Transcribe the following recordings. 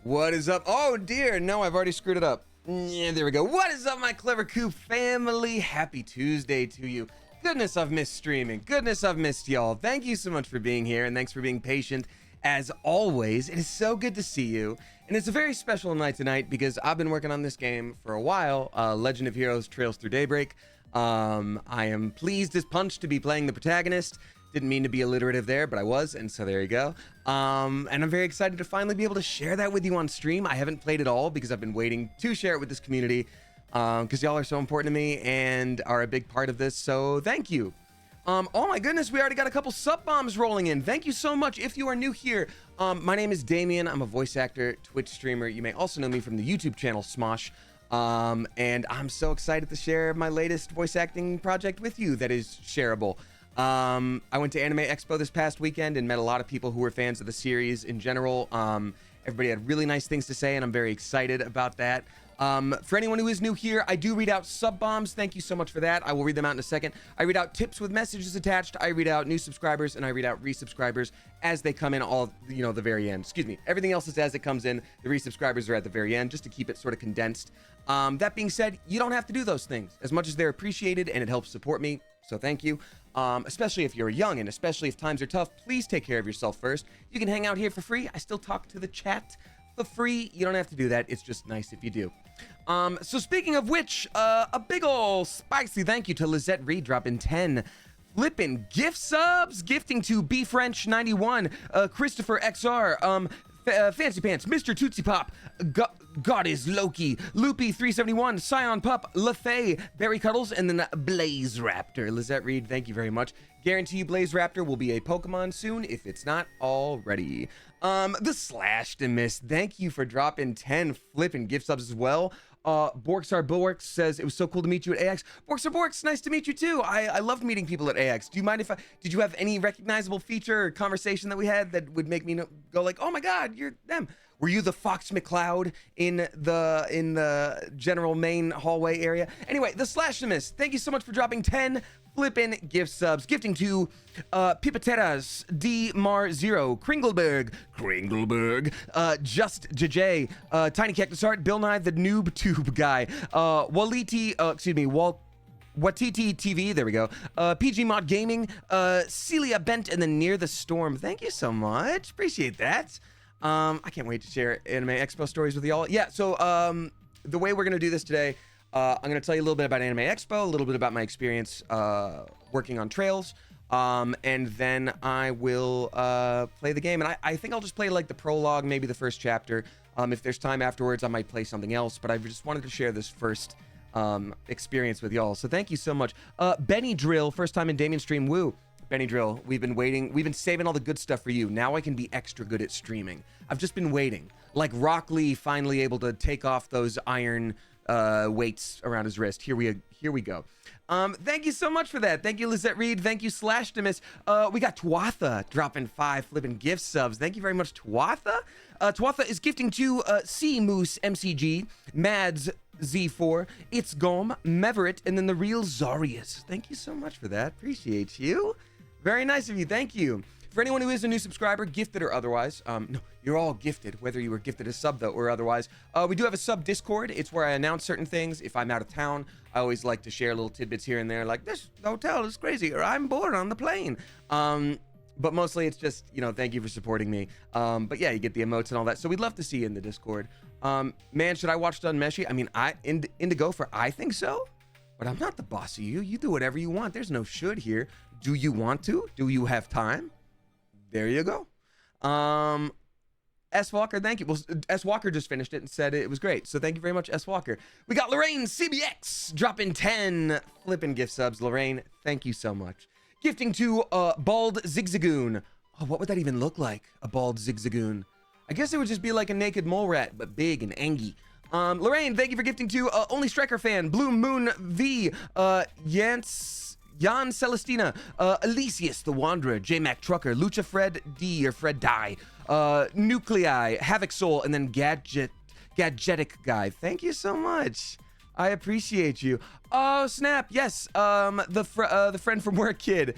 What is up? Oh dear, no, I've already screwed it up. Yeah, there we go. What is up, my Clever Coop family? Happy Tuesday to you. Goodness, I've missed streaming. Goodness, I've missed y'all. Thank you so much for being here, and thanks for being patient. As always, it is so good to see you. And it's a very special night tonight because I've been working on this game for a while. Legend of Heroes Trails Through Daybreak. I am pleased as punch to be playing the protagonist. Didn't mean to be alliterative there, but I was, and so there you go. And I'm very excited to finally be able to share that with you on stream. I haven't played it all because I've been waiting to share it with this community because y'all are so important to me and are a big part of this, so thank you. Oh my goodness, we already got a couple sub bombs rolling in. Thank you so much. If you are new here, my name is Damien. I'm a voice actor, Twitch streamer. You may also know me from the YouTube channel Smosh. And I'm so excited to share my latest voice acting project with you that is shareable. I went to Anime Expo this past weekend and met a lot of people who were fans of the series in general. Everybody had really nice things to say, and I'm very excited about that. For anyone who is new here, I do read out sub bombs. Thank you so much for that. I will read them out in a second. I read out tips with messages attached. I read out new subscribers, and I read out resubscribers as they come in, all, you know, the very end. Excuse me. Everything else is as it comes in. The resubscribers are at the very end, just to keep it sort of condensed. That being said, you don't have to do those things as much as they're appreciated, and it helps support me. So thank you. Especially if you're young, and especially if times are tough, please take care of yourself first. You can hang out here for free. I still talk to the chat for free. You don't have to do that. It's just nice if you do. So speaking of which, a big ol' spicy thank you to Lizette Reed dropping 10 flippin' gift subs, gifting to B French 91, Christopher XR, Fancy Pants, Mr. Tootsie Pop, God is Loki, Loopy 371, Scion Pup, LaFay, Barry Cuddles, and then Blaze Raptor. Lizette Reed, thank you very much. Guarantee you Blaze Raptor will be a Pokemon soon if it's not already. The Slash to Miss, thank you for dropping 10 flipping gift subs as well. Borksar Bulwark says it was so cool to meet you at AX. Borksar Borks, nice to meet you too. I loved meeting people at AX. Do you mind if did you have any recognizable feature or conversation that we had that would make me go like, oh my God, you're them? Were you the Fox McCloud in the general main hallway area? Anyway, the Slashtimus, thank you so much for dropping 10 flippin' gift subs, gifting to Pipateras, D Mar Zero, Kringleberg, Just JJ, Tiny Cactus Art, Bill Nye the Noob Tube guy, Watiti TV, there we go, PG Mod Gaming, Celia Bent, and then Near the Storm. Thank you so much, appreciate that. I can't wait to share Anime Expo stories with y'all. Yeah, so the way we're gonna do this today, I'm gonna tell you a little bit about Anime Expo, a little bit about my experience working on Trails, and then I will play the game. And I think I'll just play like the prologue, maybe the first chapter. If there's time afterwards, I might play something else, but I just wanted to share this first experience with y'all. So thank you so much. Benny Drill, first time in Damien stream, woo. Benny Drill, we've been waiting. We've been saving all the good stuff for you. Now I can be extra good at streaming. I've just been waiting. Like Rock Lee finally able to take off those iron weights around his wrist. Here we go. Thank you so much for that. Thank you, Lizette Reed. Thank you, Slashtimus. We got Twatha dropping 5 flipping gift subs. Thank you very much, Twatha. Twatha is gifting to C Moose MCG, Mads Z4, It's Gom, Meverit, and then the real Zarius. Thank you so much for that. Appreciate you. Very nice of you. Thank you. For anyone who is a new subscriber, gifted or otherwise, no, you're all gifted, whether you were gifted a sub, though, or otherwise. We do have a sub Discord. It's where I announce certain things. If I'm out of town, I always like to share little tidbits here and there, like, this hotel is crazy, or I'm bored on the plane. But mostly it's just, you know, thank you for supporting me. But yeah, you get the emotes and all that. So we'd love to see you in the Discord. Man, should I watch Dunmeshi? I mean, Indigo for I think so, but I'm not the boss of you. You do whatever you want. There's no should here. Do you want to? Do you have time? There you go. S. Walker, thank you. Well, S. Walker just finished it and said it was great. So thank you very much, S. Walker. We got Lorraine CBX dropping 10 flipping gift subs. Lorraine, thank you so much. Gifting to Bald Zigzagoon. Oh, what would that even look like? A Bald Zigzagoon. I guess it would just be like a naked mole rat, but big and angy. Lorraine, thank you for gifting to Only Striker Fan, Blue Moon V, Jan Celestina, Elysius the Wanderer, J-Mac Trucker, Lucha Fred D or Fred Die, Nuclei, Havoc Soul, and then Gadgetic Guy. Thank you so much. I appreciate you. Oh snap! Yes, the friend from work kid.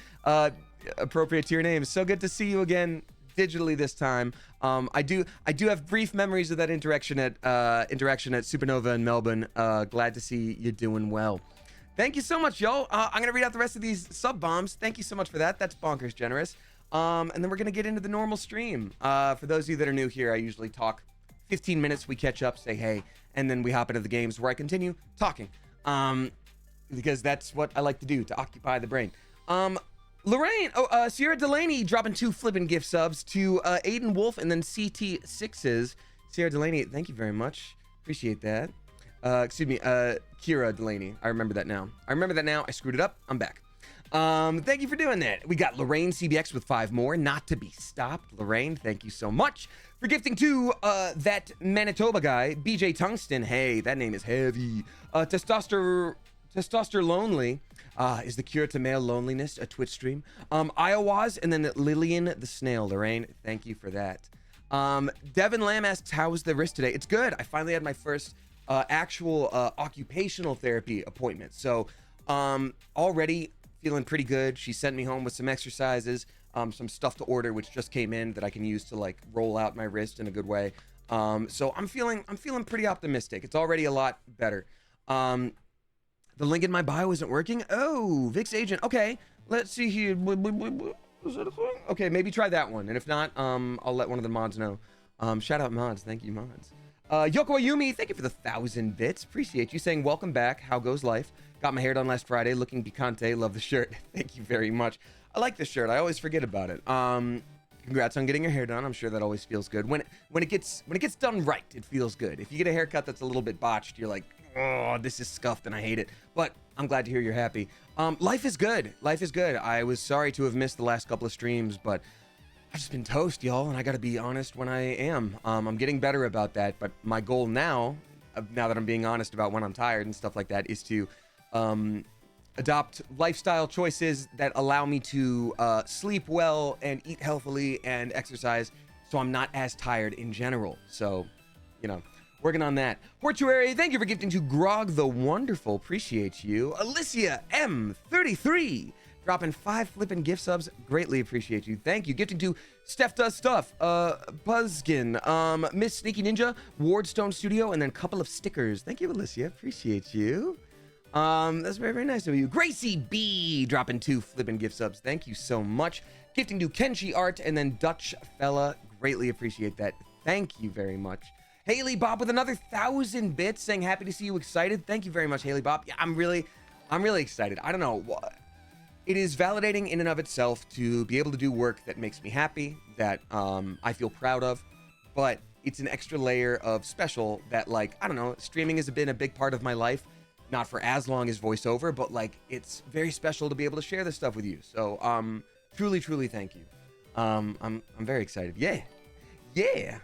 Appropriate to your name. So good to see you again, digitally this time. I do have brief memories of that interaction at Supernova in Melbourne. Glad to see you doing well. Thank you so much, y'all. I'm gonna read out the rest of these sub bombs. Thank you so much for that. That's bonkers generous. And then we're gonna get into the normal stream. For those of you that are new here, I usually talk 15 minutes. We catch up, say hey, and then we hop into the games where I continue talking. Because that's what I like to do, to occupy the brain. Lorraine, Sierra Delaney dropping 2 flippin' gift subs to Aiden Wolf and then CT6s. Sierra Delaney, thank you very much. Appreciate that. Excuse me, Kira Delaney. I remember that now. I screwed it up. I'm back. Thank you for doing that. We got Lorraine CBX with 5 more. Not to be stopped. Lorraine, thank you so much for gifting to that Manitoba guy, BJ Tungsten. Hey, that name is heavy. Testoster Lonely is the cure to male loneliness, a Twitch stream. Iowa's, and then Lillian the Snail. Lorraine, thank you for that. Devin Lamb asks, how was the wrist today? It's good. I finally had my first actual occupational therapy appointment. So already feeling pretty good. She sent me home with some exercises, some stuff to order, which just came in that I can use to like roll out my wrist in a good way. So I'm feeling pretty optimistic. It's already a lot better. The link in my bio isn't working. Oh, Vix Agent. Okay, let's see here. Is that a thing? Okay, maybe try that one. And if not, I'll let one of the mods know. Shout out mods. Thank you, mods. Yoko Ayumi, thank you for the 1,000 bits. Appreciate you saying welcome back. How goes life? Got my hair done last Friday. Looking picante. Love the shirt. Thank you very much. I like this shirt. I always forget about it. Congrats on getting your hair done. I'm sure that always feels good. When it gets done right, it feels good. If you get a haircut that's a little bit botched, you're like, oh, this is scuffed and I hate it. But I'm glad to hear you're happy. Life is good. Life is good. I was sorry to have missed the last couple of streams, but I've just been toast, y'all, and I gotta be honest when I am. I'm getting better about that, but my goal now that I'm being honest about when I'm tired and stuff like that, is to adopt lifestyle choices that allow me to sleep well and eat healthily and exercise so I'm not as tired in general. So, you know, working on that. Mortuary, thank you for gifting to Grog the Wonderful. Appreciate you. Alicia M33, dropping 5 flippin' gift subs. Greatly appreciate you. Thank you. Gifting to Steph Does Stuff, Buzzkin, Miss Sneaky Ninja, Wardstone Studio, and then a couple of stickers. Thank you, Alicia. Appreciate you. That's very, very nice of you. Gracie B, dropping 2 flippin' gift subs. Thank you so much. Gifting to Kenshi Art, and then Dutch Fella. Greatly appreciate that. Thank you very much. Haley Bob with another 1,000 bits, saying happy to see you excited. Thank you very much, Haley Bob. Yeah, I'm really excited. I don't know. It is validating in and of itself to be able to do work that makes me happy, that I feel proud of, but it's an extra layer of special that, like, I don't know, streaming has been a big part of my life, not for as long as voiceover, but like, it's very special to be able to share this stuff with you. So, truly, truly thank you. I'm very excited. Yeah.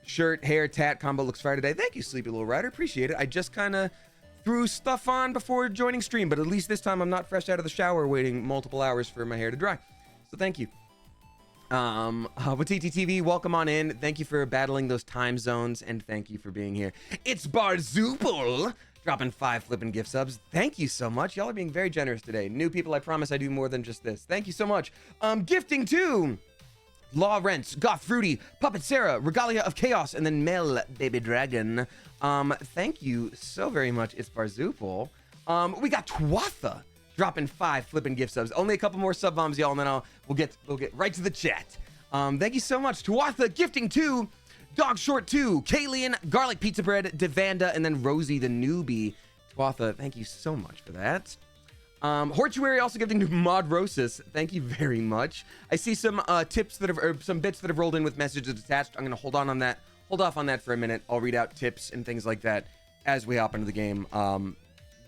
Shirt, hair, tat combo looks fire today. Thank you, Sleepy Little Rider. Appreciate it. I just kind of threw stuff on before joining stream, but at least this time I'm not fresh out of the shower waiting multiple hours for my hair to dry. So thank you. Watiti TV, welcome on in. Thank you for battling those time zones, and thank you for being here. It's Barzupal, dropping 5 flippin' gift subs. Thank you so much. Y'all are being very generous today. New people, I promise I do more than just this. Thank you so much. Gifting to Law Rents, Goth Fruity, Puppet Sarah, Regalia of Chaos, and then Mel Baby Dragon. Thank you so very much. It's Barzupal. We got Twatha dropping 5 flipping gift subs. Only a couple more sub bombs, y'all, and then we'll get right to the chat. Thank you so much. Twatha gifting to Dog Short 2, Kalian, Garlic Pizza Bread, Devanda, and then Rosie the Newbie. Twatha, thank you so much for that. Hortuary also gifting to Modrosis. Thank you very much. I see some tips that have, or some bits that have rolled in with messages attached. I'm gonna hold off on that for a minute. I'll read out tips and things like that as we hop into the game.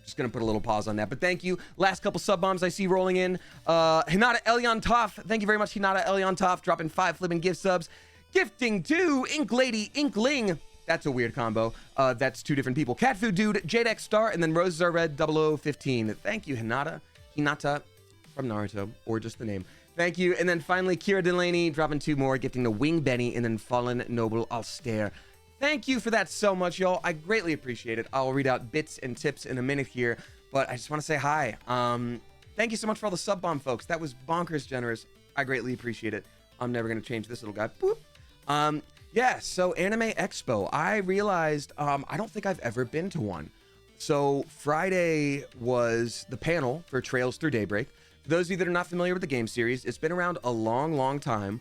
Just gonna put a little pause on that, but thank you. Last couple sub bombs I see rolling in. Hinata Elion Toff. Thank you very much, Hinata Elion Toff, dropping 5 flipping gift subs. Gifting to Ink Lady Inkling. That's a weird combo. That's 2 different people. Cat Food Dude, Jadex Star, and then Roses Are Red 0015. Thank you, Hinata from Naruto, or just the name. Thank you. And then finally, Kira Delaney dropping 2 more, gifting to Wing Benny, and then Fallen Noble Alstair. Thank you for that so much, y'all. I greatly appreciate it. I'll read out bits and tips in a minute here, but I just want to say hi. Thank you so much for all the sub bomb, folks. That was bonkers generous. I greatly appreciate it. I'm never gonna change this little guy. Boop. Yeah, so Anime Expo. I realized I don't think I've ever been to one. So Friday was the panel for Trails Through Daybreak. For those of you that are not familiar with the game series, it's been around a long time.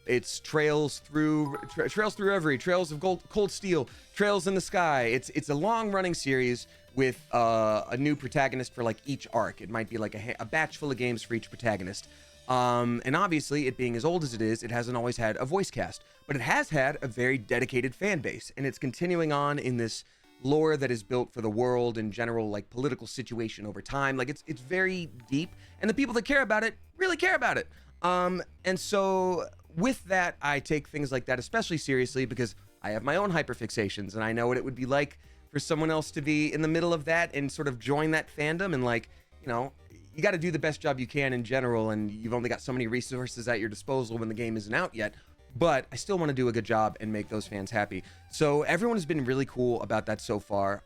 It's Trails Through Every, Trails of Cold Steel, Trails in the Sky. It's a long running series with a new protagonist for like each arc. It might be like a batch full of games for each protagonist. And obviously, it being as old as it is, it hasn't always had a voice cast, but it has had a very dedicated fan base, and it's continuing on in this lore that is built for the world and general like political situation over time. Like it's very deep, and the people that care about it really care about it. And so with that, I take things like that especially seriously because I have my own hyperfixations, and I know what it would be like for someone else to be in the middle of that and sort of join that fandom. And like, you know, you got to do the best job you can in general, and you've only got so many resources at your disposal when the game isn't out yet. But I still want to do a good job and make those fans happy. So everyone has been really cool about that so far.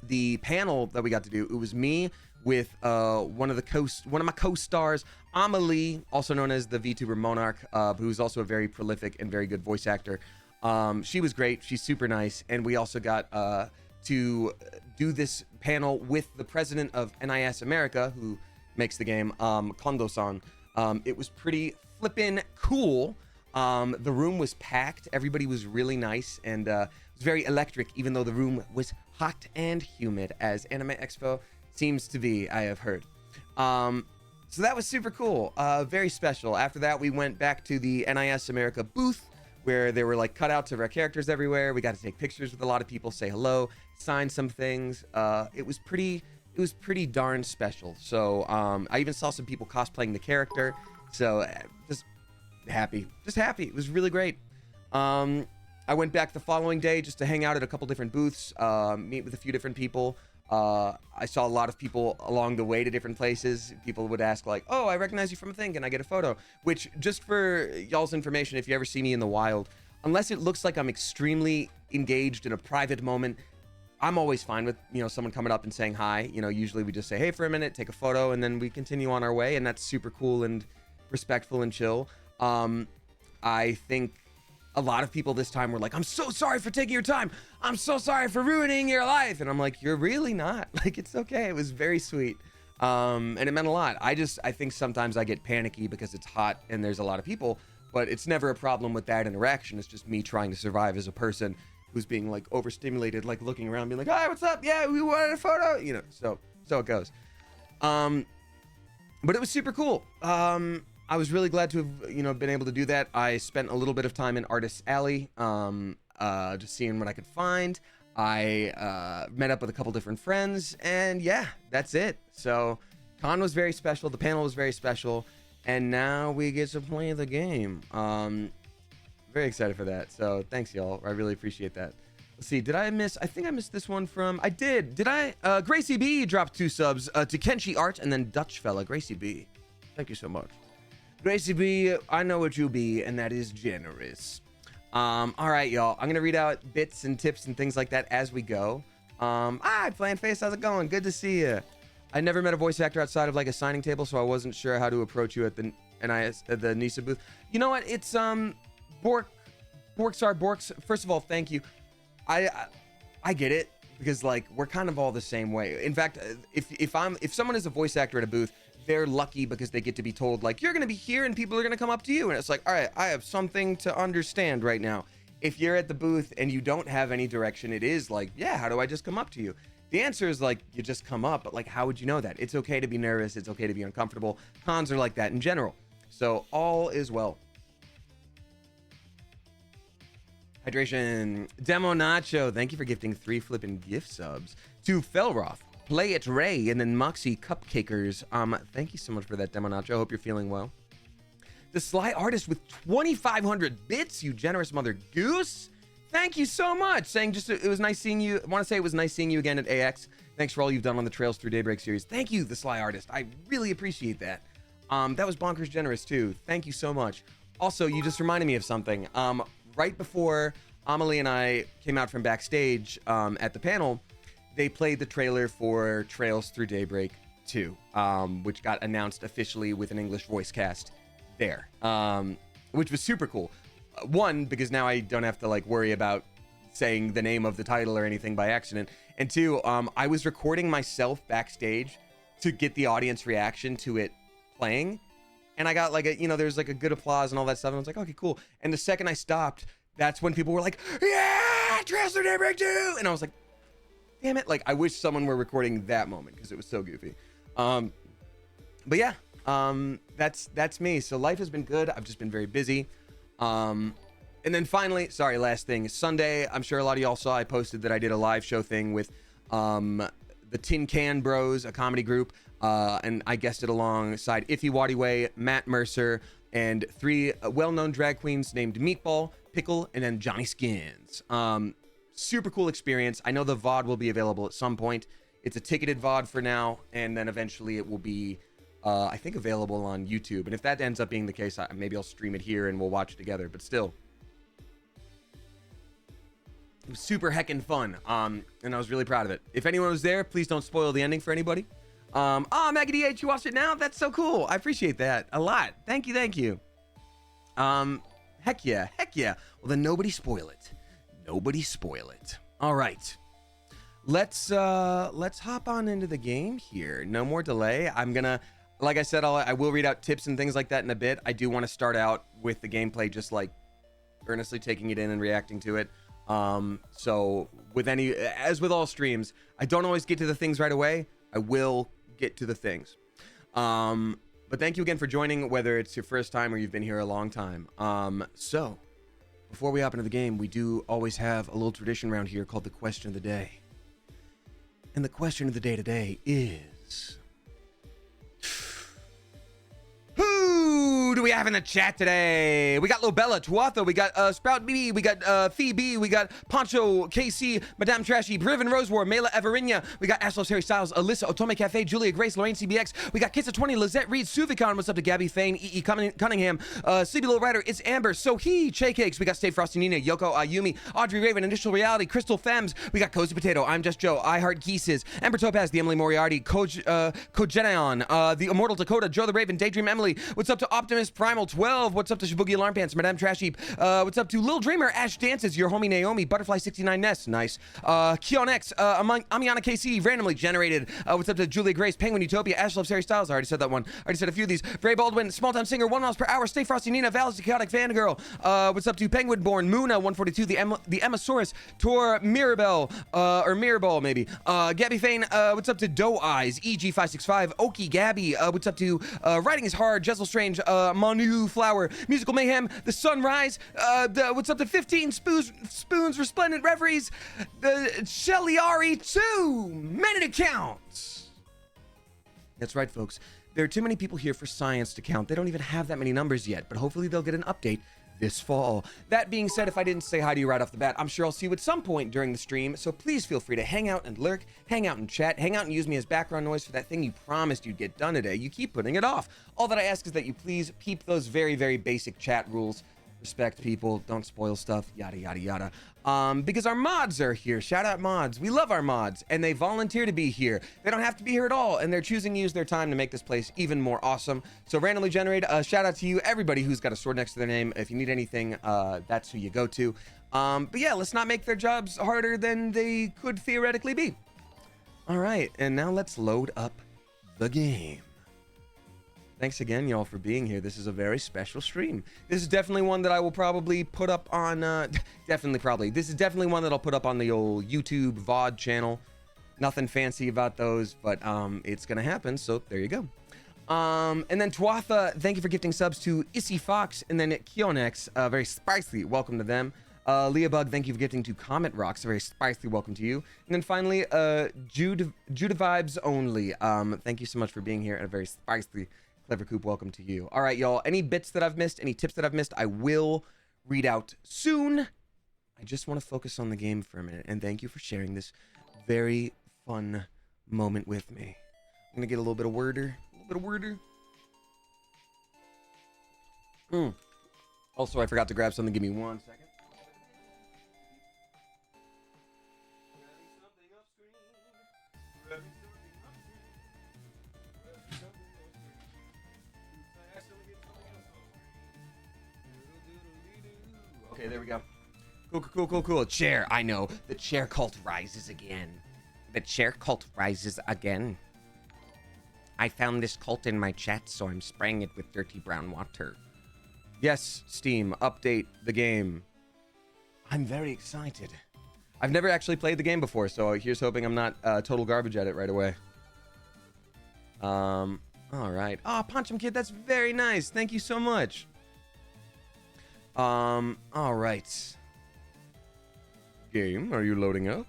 The panel that we got to do, it was me with one of my co-stars, Amelie, also known as the VTuber Monarch, who's also a very prolific and very good voice actor. She was great. She's super nice. And we also got to do this panel with the president of NIS America, who makes the game, Kondo-san. It was pretty flippin' cool. The room was packed. Everybody was really nice, and it was very electric, even though the room was hot and humid, as Anime Expo seems to be, I have heard. So that was super cool. Very special. After that, we went back to the NIS America booth, where there were like cutouts of our characters everywhere. We got to take pictures with a lot of people, say hello, sign some things. It was pretty darn special. So I even saw some people cosplaying the character. So just happy. It was really great. I went back the following day just to hang out at a couple different booths, meet with a few different people. I saw a lot of people along the way to different places. People would ask like, oh, I recognize you from a thing. Can I get a photo? Which, just for y'all's information, if you ever see me in the wild, unless it looks like I'm extremely engaged in a private moment, I'm always fine with, you know, someone coming up and saying hi. You know, usually we just say hey for a minute, take a photo, and then we continue on our way. And that's super cool and respectful and chill. I think a lot of people this time were like, I'm so sorry for taking your time. I'm so sorry for ruining your life. And I'm like, you're really not. Like, it's okay. It was very sweet. And it meant a lot. I think sometimes I get panicky because it's hot and there's a lot of people, but it's never a problem with that interaction. It's just me trying to survive as a person who's being like overstimulated, like looking around, being like, hi, what's up? Yeah, we wanted a photo, you know, so it goes. But it was super cool. I was really glad to have, you know, been able to do that. I spent a little bit of time in Artist's Alley, just seeing what I could find. I met up with a couple different friends, and yeah, that's it. So con was very special. The panel was very special, and now we get to play the game. Very excited for that. So thanks, y'all. I really appreciate that. Let's see. Did I miss? I think I missed this one from. I did. Did I? Gracie B dropped 2 subs to Kenshi Art and then Dutch fella. Gracie B, thank you so much. Gracie B, I know what you be, and that is generous. All right, y'all. I'm gonna read out bits and tips and things like that as we go. Plan Face, how's it going? Good to see you. I never met a voice actor outside of like a signing table, so I wasn't sure how to approach you at the NIS at the NISA booth. You know what? It's Borks. First of all, thank you. I get it because like we're kind of all the same way. In fact, if someone is a voice actor at a booth, they're lucky because they get to be told like you're gonna be here and people are gonna come up to you, and it's like, all right, I have something to understand right now. If you're at the booth and you don't have any direction, it is like, yeah, how do I just come up to you? The answer is like you just come up, but like how would you know that? It's okay to be nervous, it's okay to be uncomfortable. Cons are like that in general, so all is well. Hydration. Demo Nacho, thank you for gifting 3 flippin' gift subs to Felroth, Play It Ray, and then Moxie Cupcakers. Thank you so much for that, Demo Nacho. Hope you're feeling well. The Sly Artist with 2,500 bits, you generous mother goose. Thank you so much. Saying just it was nice seeing you. I want to say it was nice seeing you again at AX. Thanks for all you've done on the Trails Through Daybreak series. Thank you, The Sly Artist. I really appreciate that. That was bonkers generous too. Thank you so much. Also, you just reminded me of something. Right before Amelie and I came out from backstage at the panel, they played the trailer for Trails Through Daybreak 2, which got announced officially with an English voice cast there, which was super cool. One, because now I don't have to like worry about saying the name of the title or anything by accident. And two, I was recording myself backstage to get the audience reaction to it playing. And I got like a, there's like a good applause and all that stuff. And I was like, okay, cool. And the second I stopped, that's when people were like, yeah, Trails Through Daybreak 2. And I was like, damn it. Like, I wish someone were recording that moment because it was so goofy. But yeah, that's me. So life has been good. I've just been very busy. And then finally, sorry, last thing, Sunday, I'm sure a lot of y'all saw, I posted that I did a live show thing with the Tin Can Bros, a comedy group, and I guested alongside Iffy Wadiway, Matt Mercer, and 3 well-known drag queens named Meatball, Pickle, and then Johnny Skins. Super cool experience. I know the VOD will be available at some point. It's a ticketed VOD for now, and then eventually it will be, I think, available on YouTube. And if that ends up being the case, maybe I'll stream it here and we'll watch it together, but still. It was super heckin' fun, and I was really proud of it. If anyone was there, please don't spoil the ending for anybody. Maggie DH, you watched it now? That's so cool. I appreciate that a lot. Thank you. Heck yeah. Well, then nobody spoil it. All right. Let's hop on into the game here. No more delay. I'm gonna, like I said, I will read out tips and things like that in a bit. I do want to start out with the gameplay, just like earnestly taking it in and reacting to it. So as with all streams, I don't always get to the things right away. I will get to the things. But thank you again for joining, whether it's your first time or you've been here a long time. So before we hop into the game, we do always have a little tradition around here called the question of the day. And the question of the day today is, who do we have in the chat today? We got Lobella, Tuatha, we got Sprout BB, we got Phoebe, we got Poncho, KC, Madame Trashy, Briven Rosewar, Mela Everinia, we got Ashlos Harry Styles, Alyssa, Otome Cafe, Julia Grace, Lorraine CBX, we got Kissa20, Lizette Reed, Suvikon, what's up to Gabby Thane, EE Cunningham, Sleepy Little Rider, It's Amber, Sohee, Che Cakes, we got Stay Frosty Nina, Yoko Ayumi, Audrey Raven, Initial Reality, Crystal Fems, we got Cozy Potato, I'm Just Joe, I Heart Geeses, Ember Topaz, the Emily Moriarty, Kogeneon, the Immortal Dakota, Joe the Raven, Daydream Emily, what's up to Optimus Primal 12, what's up to Shibugi Alarm Pants, Madame Trashy, what's up to Lil Dreamer, Ash Dances, your homie Naomi, Butterfly 69 Ness, nice, Keon X, Amiana KC, randomly generated, what's up to Julia Grace, Penguin Utopia, Ash Loves Harry Styles, I already said that one, I already said a few of these, Bray Baldwin, Small Time Singer, 1 miles per hour, Stay Frosty Nina, Valis the Chaotic Fangirl, what's up to Penguin Born, Moona 142, the Emmasaurus, Tor Mirabelle, or Mirabelle maybe, Gabby Fane, what's up to Doe Eyes, EG565, Okie Gabby, what's up to Writing is Hard, Jessel Strange, Manu Flower, Musical Mayhem, The Sunrise, what's up to 15 Spoons, Resplendent Reveries, the Shellyari 2, many to count. That's right, folks. There are too many people here for science to count. They don't even have that many numbers yet, but hopefully they'll get an update this fall. That being said, if I didn't say hi to you right off the bat, I'm sure I'll see you at some point during the stream, so please feel free to hang out and lurk, hang out and chat, hang out and use me as background noise for that thing you promised you'd get done today. You keep putting it off. All that I ask is that you please keep those very, very basic chat rules. Respect people, don't spoil stuff, yada, yada, yada. Because our mods are here. Shout out mods. We love our mods, and they volunteer to be here. They don't have to be here at all, and they're choosing to use their time to make this place even more awesome. So randomly generated, shout out to you, everybody who's got a sword next to their name. If you need anything, that's who you go to. But yeah, let's not make their jobs harder than they could theoretically be. All right, and now let's load up the game. Thanks again, y'all, for being here. This is a very special stream. This is definitely one that I will probably put up on, This is definitely one that I'll put up on the old YouTube VOD channel. Nothing fancy about those, but it's gonna happen, so there you go. And then Tuatha, thank you for gifting subs to Issy Fox, and then Kionex, very spicy, welcome to them. Leah Bug, thank you for gifting to Comet Rocks, a very spicy welcome to you. And then finally, Judah Vibes Only, thank you so much for being here, and a very spicy Clever Coop, welcome to you. All right, y'all. Any bits that I've missed, any tips that I've missed, I will read out soon. I just want to focus on the game for a minute, and thank you for sharing this very fun moment with me. I'm gonna get a little bit of worder. Also, I forgot to grab something. Give me 1 second. we go. Cool. Chair, I know. The chair cult rises again. The chair cult rises again. I found this cult in my chat, so I'm spraying it with dirty brown water. Yes, Steam, update the game. I'm very excited. I've never actually played the game before, so here's hoping I'm not total garbage at it right away. All right. Oh, Ponchum Kid, that's very nice. Thank you so much. All right. Game, are you loading up?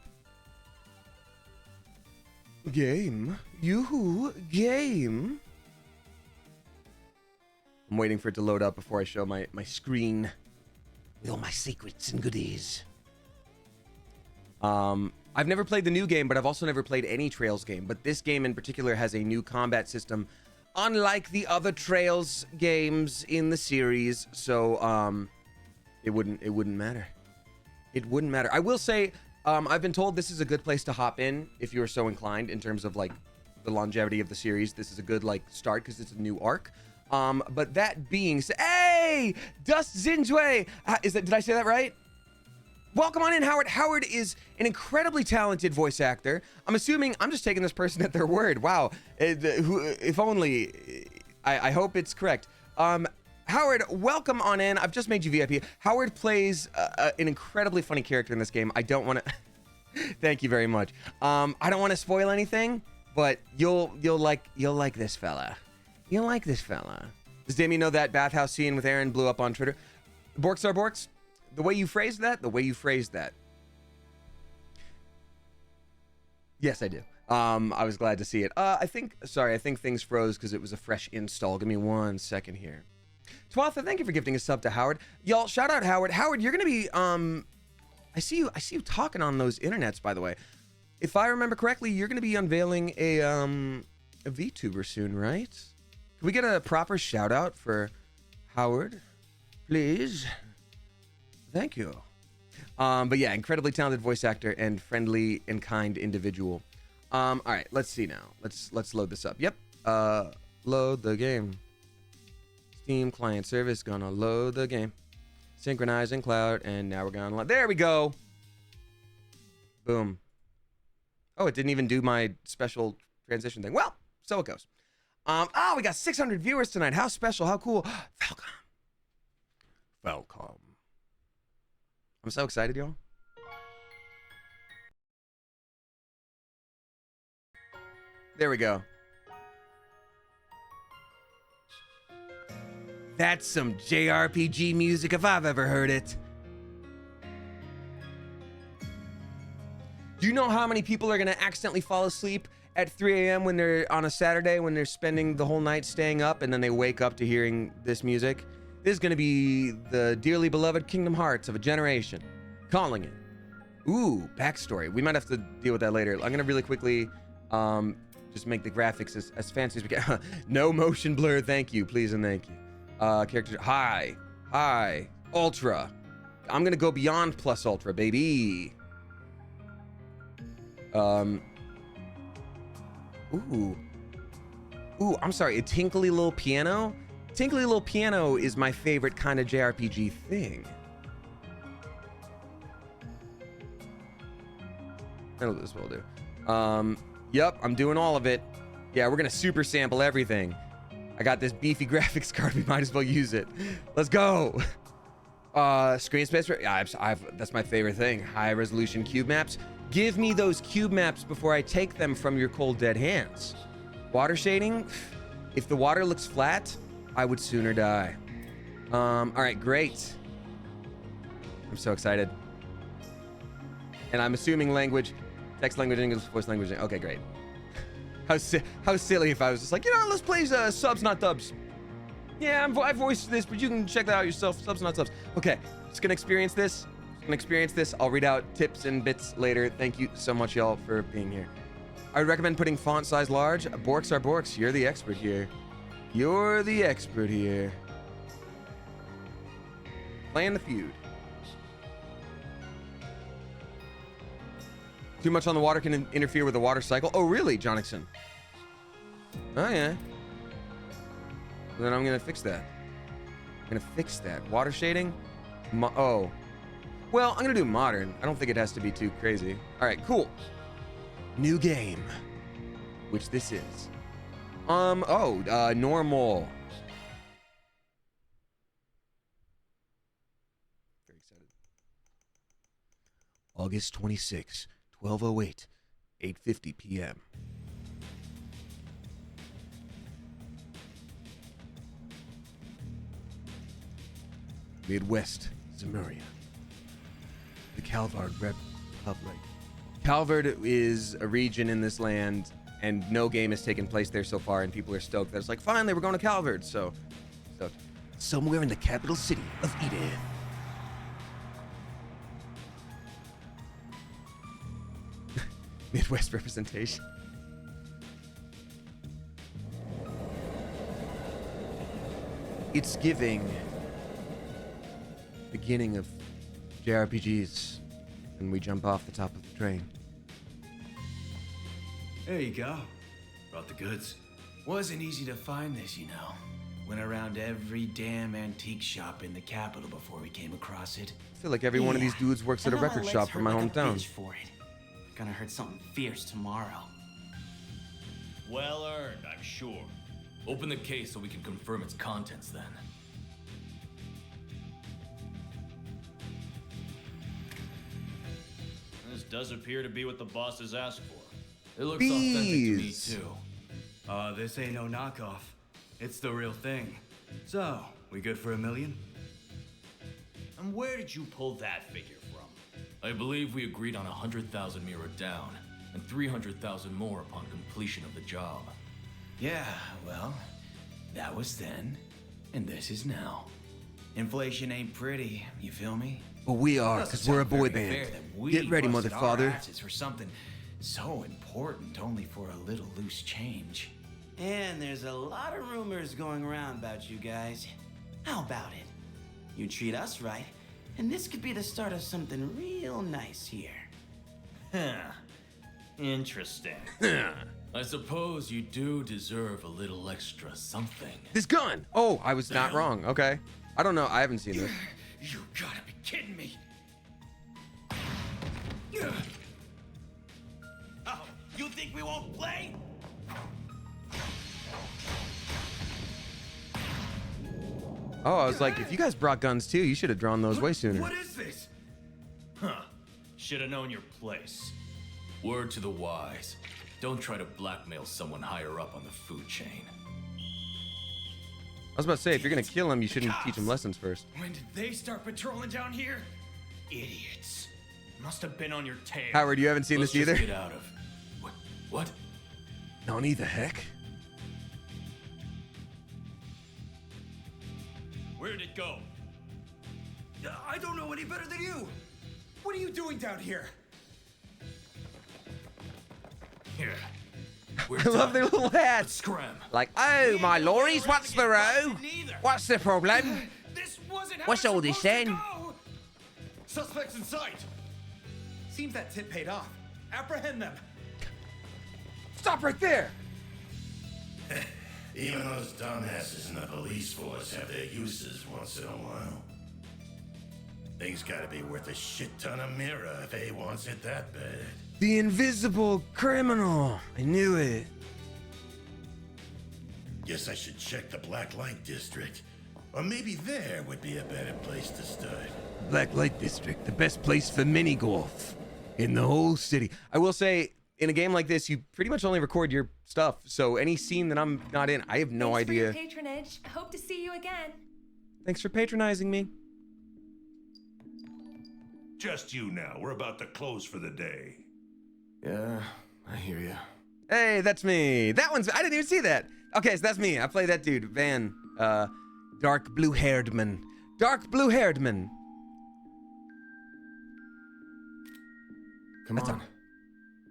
Game. Yoo-hoo. Game. I'm waiting for it to load up before I show my screen with all my secrets and goodies. I've never played the new game, but I've also never played any Trails game. But this game in particular has a new combat system, unlike the other Trails games in the series. So, it wouldn't matter. It wouldn't matter. I will say, I've been told this is a good place to hop in if you're so inclined in terms of like the longevity of the series. This is a good like start because it's a new arc. But that being said, hey, Dust Zinjue, did I say that right? Welcome on in, Howard. Howard is an incredibly talented voice actor. I'm assuming I'm just taking this person at their word. Wow. If only, I hope it's correct. Howard, welcome on in. I've just made you VIP. Howard plays an incredibly funny character in this game. I don't want to... Thank you very much. I don't want to spoil anything, but you'll like this fella. You'll like this fella. Does Damien know that bathhouse scene with Aaron blew up on Twitter? Borks are Borks. The way you phrased that. Yes, I do. I was glad to see it. I think things froze because it was a fresh install. Give me 1 second here. Twatha, thank you for gifting a sub to Howard. Y'all, shout out Howard. Howard, you're gonna be I see you talking on those internets, by the way. If I remember correctly, you're gonna be unveiling a VTuber soon, right? Can we get a proper shout out for Howard, please? Thank you. But yeah, incredibly talented voice actor and friendly and kind individual. All right, let's see now. Let's load this up. Yep. Load the game. Steam client service gonna load the game. Synchronizing cloud, and now we're gonna load. There we go. Boom. Oh, it didn't even do my special transition thing. Well, so it goes. We got 600 viewers tonight. How special, how cool. Welcome. I'm so excited, y'all. There we go. That's some JRPG music if I've ever heard it. Do you know how many people are going to accidentally fall asleep at 3 a.m. when they're on a Saturday, when they're spending the whole night staying up, and then they wake up to hearing this music? This is going to be the dearly beloved Kingdom Hearts of a generation. Calling it. Ooh, backstory. We might have to deal with that later. I'm going to really quickly just make the graphics as fancy as we can. No motion blur, thank you. Please and thank you. Character, high, ultra. I'm going to go beyond plus ultra, baby. Ooh, I'm sorry, a tinkly little piano? Tinkly little piano is my favorite kind of JRPG thing. I know what this will do. Yep, I'm doing all of it. Yeah, we're gonna super sample everything. I got this beefy graphics card, we might as well use it. Let's go. Screen space, yeah, that's my favorite thing. High resolution cube maps. Give me those cube maps before I take them from your cold dead hands. Water shading, if the water looks flat, I would sooner die. All right, great. I'm so excited. And I'm assuming language, text language, English, voice language. Okay, great. How silly if I was just like, let's play subs, not dubs. Yeah, I voiced this, but you can check that out yourself. Subs, not subs. Okay, just gonna experience this. I'll read out tips and bits later. Thank you so much, y'all, for being here. I would recommend putting font size large. Borks are Borks. You're the expert here. Playing the feud. Too much on the water can interfere with the water cycle. Oh, really, Jonathan? Oh, yeah. Then I'm going to fix that. Water shading? Oh. Well, I'm gonna do modern. I don't think it has to be too crazy. All right, cool. New game, which this is. Normal. Very excited. August 26, 12:08, 8:50 p.m. Midwest, Zemuria. The Calvard Republic. Calvard is a region in this land, and no game has taken place there so far, and people are stoked that it's like, finally, we're going to Calvard. So, somewhere in the capital city of Eden. Midwest representation. It's giving beginning of JRPGs, and we jump off the top of the train. There you go. Brought the goods. Wasn't easy to find this, you know. Went around every damn antique shop in the capital before we came across it. I feel like every one of these dudes works at a record shop from my hometown. For it. Gonna hurt something fierce tomorrow. Well earned, I'm sure. Open the case so we can confirm its contents then. This does appear to be what the boss has asked for. It looks authentic to me too. This ain't no knockoff. It's the real thing. So, we good for $1 million? And where did you pull that figure from? I believe we agreed on 100,000 mirror down, and 300,000 more upon completion of the job. Yeah, well, that was then, and this is now. Inflation ain't pretty, you feel me? But we are, because we're a boy band. Get ready, motherfather. For something so important, only for a little loose change. And there's a lot of rumors going around about you guys. How about it? You treat us right, and this could be the start of something real nice here. Huh. Interesting. I suppose you do deserve a little extra something. This gun! Oh, I was not wrong. Okay. I don't know. I haven't seen this. You gotta be kidding me. Oh, you think we won't play? Oh, I was like, if you guys brought guns too, you should have drawn those way sooner. What is this? Huh. Should have known your place. Word to the wise. Don't try to blackmail someone higher up on the food chain. I was about to say, if you're gonna kill him, you shouldn't teach him lessons first. When did they start patrolling down here? Idiots. Must have been on your tail. Howard, you haven't seen Let's this either? just get out of. What? Nani the heck? Where'd it go? I don't know any better than you. What are you doing down here? Here. I love their little hats. Scram. Like, oh, my lorries, what's the row? What's the problem? This wasn't how What's it's all this supposed to then? go. Suspects in sight. Seems that tip paid off. Apprehend them. Stop right there! Even those dumbasses in the police force have their uses once in a while. Thing's gotta be worth a shit ton of mirror if A wants it that bad. The invisible criminal. I knew it. Guess I should check the Black Light District. Or maybe there would be a better place to start. Black Light District, the best place for mini golf in the whole city. I will say, in a game like this, you pretty much only record your stuff. So any scene that I'm not in, I have no idea. Thanks for your patronage. Hope to see you again. Thanks for patronizing me. Just you now. We're about to close for the day. Yeah, I hear you. Hey, that's me. That one's, I didn't even see that. Okay, so that's me. I play that dude, Van. Dark blue-haired man. Dark blue-haired man. Come on.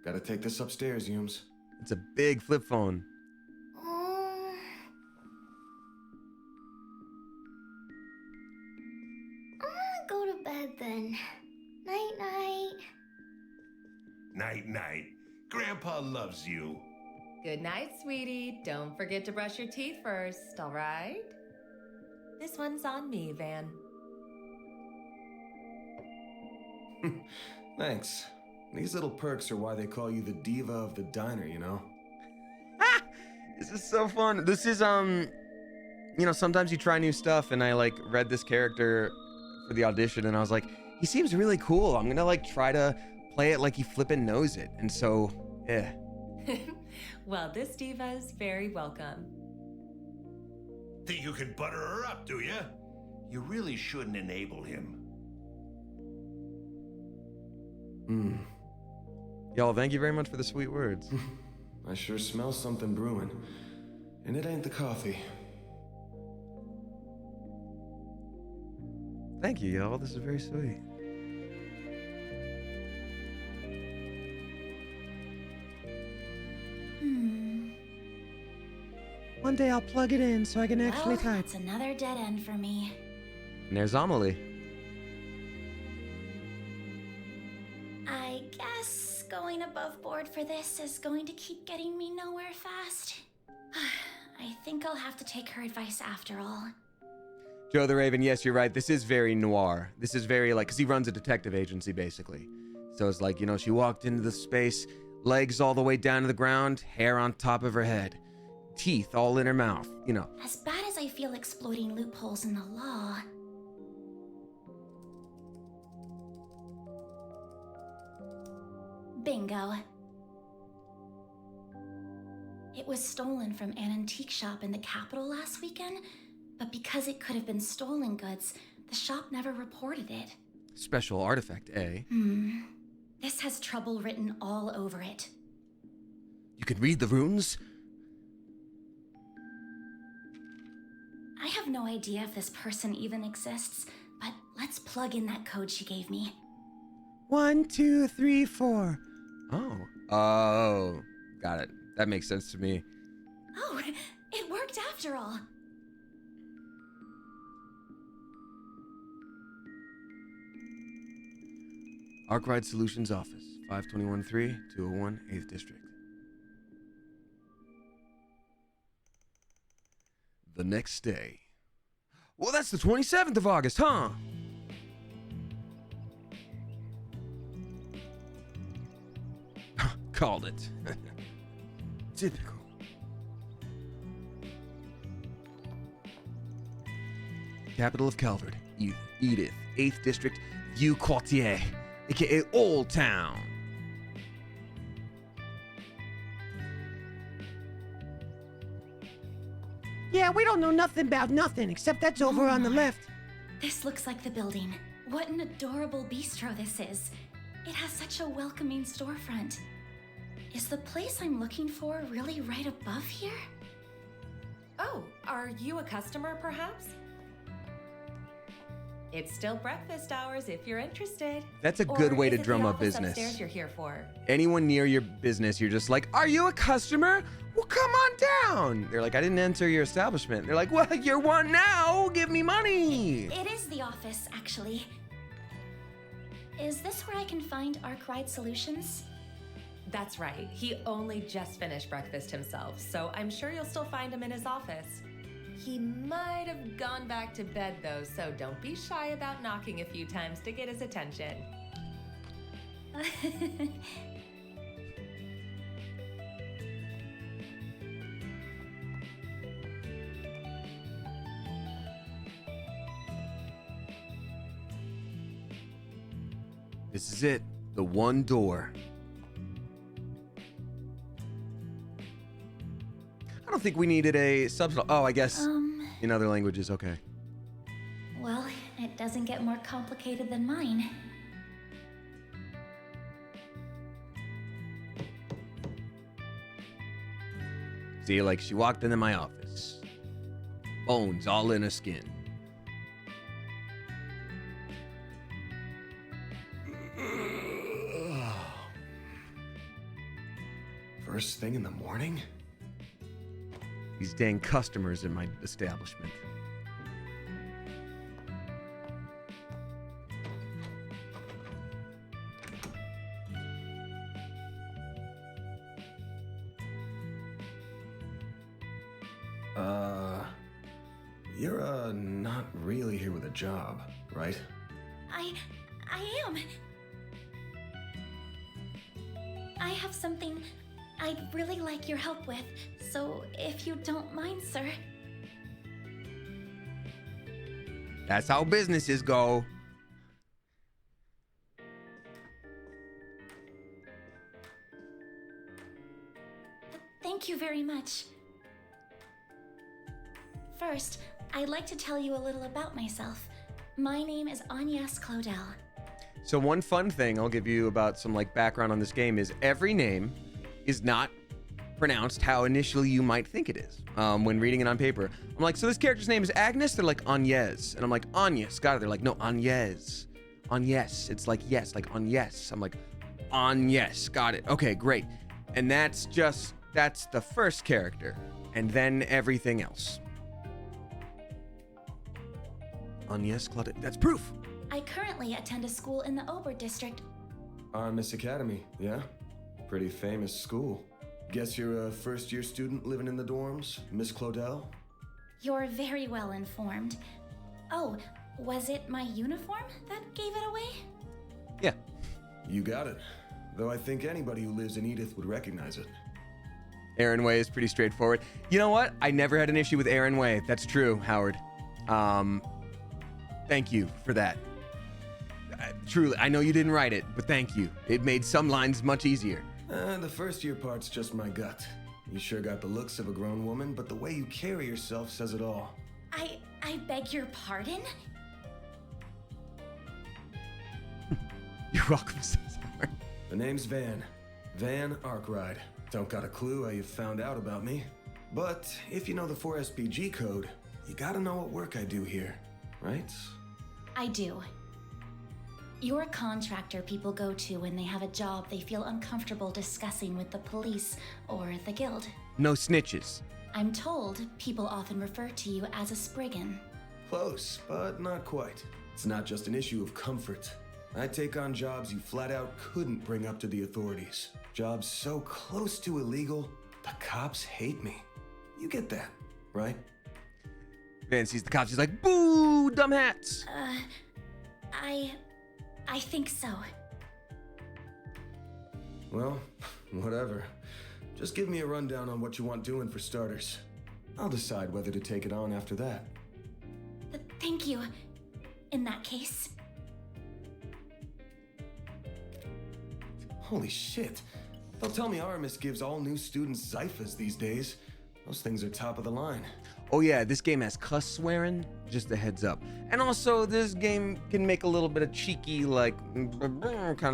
Gotta take this upstairs, Yums. It's a big flip phone. I wanna go to bed then. Night-night. Night-night. Grandpa loves you. Good night, sweetie. Don't forget to brush your teeth first, all right? This one's on me, Van. Thanks. These little perks are why they call you the diva of the diner, you know? This is so fun. This is, you know, sometimes you try new stuff, and I, like, read this character for the audition, and I was like, he seems really cool. I'm gonna, like, try to play it like he flippin' knows it. And so, yeah. Well, this diva's very welcome. Think you can butter her up, do you? You really shouldn't enable him. Y'all, thank you very much for the sweet words. I sure smell something brewing. And it ain't the coffee. Thank you, y'all. This is very sweet. One day I'll plug it in so I can actually type. That's another dead end for me. And there's Amelie. I guess going above board for this is going to keep getting me nowhere fast. I think I'll have to take her advice after all. Joe the Raven, yes, you're right. This is very noir. This is very, like, because he runs a detective agency, basically. So it's like, you know, she walked into the space, legs all the way down to the ground, hair on top of her head, teeth all in her mouth, you know. As bad as I feel exploiting loopholes in the law, bingo. It was stolen from an antique shop in the capital last weekend, but because it could have been stolen goods, the shop never reported it. Special artifact, eh? This has trouble written all over it. You can read the runes? I have no idea if this person even exists, but let's plug in that code she gave me. 1, 2, 3, 4. Oh, got it. That makes sense to me. Oh, it worked after all. Arkride Solutions Office, 5213, 201, 8th District. The next day. Well, that's the 27th of August, huh? Called it. Typical. Capital of Calvert, Edith, 8th District, Vieux Quartier, aka Old Town. Yeah, we don't know nothing about nothing, except that's over on the left. This looks like the building. What an adorable bistro this is. It has such a welcoming storefront. Is the place I'm looking for really right above here? Oh, are you a customer, perhaps? It's still breakfast hours if you're interested. That's a good way to Or is it drum the up office business. upstairs you're here for? Anyone near your business, you're just like, are you a customer? Well, come on down. They're like, I didn't enter your establishment. They're like, well, you're one now. Give me money. It is the office, actually. Is this where I can find Arkride Solutions? That's right. He only just finished breakfast himself, so I'm sure you'll still find him in his office. He might have gone back to bed, though, so don't be shy about knocking a few times to get his attention. This is it. The one door. I don't think we needed a subtitle. Oh, I guess in other languages. Okay. Well, it doesn't get more complicated than mine. See, like, she walked into my office. Bones all in her skin. First thing in the morning? These dang customers in my establishment. You're, not really here with a job, right? I am. I have something I'd really like your help with, so if you don't mind, sir. That's how businesses go. Thank you very much. First, I'd like to tell you a little about myself. My name is Agnes Claudel. So one fun thing I'll give you about some like background on this game is every name is not pronounced how initially you might think it is when reading it on paper. I'm like, so this character's name is Agnes? They're like, Agnes. And I'm like, Agnes, got it. They're like, no, Agnes. Agnes. It's like, yes, like Agnes. I'm like, Agnes, got it. Okay, great. And that's the first character. And then everything else. Agnes Claudel. That's proof. I currently attend a school in the Ober district. Miss Academy, yeah? Pretty famous school. Guess you're a first-year student living in the dorms, Miss Claudel? You're very well informed. Oh, was it my uniform that gave it away? Yeah. You got it. Though I think anybody who lives in Edith would recognize it. Aaron Way is pretty straightforward. You know what? I never had an issue with Aaron Way. That's true, Howard. Thank you for that. Truly, I know you didn't write it, but thank you. It made some lines much easier. The first-year part's just my gut. You sure got the looks of a grown woman, but the way you carry yourself says it all. I beg your pardon? You're welcome, Howard. The name's Van. Van Arkride. Don't got a clue how you found out about me. But if you know the 4SPG code, you gotta know what work I do here, right? I do. You're a contractor people go to when they have a job they feel uncomfortable discussing with the police or the guild. No snitches. I'm told people often refer to you as a Spriggan. Close, but not quite. It's not just an issue of comfort. I take on jobs you flat out couldn't bring up to the authorities. Jobs so close to illegal, the cops hate me. You get that, right? Van sees the cops, he's like, boo, dumb hats. I think so. Well, whatever. Just give me a rundown on what you want doing for starters. I'll decide whether to take it on after that. Thank you. In that case. Holy shit. They'll tell me Aramis gives all new students Zyphas these days. Those things are top of the line. Oh yeah, this game has cuss swearing, just a heads up. And also, this game can make a little bit of cheeky, like, kind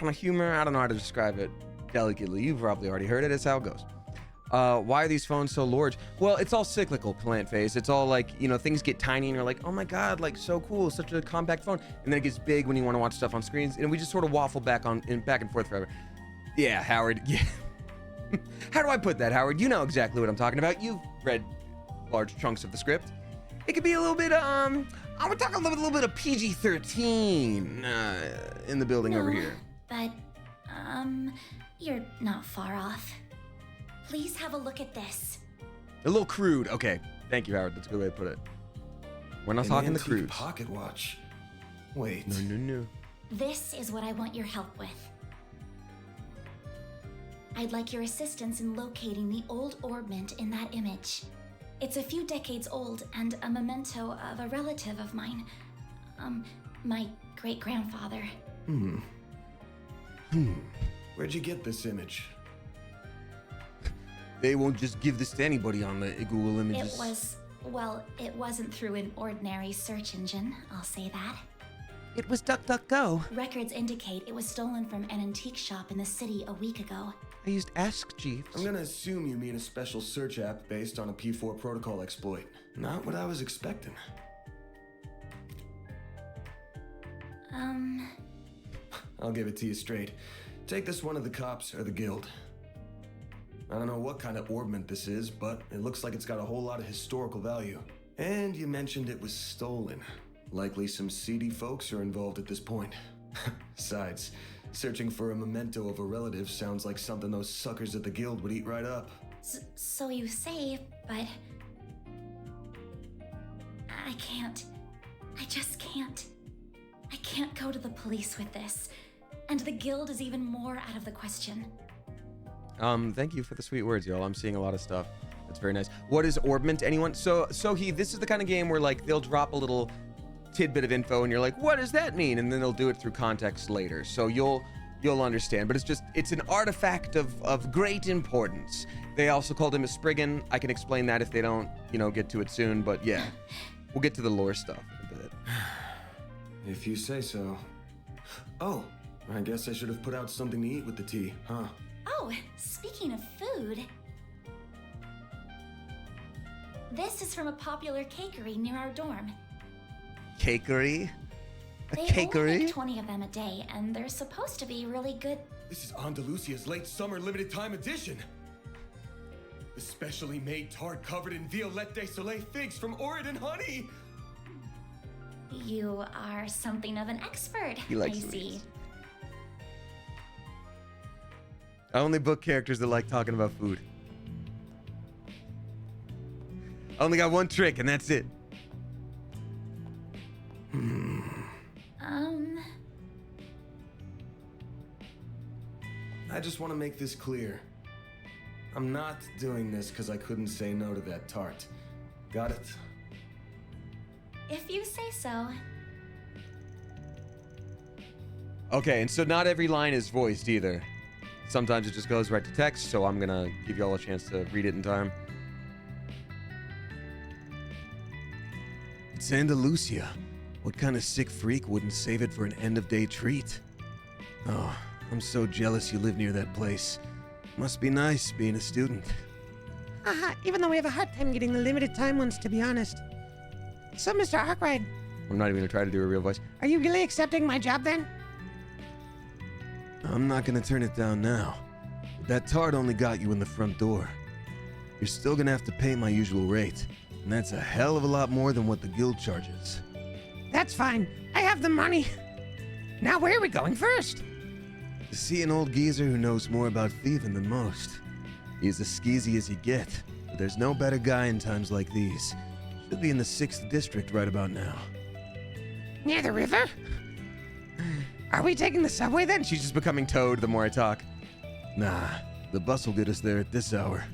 of humor. I don't know how to describe it delicately. You've probably already heard it. It's how it goes. Why are these phones so large? Well, it's all cyclical, Plant Face. It's all like, you know, things get tiny and you're like, oh my God, like so cool, such a compact phone. And then it gets big when you want to watch stuff on screens. And we just sort of waffle back and forth forever. Yeah, Howard, yeah. How do I put that, Howard? You know exactly what I'm talking about. You've read large chunks of the script. It could be a little bit, I would talk a little bit of PG-13 in the building over here. But, you're not far off. Please have a look at this. A little crude. Okay, thank you, Howard. That's a good way to put it. We're not talking the crude. Pocket watch. Wait. No. This is what I want your help with. I'd like your assistance in locating the old orbment in that image. It's a few decades old and a memento of a relative of mine. My great-grandfather. Where'd you get this image? They won't just give this to anybody on the Google Images. It wasn't through an ordinary search engine, I'll say that. It was DuckDuckGo. Records indicate it was stolen from an antique shop in the city a week ago. I used Ask Jeeves. I'm gonna assume you mean a special search app based on a P4 protocol exploit. Not what I was expecting. I'll give it to you straight. Take this one to the cops or the guild. I don't know what kind of orbment this is, but it looks like it's got a whole lot of historical value. And you mentioned it was stolen. Likely some seedy folks are involved at this point. Besides, searching for a memento of a relative sounds like something those suckers at the guild would eat right up. So you say, but... I can't. I just can't. I can't go to the police with this. and the guild is even more out of the question. Thank you for the sweet words, y'all. I'm seeing a lot of stuff. That's very nice. What is orbment, anyone? So this is the kind of game where like they'll drop a little tidbit of info and you're like, what does that mean? And then they'll do it through context later. So you'll understand, but it's an artifact of great importance. They also called him a Spriggan. I can explain that if they don't, get to it soon, but yeah. We'll get to the lore stuff in a bit. If you say so. Oh, I guess I should have put out something to eat with the tea, huh? Oh, speaking of food. This is from a popular cakery near our dorm. Cakery? They cakery? only make 20 of them a day, and they're supposed to be really good. This is Andalusia's late summer limited time edition. The specially made tart covered in Violette de Soleil figs from Oregon honey. You are something of an expert, He likes I sweets. see. I only book characters that like talking about food. I only got one trick, and that's it. I just want to make this clear. I'm not doing this because I couldn't say no to that tart. Got it? If you say so. Okay, and so not every line is voiced either. Sometimes it just goes right to text, so I'm gonna give y'all a chance to read it in time. It's Andalusia. What kind of sick freak wouldn't save it for an end-of-day treat? Oh, I'm so jealous you live near that place. Must be nice being a student. Even though we have a hard time getting the limited time ones, to be honest. So, Mr. Arkride, I'm not even gonna try to do a real voice. are you really accepting my job then? I'm not gonna turn it down now. That tart only got you in the front door. You're still gonna have to pay my usual rate, and that's a hell of a lot more than what the guild charges. That's fine. I have the money. Now, where are we going first? To see an old geezer who knows more about thieving than most. He's as skeezy as you get, but there's no better guy in times like these. Should be in the 6th district right about now. Near the river? Are we taking the subway then? She's just becoming Toad the more I talk. Nah, the bus will get us there at this hour.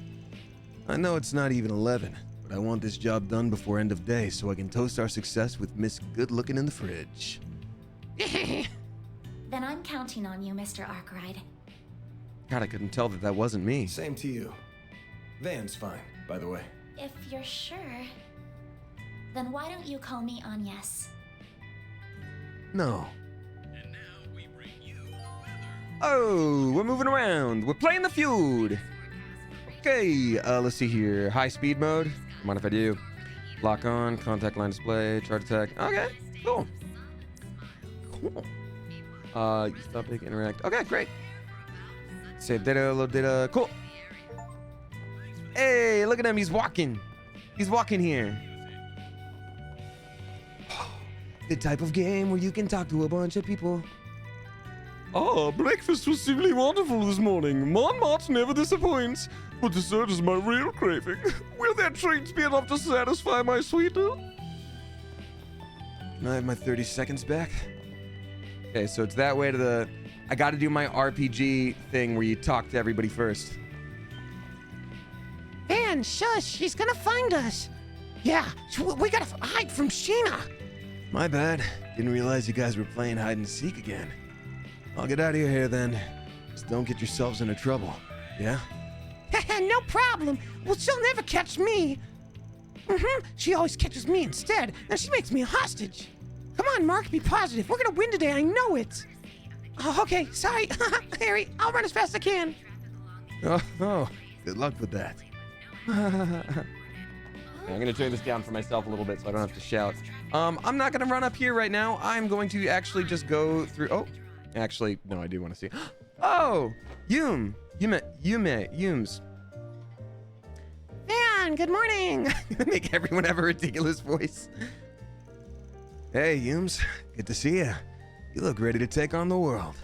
I know it's not even 11, but I want this job done before end of day so I can toast our success with Miss Good Looking in the fridge. Then I'm counting on you, Mr. Arkride. God, I couldn't tell that wasn't me. Same to you. Van's fine, by the way. If you're sure, then why don't you call me Agnes? No. Oh, we're moving around. We're playing the feud. Okay, let's see here. High speed mode. Mind if I do? Lock on, contact line display, charge attack. Okay, cool. Cool. Stop big, interact. Okay, great. Save data, load data. Cool. Hey, look at him. He's walking. He's walking here. The type of game where you can talk to a bunch of people. Ah, breakfast was simply wonderful this morning. Montmartre never disappoints. But dessert is my real craving. Will their treats be enough to satisfy my sweet tooth? Can I have my 30 seconds back? Okay, so it's that way to the... I gotta do my RPG thing where you talk to everybody first. Van, shush, she's gonna find us. Yeah, we gotta hide from Sheena. My bad. Didn't realize you guys were playing hide and seek again. I'll get out of your hair then. Just don't get yourselves into trouble, yeah? No problem. Well, she'll never catch me. She always catches me instead. Now she makes me a hostage. Come on, Mark, be positive. We're gonna win today, I know it. Oh, okay, sorry. Harry, I'll run as fast as I can. Oh, good luck with that. I'm gonna turn this down for myself a little bit so I don't have to shout. I'm not gonna run up here right now. I'm going to actually just go through. Oh, actually, no, I do want to see. Oh, Yums. Van, good morning. Make everyone have a ridiculous voice. Hey, Yums, good to see you. You look ready to take on the world.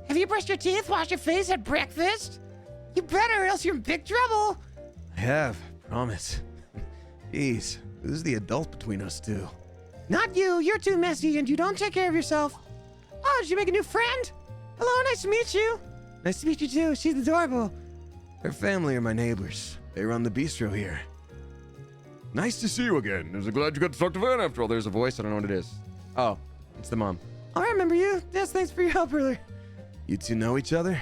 Have you brushed your teeth, washed your face, had breakfast? You better, or else you're in big trouble. I have, promise. Jeez, who's the adult between us two? Not you. You're too messy and you don't take care of yourself. Oh, did you make a new friend? Hello, nice to meet you. Nice to meet you too. She's adorable. Her family are my neighbors. They run the bistro here. Nice to see you again. I'm so glad you got to talk to Van after all. There's a voice. I don't know what it is. Oh, it's the mom. Oh, I remember you. Yes, thanks for your help earlier. You two know each other?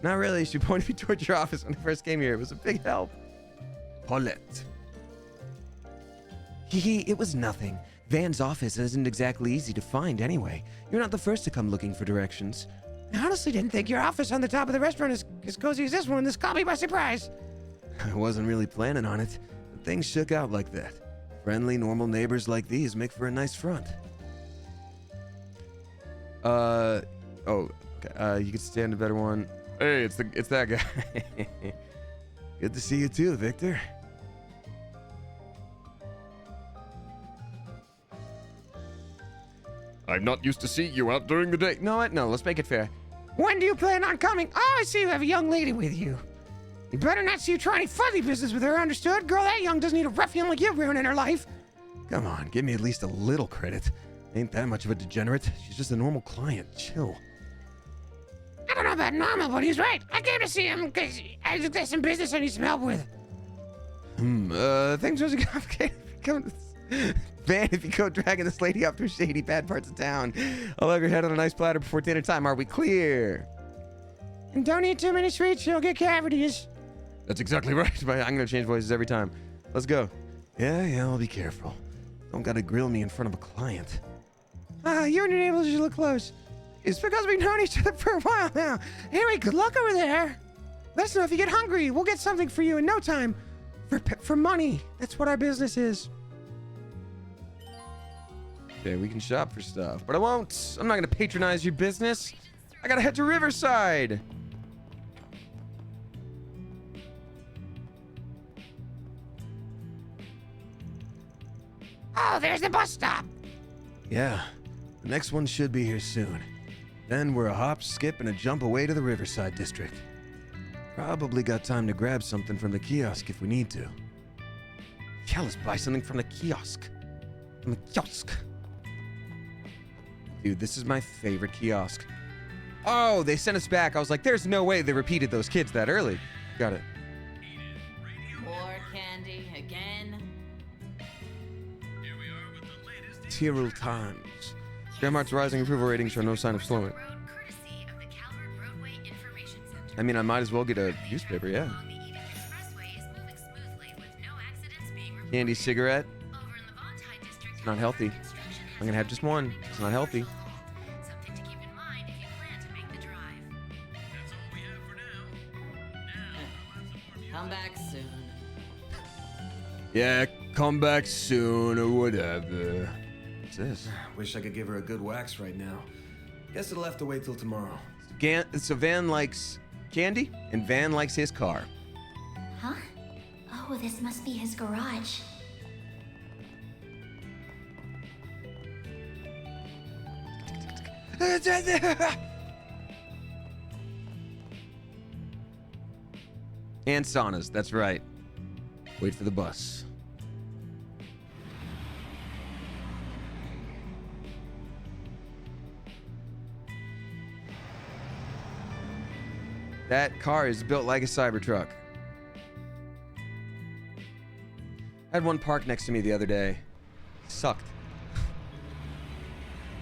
Not really. She pointed me towards your office when I first came here. It was a big help. Paulette. It was nothing. Van's office isn't exactly easy to find anyway. You're not the first to come looking for directions. I honestly didn't think your office on the top of the restaurant is as cozy as this one. This caught me by surprise. I wasn't really planning on it, but things shook out like that. Friendly, normal neighbors like these make for a nice front. Oh, okay. You could stand a better one. Hey, it's that guy. Good to see you too, Victor. I'm not used to seeing you out during the day. No, what? No, let's make it fair. When do you plan on coming? Oh, I see you have a young lady with you. You better not see you try any fuzzy business with her, understood? Girl that young doesn't need a ruffian like you ruining her life. Come on, give me at least a little credit. Ain't that much of a degenerate. She's just a normal client. Chill. I don't know about normal, but he's right. I came to see him because there's some business I need some help with. Things are complicated. Van, if you go dragging this lady up through shady bad parts of town, I'll have your head on a nice platter before dinner time. Are we clear? And don't eat too many sweets, you'll get cavities. That's exactly right. I'm gonna change voices every time. Let's go. Yeah, I'll be careful. Don't gotta grill me in front of a client. You and your neighbors should look close. It's because we've known each other for a while now. Anyway, good luck over there. Let us know if you get hungry. We'll get something for you in no time. For money. That's what our business is. Okay, we can shop for stuff, but I won't. I'm not gonna patronize your business. I gotta head to Riverside. Oh, there's the bus stop. Yeah, the next one should be here soon. Then we're a hop, skip, and a jump away to the Riverside district. Probably got time to grab something from the kiosk if we need to. Yeah, let's buy something from the kiosk. From the kiosk. Dude, this is my favorite kiosk. Oh, they sent us back. I was like, there's no way they repeated those kids that early. Got it. More candy again? Tyrrell Times. Grandmart's rising approval ratings show no sign of slowing. I mean, I might as well get a newspaper, yeah. Candy cigarette. It's not healthy. I'm gonna have just one. It's not healthy. Something to keep in mind if you plan to make the drive. That's all we have for now. Come back soon. Yeah, come back soon or whatever. What's this? Wish I could give her a good wax right now. Guess it'll have to wait till tomorrow. So Van likes candy, and Van likes his car. Huh? Oh, this must be his garage. And saunas, that's right. Wait for the bus. That car is built like a Cybertruck. I had one parked next to me the other day. Sucked.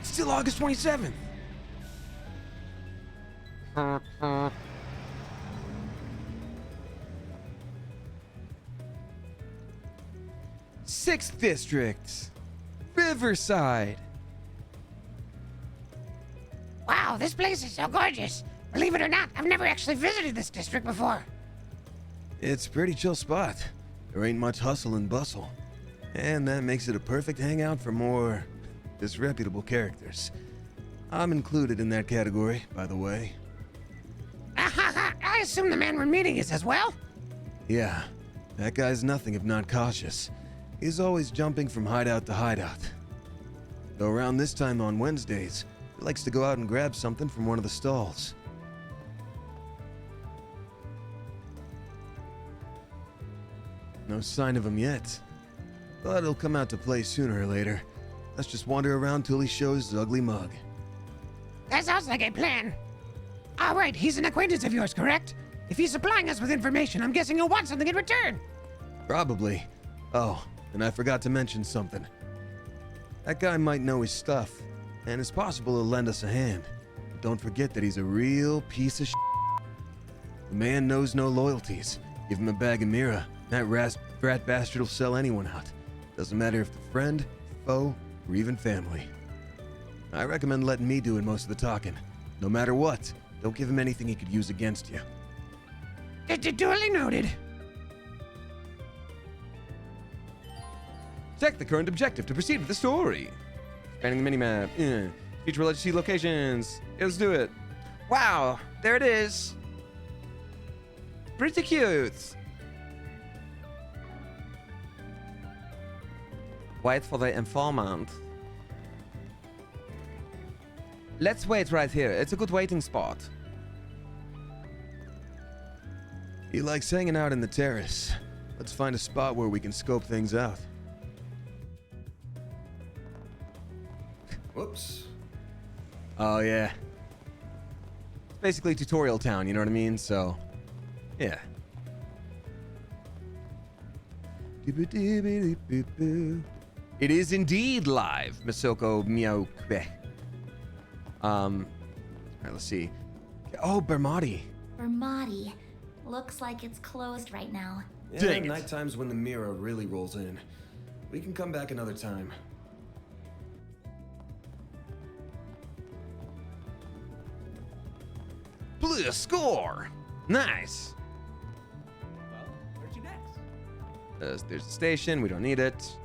Still August 27th. 6th District. Riverside. Wow, this place is so gorgeous. Believe it or not, I've never actually visited this district before. It's a pretty chill spot. There ain't much hustle and bustle. And that makes it a perfect hangout for more disreputable characters. I'm included in that category, by the way. I assume the man we're meeting is as well? Yeah, that guy's nothing if not cautious. He's always jumping from hideout to hideout. Though around this time on Wednesdays, he likes to go out and grab something from one of the stalls. No sign of him yet. But he'll come out to play sooner or later. Let's just wander around till he shows his ugly mug. That sounds like a plan. All right, he's an acquaintance of yours, correct? If he's supplying us with information, I'm guessing he'll want something in return. Probably. Oh, and I forgot to mention something. That guy might know his stuff, and it's possible he'll lend us a hand. But don't forget that he's a real piece of shit. The man knows no loyalties. Give him a bag of Mira. That rat bastard will sell anyone out. Doesn't matter if they're friend, foe, or even family. I recommend letting me doing most of the talking. No matter what, don't give him anything he could use against you. Duly noted. Check the current objective to proceed with the story. Expanding the minimap. Feature legacy locations. Yeah, let's do it. Wow, there it is. Pretty cute. Wait for the informant. Let's wait right here. It's a good waiting spot. He likes hanging out in the terrace. Let's find a spot where we can scope things out. Whoops. Oh, yeah. It's basically tutorial town, you know what I mean? So, yeah. It is indeed live, Masoko Miyokbe. Alright, let's see. Oh, Bermati. Bermati. Looks like it's closed right now. Yeah, Dang it. night times when the mirror really rolls in. We can come back another time. Blue score. Nice. Well, where'd you next? There's the station. We don't need it.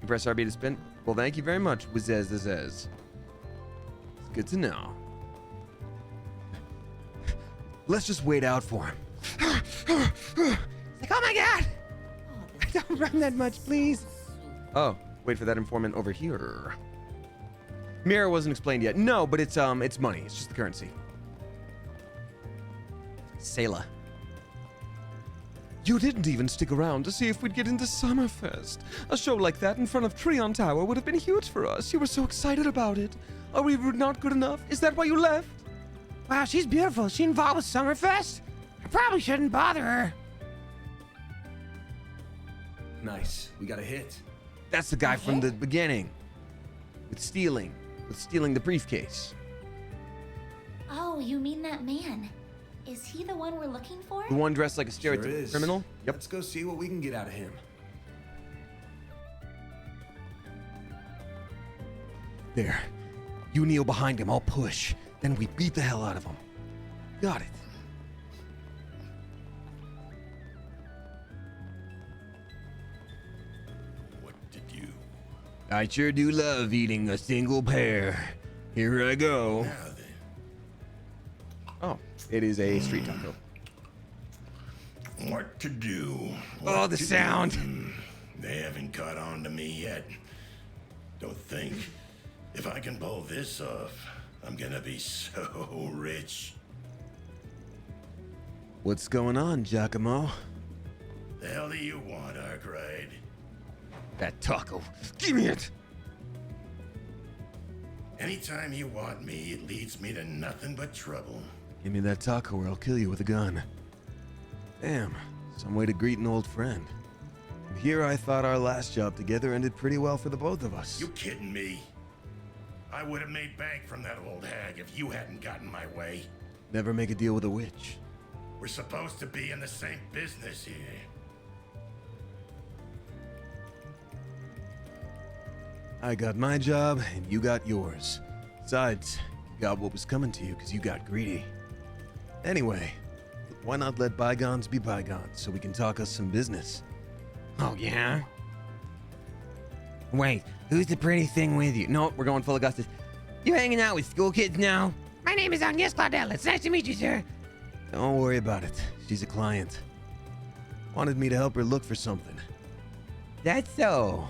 You press RB to spin. Well, thank you very much, Wizez. It's good to know. Let's just wait out for him. It's like, oh my god! Don't run that much, please. Oh, wait for that informant over here. Mirror wasn't explained yet. No, but it's money. It's just the currency. Sayla. You didn't even stick around to see if we'd get into Summerfest. A show like that in front of Treon Tower would have been huge for us. You were so excited about it. Are we not good enough? Is that why you left? Wow, she's beautiful. Is she involved with Summerfest? I probably shouldn't bother her. Nice. We got a hit. That's the guy from the beginning. With stealing the briefcase. Oh, you mean that man? Is he the one we're looking for? The one dressed like a Sure stereotypical is. criminal? Yep. Let's go see what we can get out of him. There. You kneel behind him, I'll push. Then we beat the hell out of him. Got it. What did you... I sure do love eating a single pear. Here I go. Now then, Oh, it is a street taco. what to do? Oh, the to sound. do? They haven't caught on to me yet. Don't think. If I can pull this off, I'm gonna be so rich. What's going on, Giacomo? The hell do you want, Arkride? That taco. Give me it! Anytime you want me, it leads me to nothing but trouble. Give me that taco or I'll kill you with a gun. Damn, some way to greet an old friend. And here I thought our last job together ended pretty well for the both of us. You kidding me? I would have made bank from that old hag if you hadn't gotten my way. Never make a deal with a witch. We're supposed to be in the same business here. I got my job and you got yours. Besides, you got what was coming to you because you got greedy. Anyway, why not let bygones be bygones so we can talk us some business? Oh, yeah? Wait, who's the pretty thing with you? No, we're going full Augustus. You hanging out with school kids now? My name is Agnes Claudel. It's nice to meet you, sir. Don't worry about it. She's a client. Wanted me to help her look for something. That's so.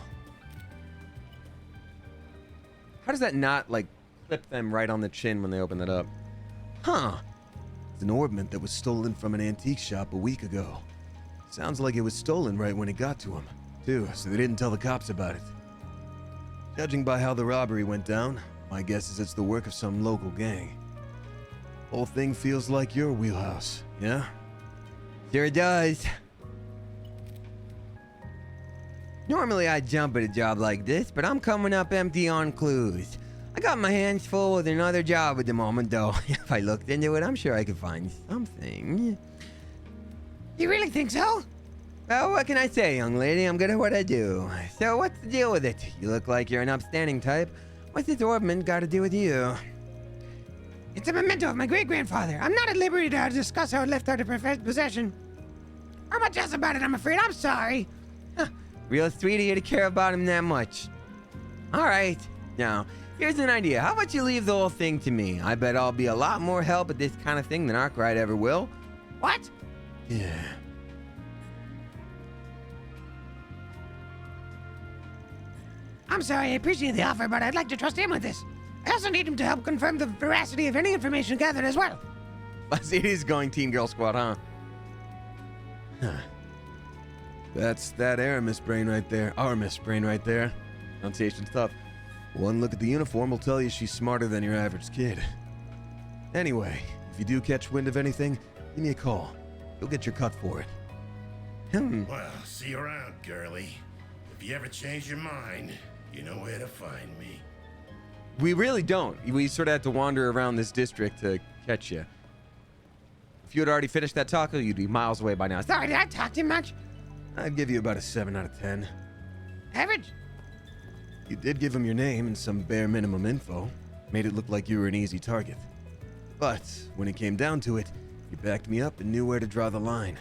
How does that not, like, clip them right on the chin when they open it up? Huh. It's an ornament that was stolen from an antique shop a week ago. Sounds like it was stolen right when it got to him, too, so they didn't tell the cops about it. Judging by how the robbery went down, my guess is it's the work of some local gang. Whole thing feels like your wheelhouse, yeah? Sure does. Normally I'd jump at a job like this, but I'm coming up empty on clues. I got my hands full with another job at the moment, though. If I looked into it, I'm sure I could find something. You really think so? Well, what can I say, young lady? I'm good at what I do. So what's the deal with it? You look like you're an upstanding type. What's this orbment got to do with you? It's a memento of my great-grandfather. I'm not at liberty to discuss how it left out of possession. Or much else about it, I'm afraid. I'm sorry. Real sweet of you to care about him that much. All right. Now, here's an idea. How about you leave the whole thing to me? I bet I'll be a lot more help at this kind of thing than Arkride ever will. What? Yeah. I'm sorry, I appreciate the offer, but I'd like to trust him with this. I also need him to help confirm the veracity of any information gathered as well. I see he's going Teen Girl Squad, huh? That's that Aramis brain right there. Aramis brain right there. Pronunciation's tough. One look at the uniform will tell you she's smarter than your average kid. Anyway, if you do catch wind of anything, give me a call. You'll get your cut for it. Well, see you around, girlie. If you ever change your mind, you know where to find me. We really don't. We sort of had to wander around this district to catch you. If you had already finished that taco, you'd be miles away by now. Sorry, did I talk too much? I'd give you about a 7 out of 10. Average? You did give him your name and some bare minimum info. Made it look like you were an easy target. But when it came down to it, you backed me up and knew where to draw the line.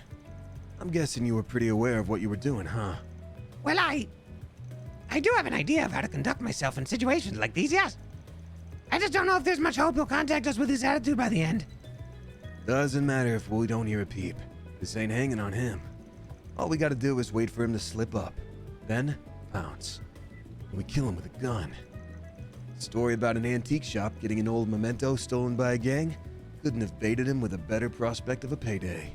I'm guessing you were pretty aware of what you were doing, huh? Well, I do have an idea of how to conduct myself in situations like these, yes. I just don't know if there's much hope he'll contact us with his attitude by the end. Doesn't matter if we don't hear a peep. This ain't hanging on him. All we gotta do is wait for him to slip up. Then, pounce. And we kill him with a gun. Story about an antique shop getting an old memento stolen by a gang couldn't have baited him with a better prospect of a payday.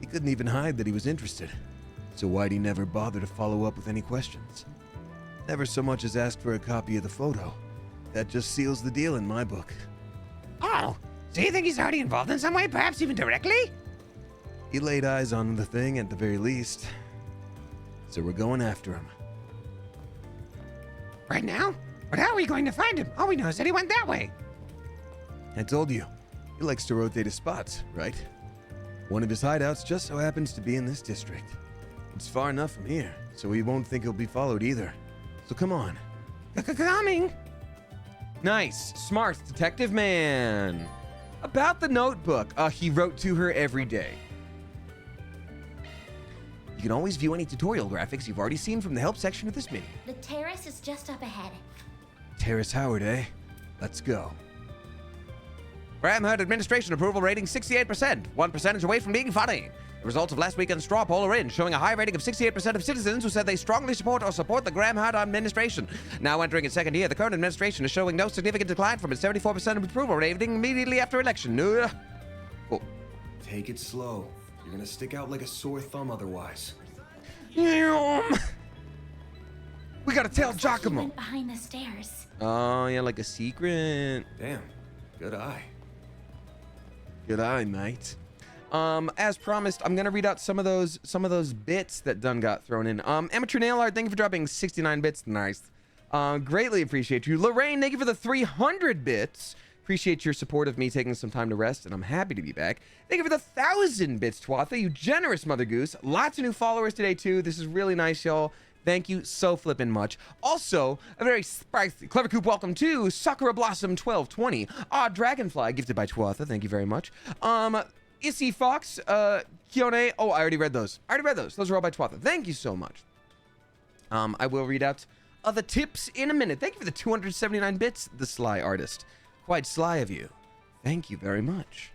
He couldn't even hide that he was interested. So why'd he never bother to follow up with any questions? Never so much as ask for a copy of the photo. That just seals the deal in my book. Oh, so you think he's already involved in some way, perhaps even directly? He laid eyes on the thing at the very least. So we're going after him. Right now? But how are we going to find him? All we know is that he went that way. I told you, he likes to rotate his spots, right? One of his hideouts just so happens to be in this district. It's far enough from here, so he won't think he'll be followed either. So come on. Coming. Nice. Smart detective man. About the notebook. He wrote to her every day. You can always view any tutorial graphics you've already seen from the help section of this menu. The terrace is just up ahead. Terrace Howard, eh? Let's go. Graham Hurd administration approval rating 68%, 1% away from being funny. The results of last weekend's straw poll are in, showing a high rating of 68% of citizens who said they strongly support the Graham Hurd administration. Now entering its second year, the current administration is showing no significant decline from its 74% approval rating immediately after election. Oh. Take it slow. You're gonna stick out like a sore thumb otherwise. We gotta tell Looks like he Giacomo. went behind the stairs. Oh, yeah, like a secret. Damn, good eye. Good eye, mate. As promised, I'm gonna read out some of those bits that Dunn got thrown in. Amateur Nail Art, thank you for dropping 69 bits. Nice. Greatly appreciate you. Lorraine, thank you for the 300 bits. Appreciate your support of me taking some time to rest, and I'm happy to be back. Thank you for the 1,000 bits, Twatha, you generous Mother Goose. Lots of new followers today, too. This is really nice, y'all. Thank you so flippin' much. Also, a very spicy, Clever Coop welcome to Sakura Blossom 1220. Dragonfly, gifted by Twatha, thank you very much. Issy Fox, Kione, oh, I already read those. Those are all by Twatha. Thank you so much. I will read out the tips in a minute. Thank you for the 279 bits, the Sly Artist. Quite sly of you. Thank you very much.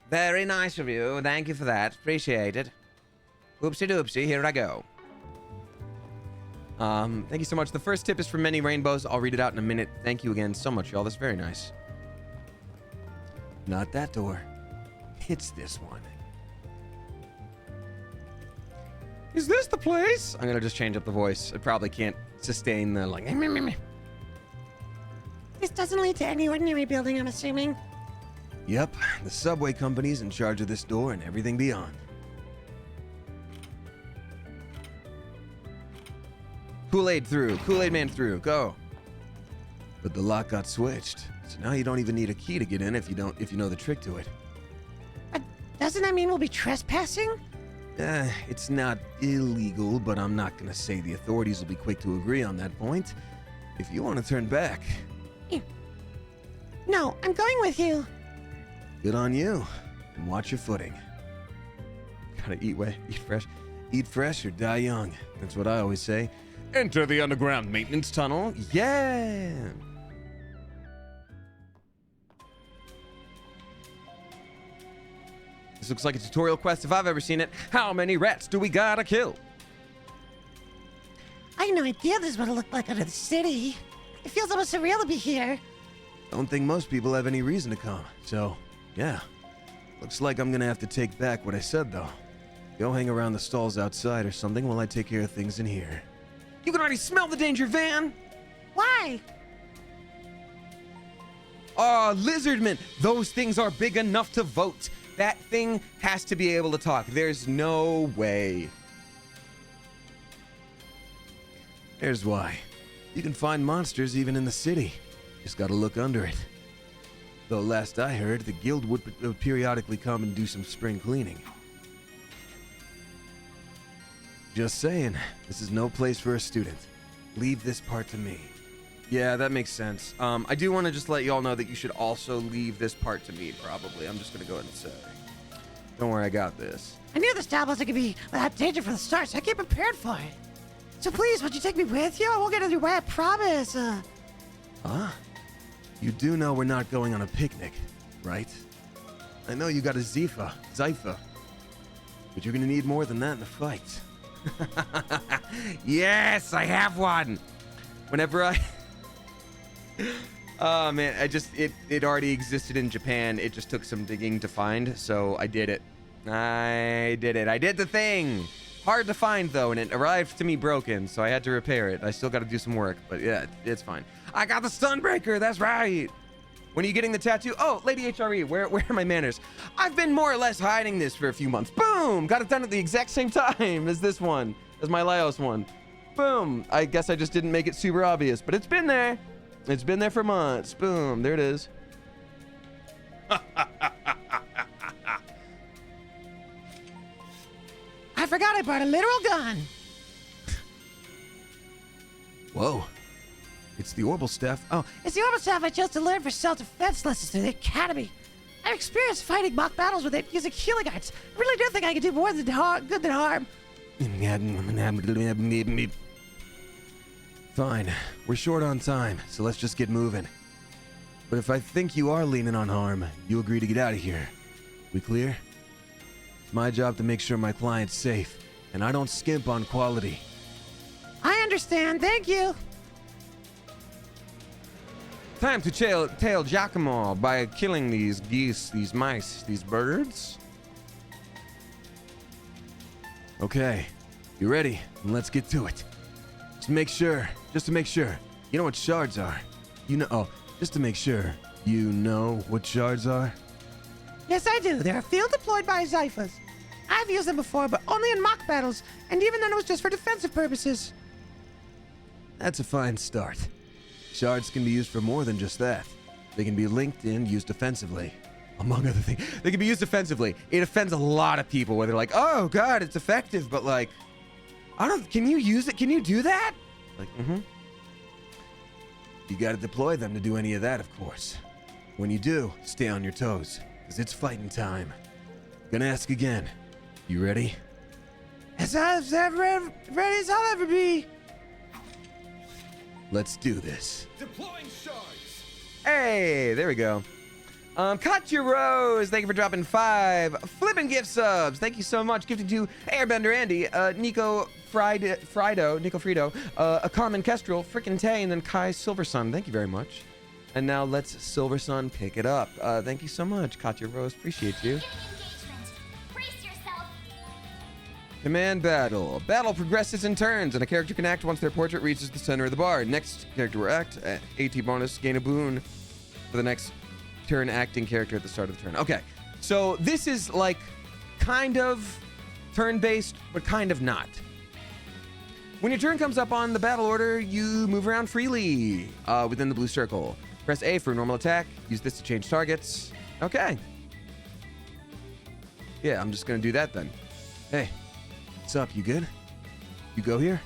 Very nice of you. Thank you for that. Appreciate it. Oopsie doopsie, here I go. Thank you so much. The first tip is from Many Rainbows. I'll read it out in a minute. Thank you again so much, y'all. That's very nice. Not that door. It's this one. Is this the place? I'm gonna just change up the voice. I probably can't sustain the like. This doesn't lead to any ordinary building, I'm assuming. Yep, the subway company's in charge of this door and everything beyond. Kool-Aid man through, go. But the lock got switched, so now you don't even need a key to get in if you know the trick to it. Doesn't that mean we'll be trespassing? It's not illegal, but I'm not gonna say the authorities will be quick to agree on that point. If you want to turn back. No, I'm going with you. Good on you. And watch your footing. Gotta eat fresh. Eat fresh or die young. That's what I always say. Enter the underground maintenance tunnel. Yeah! This looks like a tutorial quest if I've ever seen it. How many rats do we gotta kill? I had no idea this is what it looked like under the city. It feels almost surreal to be here. Don't think most people have any reason to come. So, yeah. Looks like I'm gonna have to take back what I said, though. Go hang around the stalls outside or something while I take care of things in here. You can already smell the danger, Van! Why? Oh, Lizardman! Those things are big enough to vote. That thing has to be able to talk. There's no way. Here's why. You can find monsters even in the city. Just gotta look under it. Though last I heard, the guild would periodically come and do some spring cleaning. Just saying, this is no place for a student. Leave this part to me. Yeah, that makes sense. I do want to just let you all know that you should also leave this part to me, probably. I'm just going to go ahead and say. Don't worry, I got this. I knew the style wasn't going to be without danger from the start, so I came prepared for it. So please, would you take me with you? I won't get in your way, I promise. Huh? You do know we're not going on a picnic, right? I know you got a Zypha, but you're going to need more than that in the fight. Yes, I have one! Whenever I... Oh man, it already existed in Japan. It just took some digging to find, so I did it. I did the thing! Hard to find though, and it arrived to me broken, so I had to repair it. I still gotta do some work, but yeah, it's fine. I got the Stunbreaker, that's right! When are you getting the tattoo? Oh, Lady HRE, where are my manners? I've been more or less hiding this for a few months. Boom! Got it done at the exact same time as this one, as my Laos one. Boom! I guess I just didn't make it super obvious, but it's been there. It's been there for months. Boom, there it is. I forgot I brought a literal gun. Whoa. It's the Orbital Staff. Oh, it's the Orbital Staff I chose to learn for self-defense lessons through the Academy. I've experienced fighting mock battles with it using healing arts. I really do think I can do more than good than harm. Fine. We're short on time, so let's just get moving. But if I think you are leaning on harm, you agree to get out of here. We clear? It's my job to make sure my client's safe, and I don't skimp on quality. I understand. Thank you. Time to tail Giacomo by killing these geese, these mice, these birds. Okay, you ready? And let's get to it. Just to make sure, you know what shards are. Just to make sure, you know what shards are? Yes, I do. They're field deployed by Zyphas. I've used them before, but only in mock battles, and even then it was just for defensive purposes. That's a fine start. Shards can be used for more than just that. They can be linked and used defensively. Among other things. They can be used defensively. It offends a lot of people where they're like, oh god, it's effective, but like, can you use it? Can you do that? Like, You gotta deploy them to do any of that, of course. When you do, stay on your toes, because it's fighting time. Gonna ask again. You ready? As ready as I'll ever be. Let's do this. Deploying shards. Hey, there we go. Katya Rose, thank you for dropping 5 flippin' gift subs. Thank you so much. Gifted to Airbender Andy, Nico Frido, a Common Kestrel, Frickin' Tay, and then Kai Silversun. Thank you very much. And now let's Silversun pick it up. Thank you so much, Katya Rose. Appreciate you. Command battle. Battle progresses in turns, and a character can act once their portrait reaches the center of the bar. Next character will act. AT bonus, gain a boon for the next turn acting character at the start of the turn. Okay, so this is like kind of turn-based, but kind of not. When your turn comes up on the battle order, you move around freely within the blue circle. Press A for a normal attack. Use this to change targets. Okay. Yeah, I'm just gonna do that then. Hey, what's up? You good? You go here?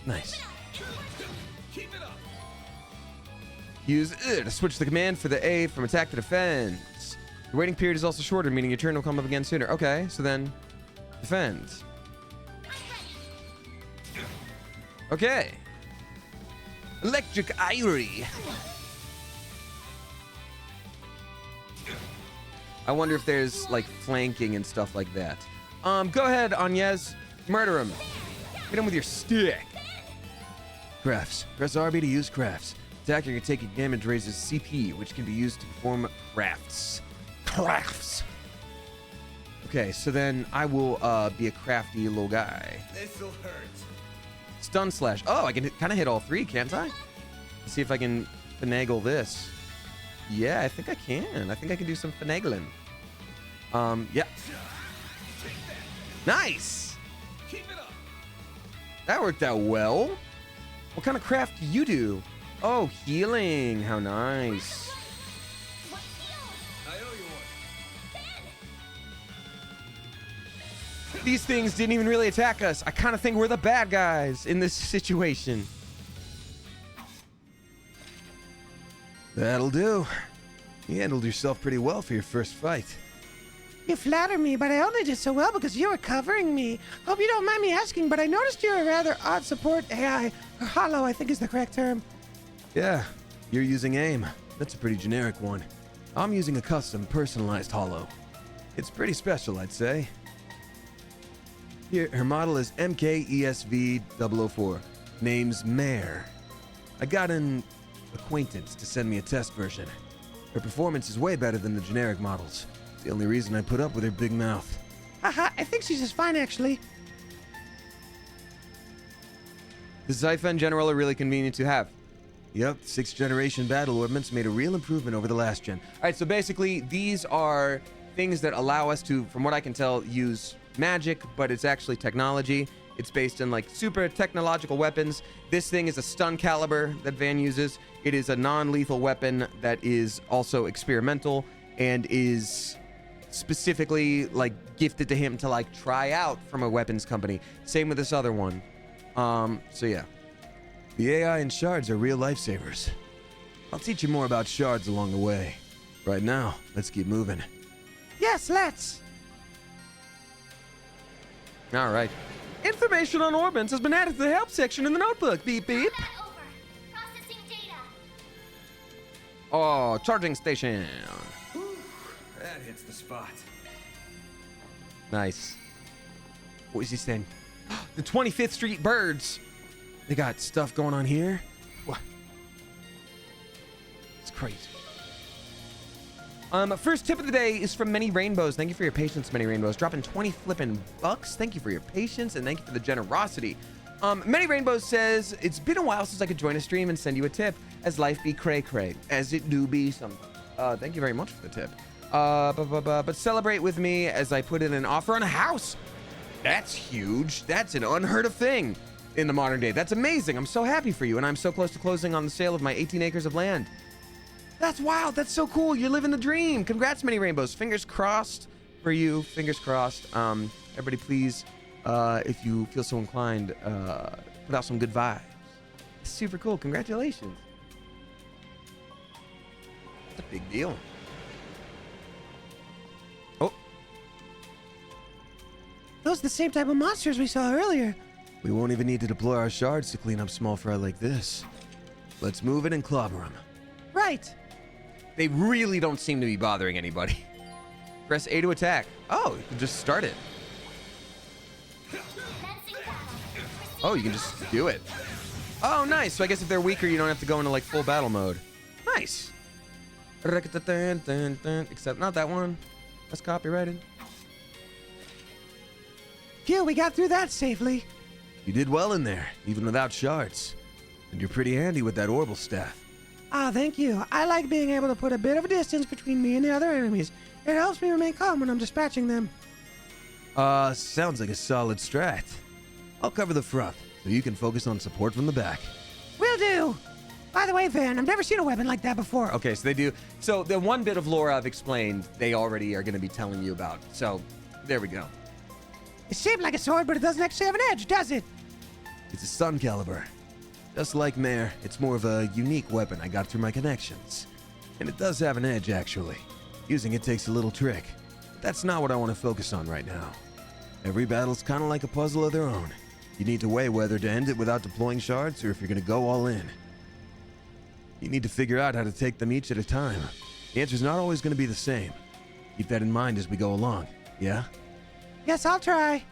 Nice. Keep it up. Use to switch the command for the A from attack to defense. Your waiting period is also shorter, meaning your turn will come up again sooner. Okay, so then defend. Okay. Electric Irie. I wonder if there's like flanking and stuff like that. Go ahead, Agnes. Murder him. Hit him with your stick. Crafts. Press RB to use crafts. Attacker can take a damage raises CP, which can be used to perform crafts. Crafts. Okay, so then I will be a crafty little guy. This'll hurt. Stun slash. Oh, I can kind of hit all three, can't I? Let's see if I can finagle this. Yeah, I think I can. I think I can do some finagling. Yeah. Nice. Keep it up. That worked out well. What kind of craft do you do? Oh, healing. How nice. I owe you one. These things didn't even really attack us. I kind of think we're the bad guys in this situation. That'll do. You handled yourself pretty well for your first fight. You flatter me, but I only did so well because you were covering me. Hope you don't mind me asking, but I noticed you're a rather odd support AI, or hollow, I think is the correct term. Yeah, you're using AIM. That's a pretty generic one. I'm using a custom, personalized hollow. It's pretty special, I'd say. Here, her model is MKESV004. Name's Mare. I got an acquaintance to send me a test version. Her performance is way better than the generic models. It's the only reason I put up with her big mouth. Haha, I think she's just fine, actually. The Zypha in general are really convenient to have. Yep, 6th generation battle ornaments made a real improvement over the last gen. All right, so basically these are things that allow us to, from what I can tell, use magic, but it's actually technology. It's based in like super technological weapons. This thing is a stun caliber that Van uses. It is a non-lethal weapon that is also experimental and is specifically like gifted to him to like try out from a weapons company. Same with this other one. So yeah. The AI and shards are real lifesavers. I'll teach you more about shards along the way. Right now, let's keep moving. Yes, let's. All right. Information on orbits has been added to the help section in the notebook. Beep, beep. Over. Processing data. Oh, charging station. That hits the spot. Nice. What is this thing? The 25th Street Birds. They got stuff going on here. What? It's crazy. First tip of the day is from Many Rainbows. Thank you for your patience, Many Rainbows. Dropping 20 flippin' bucks. Thank you for your patience and thank you for the generosity. Many Rainbows says, it's been a while since I could join a stream and send you a tip, as life be cray-cray, as it do be sometimes. Thank you very much for the tip. But celebrate with me as I put in an offer on a house. That's huge. That's an unheard of thing in the modern day. That's amazing. I'm so happy for you, and I'm so close to closing on the sale of my 18 acres of land. That's wild. That's so cool. You're living the dream. Congrats, Many Rainbows. Fingers crossed for you. Fingers crossed. Everybody, please, if you feel so inclined, put out some good vibes. It's super cool. Congratulations. That's a big deal. Oh. Those are the same type of monsters we saw earlier. We won't even need to deploy our shards to clean up small fry like this. Let's move it and clobber them. Right. They really don't seem to be bothering anybody. Press A to attack. Oh, you can just start it. Oh, you can just do it. Oh, nice. So I guess if they're weaker, you don't have to go into like full battle mode. Nice. Except not that one. That's copyrighted. Phew, we got through that safely. You did well in there, even without shards. And you're pretty handy with that orbital staff. Ah, thank you. I like being able to put a bit of a distance between me and the other enemies. It helps me remain calm when I'm dispatching them. Sounds like a solid strat. I'll cover the front, so you can focus on support from the back. Will do. By the way, Van, I've never seen a weapon like that before. Okay, so they do. So the one bit of lore I've explained, they already are going to be telling you about. So there we go. It's shaped like a sword, but it doesn't actually have an edge, does it? It's a Sun Caliber. Just like Mare, it's more of a unique weapon I got through my connections. And it does have an edge, actually. Using it takes a little trick. But that's not what I want to focus on right now. Every battle's kind of like a puzzle of their own. You need to weigh whether to end it without deploying shards or if you're going to go all in. You need to figure out how to take them each at a time. The answer's not always going to be the same. Keep that in mind as we go along, yeah? Yes, I'll try.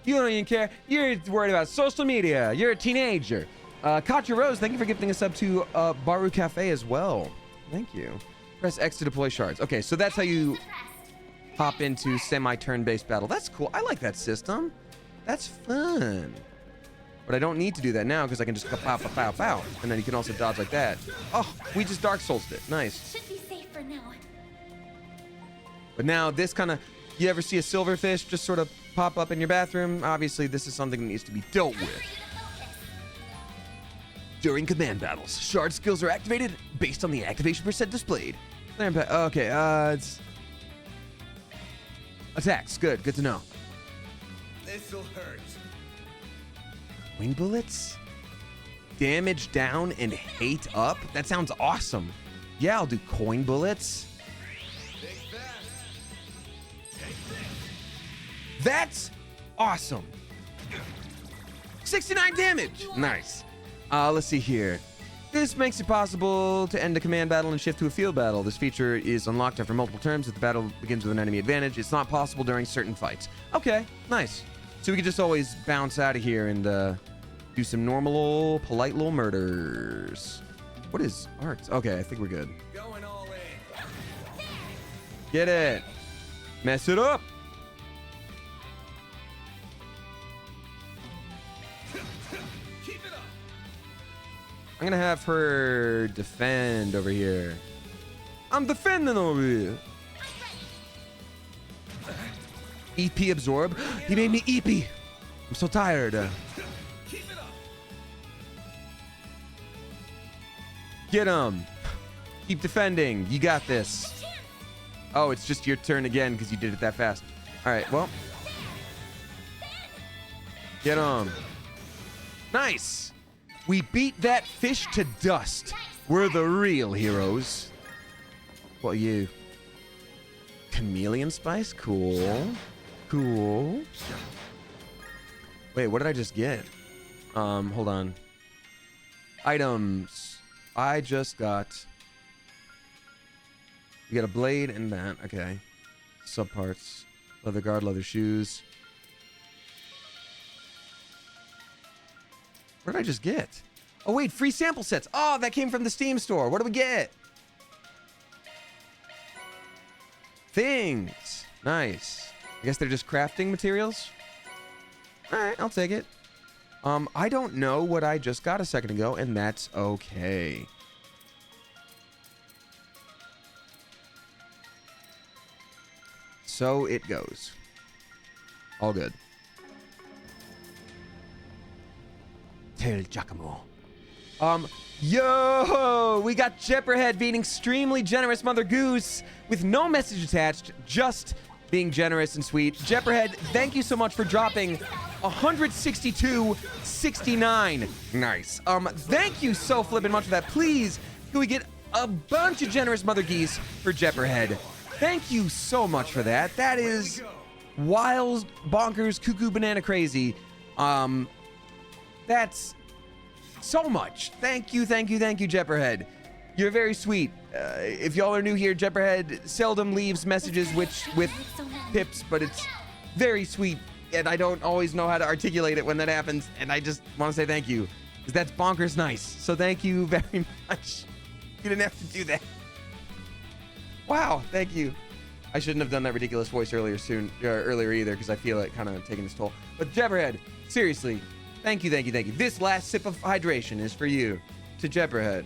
You don't even care. You're worried about social media. You're a teenager. Katya Rose, thank you for gifting us up to Baru Cafe as well. Thank you. Press X to deploy shards. Okay, so that's how you hop into semi-turn-based battle. That's cool. I like that system. That's fun. But I don't need to do that now because I can just pow, pow, pow, pow. And then you can also dodge like that. Oh, we just Dark Souls'd it. Nice. Should be safe for now. But now this kind of... You ever see a silverfish just sort of pop up in your bathroom? Obviously, this is something that needs to be dealt with. During command battles, shard skills are activated based on the activation percent displayed. Okay, it's... Attacks. Good to know. This'll hurt. Wing bullets? Damage down and hate up? That sounds awesome. Yeah, I'll do coin bullets. That's awesome. 69 damage. Nice. Let's see here. This makes it possible to end a command battle and shift to a field battle. This feature is unlocked after multiple turns if the battle begins with an enemy advantage. It's not possible during certain fights. Okay, nice. So we can just always bounce out of here and do some normal, polite little murders. What is art? Okay, I think we're good. Going all in. Get it. Mess it up. Keep it up. I'm gonna have her defend over here. I'm defending over here. EP absorb. He made me EP. I'm so tired. Keep it up. Get him. Keep defending. You got this. Oh, it's just your turn again because you did it that fast. All right, well. Get him. Nice. We beat that fish to dust. We're the real heroes. What are you? Chameleon spice? Cool. Cool. Wait, what did I just get? Hold on. Items. I just got... We got a blade and that. Okay. Subparts. Leather guard, leather shoes. What did I just get? Oh, wait, free sample sets. Oh, that came from the Steam store. What do we get? Things. Nice. I guess they're just crafting materials. All right, I'll take it. I don't know what I just got a second ago, and that's okay. So it goes. All good. Tell Giacomo. Yo! We got Jepperhead being extremely generous Mother Goose with no message attached, just being generous and sweet. Jepperhead, thank you so much for dropping 162.69. Nice. Thank you so flippin' much for that. Please, can we get a bunch of generous Mother Geese for Jepperhead? Thank you so much for that. That is wild, bonkers, cuckoo, banana crazy. That's so much. Thank you, Jepperhead. You're very sweet. If y'all are new here, Jepperhead seldom leaves messages with pips, but it's very sweet, and I don't always know how to articulate it when that happens, and I just want to say thank you, because that's bonkers nice. So thank you very much. You didn't have to do that. Wow, thank you. I shouldn't have done that ridiculous voice earlier either, because I feel it kind of taking its toll. But Jebberhead, seriously, thank you. This last sip of hydration is for you, to Jebberhead.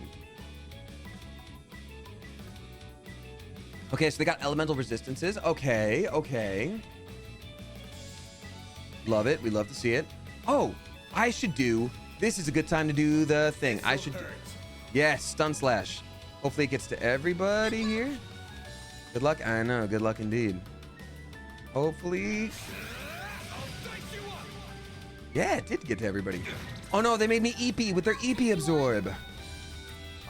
Okay, so they got elemental resistances. Okay. Love it. We love to see it. Oh, this is a good time to do the thing. Yes, Stun Slash. Hopefully it gets to everybody here. Good luck. I know, good luck indeed. Hopefully. Yeah, it did get to everybody. Oh no, they made me EP with their EP absorb.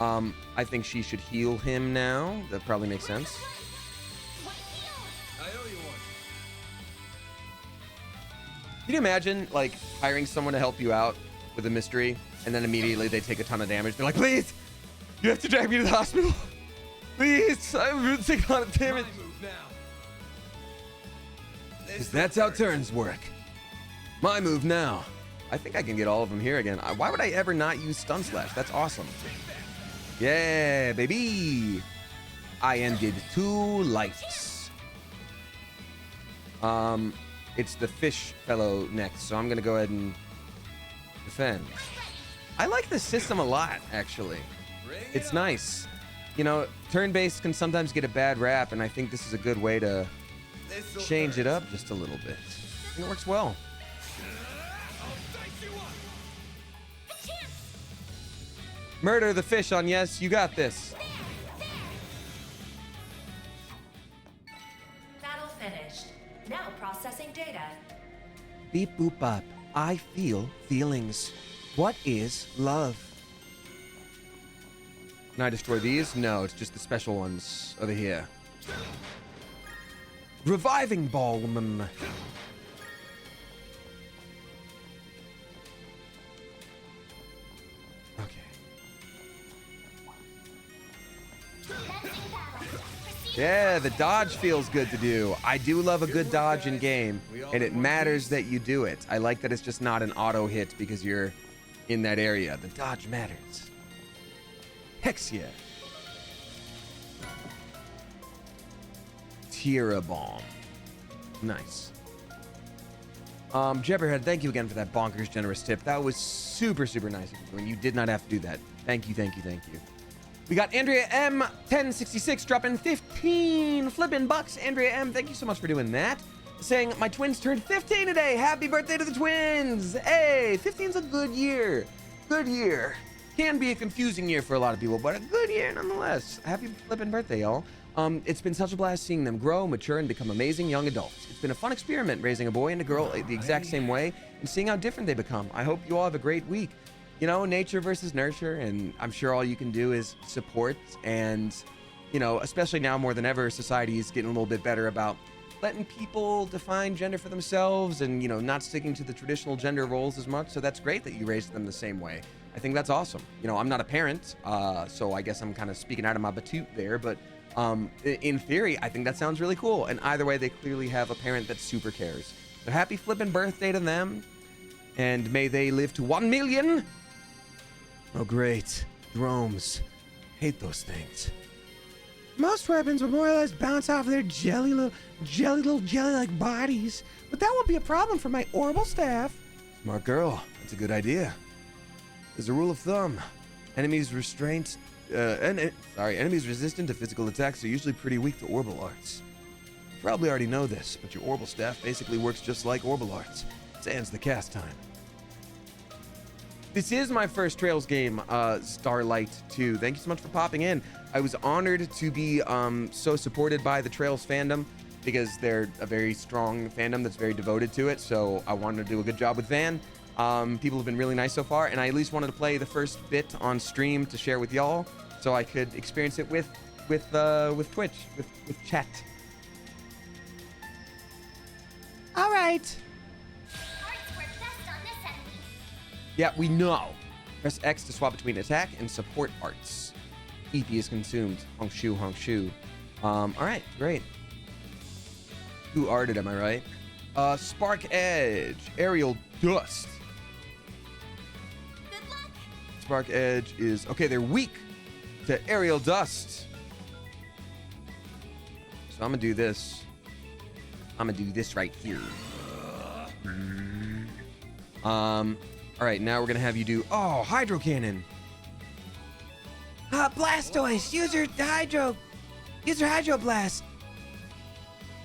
I think she should heal him now. That probably makes sense. Can you imagine, like, hiring someone to help you out with a mystery, and then immediately they take a ton of damage? They're like, please, you have to drag me to the hospital. Please, I'm taking a lot of damage. Because that's how turns work. My move now. I think I can get all of them here again. Why would I ever not use Stun Slash? That's awesome. Yeah, baby. I ended 2 lights. It's the fish fellow next, so I'm gonna go ahead and defend. I like this system a lot, actually. It's nice. You know, turn-based can sometimes get a bad rap, and I think this is a good way to change it up just a little bit. I think it works well. Murder the fish on yes, you got this. Battle finished. Now processing data. Beep boop bop. I feel feelings. What is love? Can I destroy these? No, it's just the special ones over here. Reviving Balm. Yeah, the dodge feels good to do. I do love a good dodge in game, and it matters that you do it. I like that it's just not an auto hit because you're in that area. The dodge matters. Hex yeah. Tira Bomb. Nice. Jebberhead, thank you again for that bonkers generous tip. That was super, super nice of you, and you did not have to do that. Thank you. We got Andrea M 1066 dropping 15 flipping bucks. Andrea M, thank you so much for doing that. Saying my twins turned 15 today. Happy birthday to the twins. Hey, 15's a good year. Good year. Can be a confusing year for a lot of people, but a good year nonetheless. Happy flipping birthday, y'all. It's been such a blast seeing them grow, mature, and become amazing young adults. It's been a fun experiment raising a boy and a girl the exact same way and seeing how different they become. I hope you all have a great week. You know, nature versus nurture, and I'm sure all you can do is support. And, you know, especially now more than ever, society is getting a little bit better about letting people define gender for themselves and, you know, not sticking to the traditional gender roles as much. So that's great that you raised them the same way. I think that's awesome. You know, I'm not a parent, so I guess I'm kind of speaking out of my batoot there, but in theory, I think that sounds really cool. And either way, they clearly have a parent that super cares. So happy flipping birthday to them, and may they live to 1 million. Oh, great. Dromes. Hate those things. Most weapons will more or less bounce off their jelly-like bodies, but that won't be a problem for my orbital staff. Smart girl. That's a good idea. There's a rule of thumb. Enemies resistant to physical attacks are usually pretty weak to orbital arts. You probably already know this, but your orbital staff basically works just like orbital arts. Sans the cast time. This is my first Trails game, Starlight 2. Thank you so much for popping in. I was honored to be so supported by the Trails fandom because they're a very strong fandom that's very devoted to it. So I wanted to do a good job with Van. People have been really nice so far, and I at least wanted to play the first bit on stream to share with y'all, so I could experience it with Twitch, with chat. All right. Yeah, we know. Press X to swap between attack and support arts. EP is consumed. Honk shu. All right, great. Who arted, am I right? Spark Edge, Aerial Dust. Good luck. Spark Edge is, okay, they're weak to Aerial Dust. So I'm gonna do this. I'm gonna do this right here. All right, now we're gonna have you do, hydro cannon. Blastoise, use your hydro blast.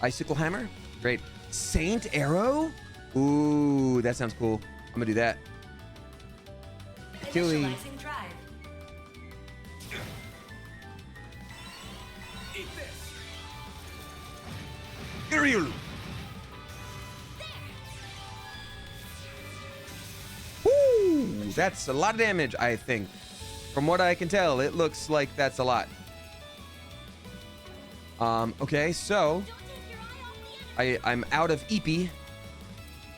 Icicle hammer, great. Saint arrow, ooh, that sounds cool. I'm gonna do that. Chewy. Initializing drive. Eat this. Ariel! Ooh, that's a lot of damage, I think. From what I can tell, it looks like that's a lot. Okay, so I'm out of EP.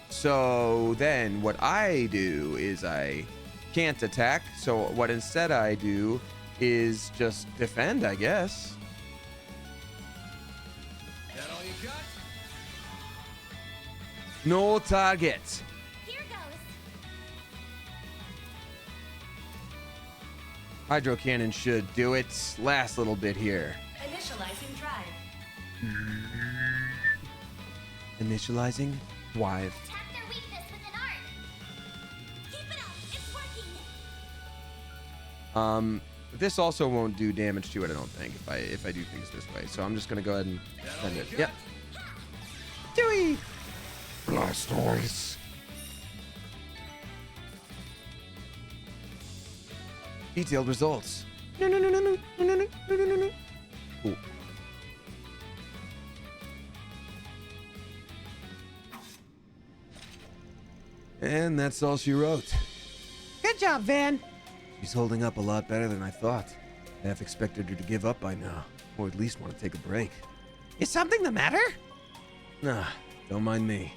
So then what I do is I can't attack. So what instead I do is just defend, I guess. That all you got? No target. Here goes. Hydro cannon should do its last little bit here. Initializing drive. Initializing drive. Attack their weakness with an arc. Keep it up. It's working. This also won't do damage to it, I don't think, if I do things this way. So I'm just gonna go ahead and send it. Yep. Dewey! Blastoise. Detailed results. No. Cool. And that's all she wrote. Good job, Van. She's holding up a lot better than I thought. I half expected her to give up by now, or at least want to take a break. Is something the matter? Nah, don't mind me.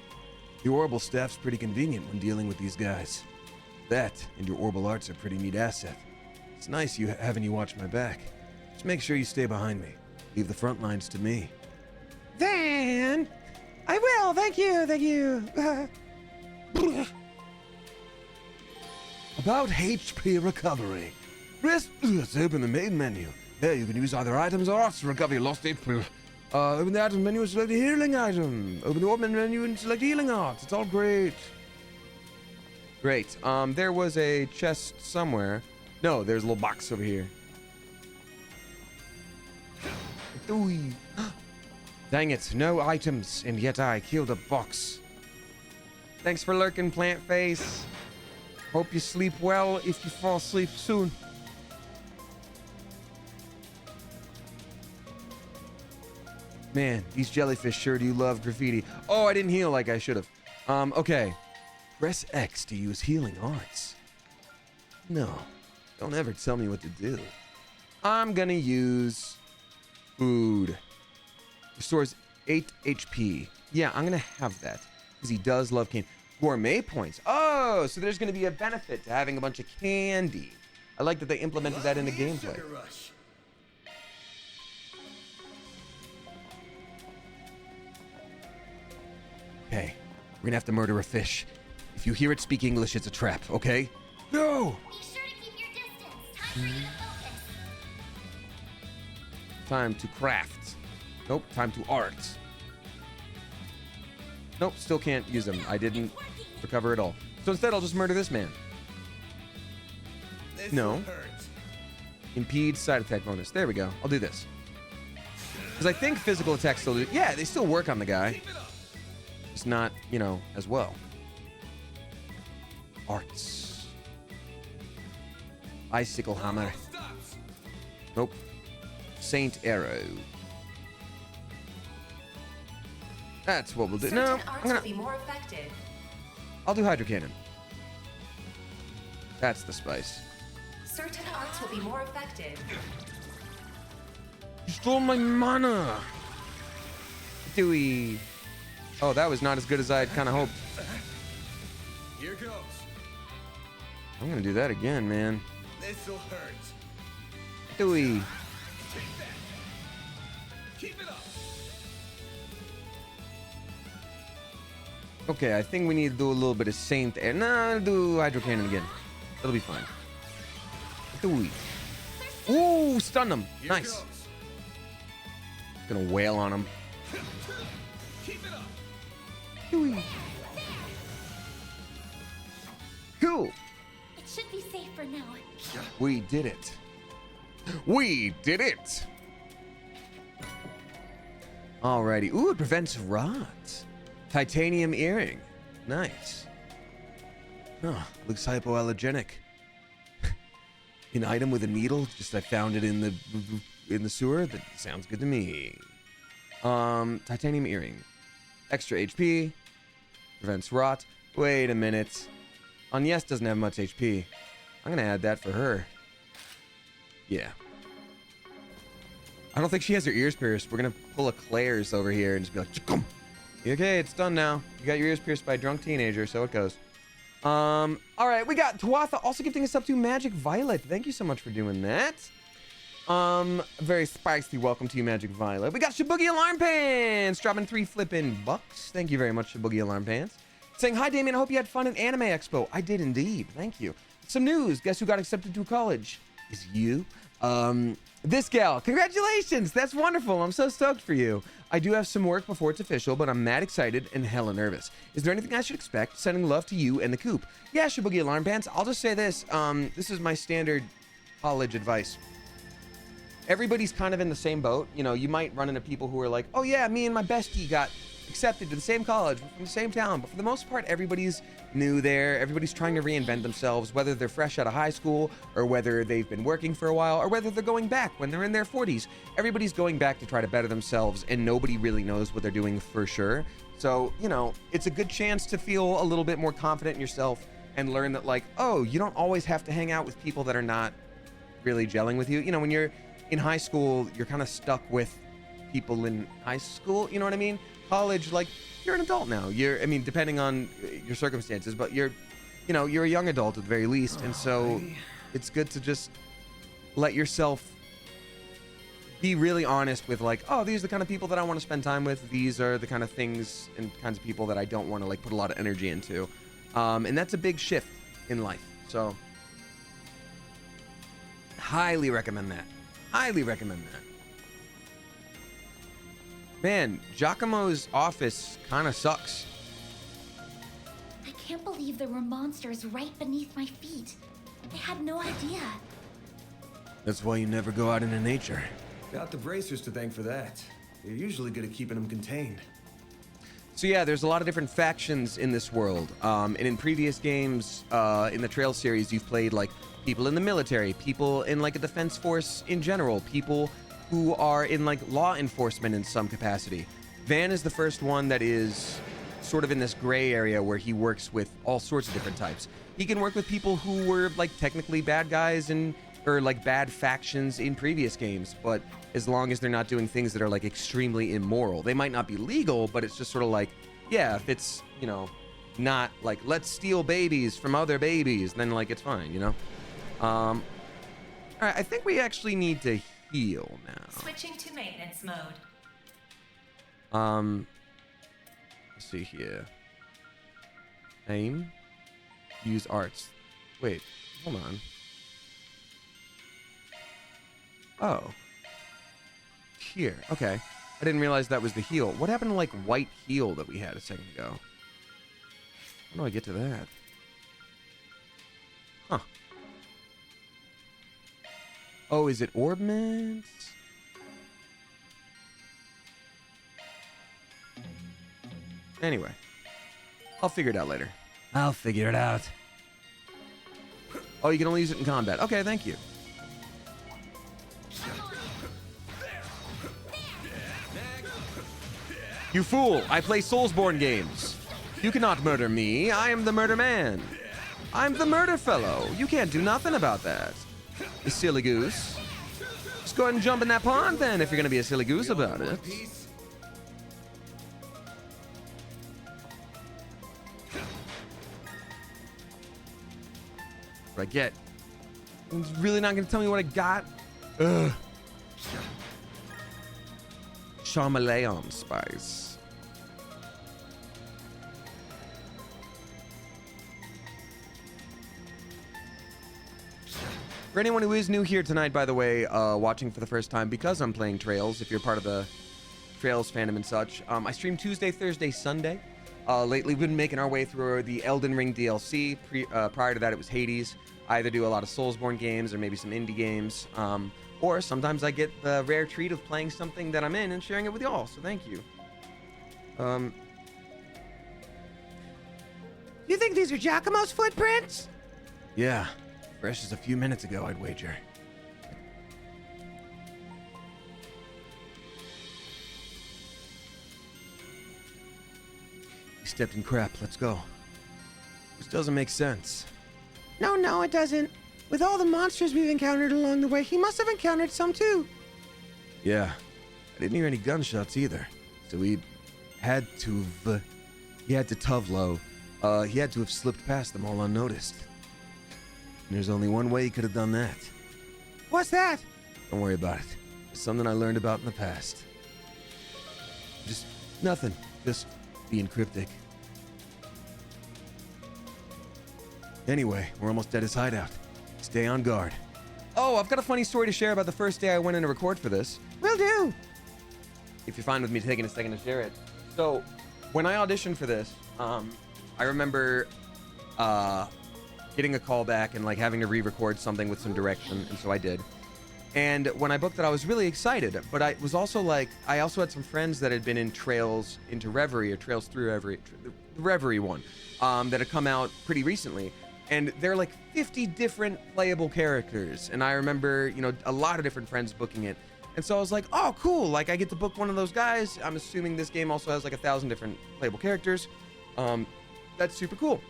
Your orbital staff's pretty convenient when dealing with these guys. That and your orbital arts are a pretty neat asset. It's nice having you watch my back. Just make sure you stay behind me. Leave the front lines to me. Van, I will. Thank you. About HP recovery. Press to open the main menu. There you can use either items or arts to recover your lost HP. Open the item menu and select the healing item. Open the ornament menu and select healing arts. It's all great. Great. There was a chest somewhere. No, there's a little box over here. Ooh. Dang it, no items, and yet I killed a box. Thanks for lurking, plant face. Hope you sleep well if you fall asleep soon. Man, these jellyfish sure do love graffiti. Oh, I didn't heal like I should have. Okay. Press X to use healing arts. No, don't ever tell me what to do. I'm gonna use food. Restores 8 HP. Yeah, I'm gonna have that because he does love candy. Gourmet points. Oh, so there's gonna be a benefit to having a bunch of candy. I like that they implemented that in the gameplay. Okay, we're gonna have to murder a fish. If you hear it speak English, it's a trap, okay? No! Be sure to keep your distance. Time for you to focus. Time to craft. Nope, time to art. Nope, still can't use them. I didn't recover at all. So instead, I'll just murder this man. No. Impede side attack bonus. There we go. I'll do this. Because I think physical attacks still do. Yeah, they still work on the guy. It's not, you know, as well. Arts. Icicle hammer. Nope. Saint arrow. That's what we'll do. No, Certain arts will be more effective. I'll do hydro cannon. That's the spice. Certain arts will be more effective. You stole my mana. Dewey. Oh, that was not as good as I'd kind of hoped. Here goes. I'm gonna do that again, man. This'll hurt. Dewey. Take that. Keep it up. Okay, I think we need to do a little bit of Saint Air. No, I'll do hydro cannon again. That'll be fine. Dewey. Ooh, stun him. Here Nice. goes. Gonna wail on him. Cool. It should be safe for now. We did it. We did it. Alrighty. Ooh, it prevents rot. Titanium earring. Nice. Huh. Looks hypoallergenic. An item with a needle. Just I found it in the sewer. That sounds good to me. Titanium earring. Extra HP. Prevents rot. Wait a minute. Agnes doesn't have much HP. I'm gonna add that for her. Yeah. I don't think she has her ears pierced. We're gonna pull a Claire's over here and just be like, come. Okay, it's done now. You got your ears pierced by a drunk teenager, so it goes. All right, we got Tuatha also gifting us up to Magic Violet. Thank you so much for doing that. Very spicy welcome to you, Magic Violet. We got Shibugi Alarm Pants dropping 3 flippin' bucks. Thank you very much, Shibugi Alarm Pants. Saying, hi, Damien, I hope you had fun at Anime Expo. I did indeed. Thank you. Some news. Guess who got accepted to college? Is you. This gal. Congratulations. That's wonderful. I'm so stoked for you. I do have some work before it's official, but I'm mad excited and hella nervous. Is there anything I should expect? Sending love to you and the coop. Yeah, Shibugi Alarm Pants. I'll just say this. This is my standard college advice. Everybody's kind of in the same boat. You know, you might run into people who are like, oh yeah, me and my bestie got accepted to the same college, we're from the same town, but for the most part, everybody's new there. Everybody's trying to reinvent themselves, whether they're fresh out of high school, or whether they've been working for a while, or whether they're going back when they're in their 40s. Everybody's going back to try to better themselves, and nobody really knows what they're doing for sure. So, you know, it's a good chance to feel a little bit more confident in yourself and learn that, like, oh, you don't always have to hang out with people that are not really gelling with you. You know, when you're in high school, you're kind of stuck with people in high school, you know what I mean? College, like, you're an adult now. I mean, depending on your circumstances, but you're a young adult at the very least. And so it's good to just let yourself be really honest with, like, oh, these are the kind of people that I want to spend time with. These are the kind of things and kinds of people that I don't want to, like, put a lot of energy into. And that's a big shift in life. So highly recommend that. Highly recommend that. Man, Giacomo's office kind of sucks. I can't believe there were monsters right beneath my feet. I had no idea. That's why you never go out into nature. Got the bracers to thank for that. They're usually good at keeping them contained. So yeah, there's a lot of different factions in this world. And in previous games, in the Trails series, you've played, like, people in the military, people in, like, a defense force in general, people who are in, like, law enforcement in some capacity. Van is the first one that is sort of in this gray area where he works with all sorts of different types. He can work with people who were, like, technically bad guys or like bad factions in previous games, but as long as they're not doing things that are, like, extremely immoral. They might not be legal, but it's just sort of like, yeah, if it's, you know, not like, let's steal babies from other babies, then, like, it's fine, you know? All right, I think we actually need to heal now. Switching to maintenance mode. Let's see here. Aim. Use arts. Wait, hold on. Oh. Here, okay. I didn't realize that was the heal. What happened to, like, white heal that we had a second ago? How do I get to that? Huh. Oh, is it orbments? Anyway. I'll figure it out later. I'll figure it out. Oh, you can only use it in combat. Okay, thank you. You fool! I play Soulsborne games. You cannot murder me. I am the murder man. I'm the murder fellow. You can't do nothing about that. You silly goose. Just go ahead and jump in that pond then if you're gonna be a silly goose about it. What I get? He's really not gonna tell me what I got? Ugh. Charmeleon spice. For anyone who is new here tonight, by the way, watching for the first time, because I'm playing Trails, if you're part of the Trails fandom and such. I stream Tuesday, Thursday, Sunday. Lately, we've been making our way through the Elden Ring DLC. Prior to that, it was Hades. I either do a lot of Soulsborne games or maybe some indie games. Or sometimes I get the rare treat of playing something that I'm in and sharing it with y'all. So thank you. You think these are Giacomo's footprints? Yeah, fresh as a few minutes ago, I'd wager. You stepped in crap, let's go. This doesn't make sense. No, it doesn't. With all the monsters we've encountered along the way, he must have encountered some too. Yeah, I didn't hear any gunshots either. So he had to have... He had to Tuvlo. He had to have slipped past them all unnoticed. And there's only one way he could have done that. What's that? Don't worry about it. It's something I learned about in the past. Just nothing. Just being cryptic. Anyway, we're almost at his hideout. Stay on guard. Oh, I've got a funny story to share about the first day I went in to record for this. Will do. If you're fine with me taking a second to share it. So, when I auditioned for this, I remember getting a call back and like having to re-record something with some direction, and so I did. And when I booked it, I was really excited, but I was also like, I also had some friends that had been in Trails into Reverie, or Trails Through Reverie, the Reverie one, that had come out pretty recently. And there are like 50 different playable characters. And I remember, you know, a lot of different friends booking it. And so I was like, oh, cool. Like, I get to book one of those guys. I'm assuming this game also has like 1,000 different playable characters. That's super cool.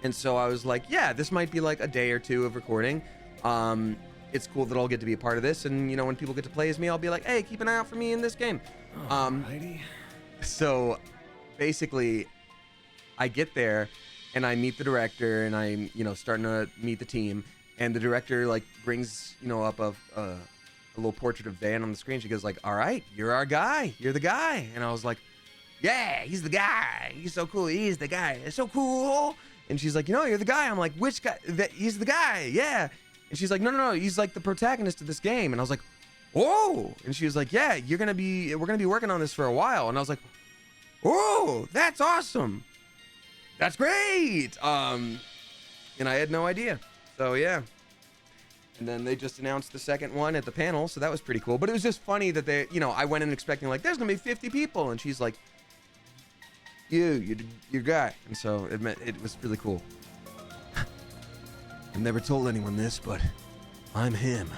And so I was like, yeah, this might be like a day or two of recording. It's cool that I'll get to be a part of this. And, you know, when people get to play as me, I'll be like, hey, keep an eye out for me in this game. Alrighty. So basically, I get there and I meet the director, and I'm, you know, starting to meet the team. And the director like brings, you know, up a little portrait of Van on the screen. She goes like, all right, you're our guy. You're the guy. And I was like, yeah, he's the guy. He's so cool. He's the guy. It's so cool. And she's like, you know, you're the guy. I'm like, which guy? He's the guy. Yeah. And she's like, no. He's like the protagonist of this game. And I was like, whoa. And she was like, yeah, we're going to be working on this for a while. And I was like, whoa, that's awesome. That's great. And I had no idea. So yeah. And then they just announced the second one at the panel. So that was pretty cool. But it was just funny that they, you know, I went in expecting like, there's going to be 50 people. And she's like, you're guy. And so it was really cool. I've never told anyone this, but I'm him.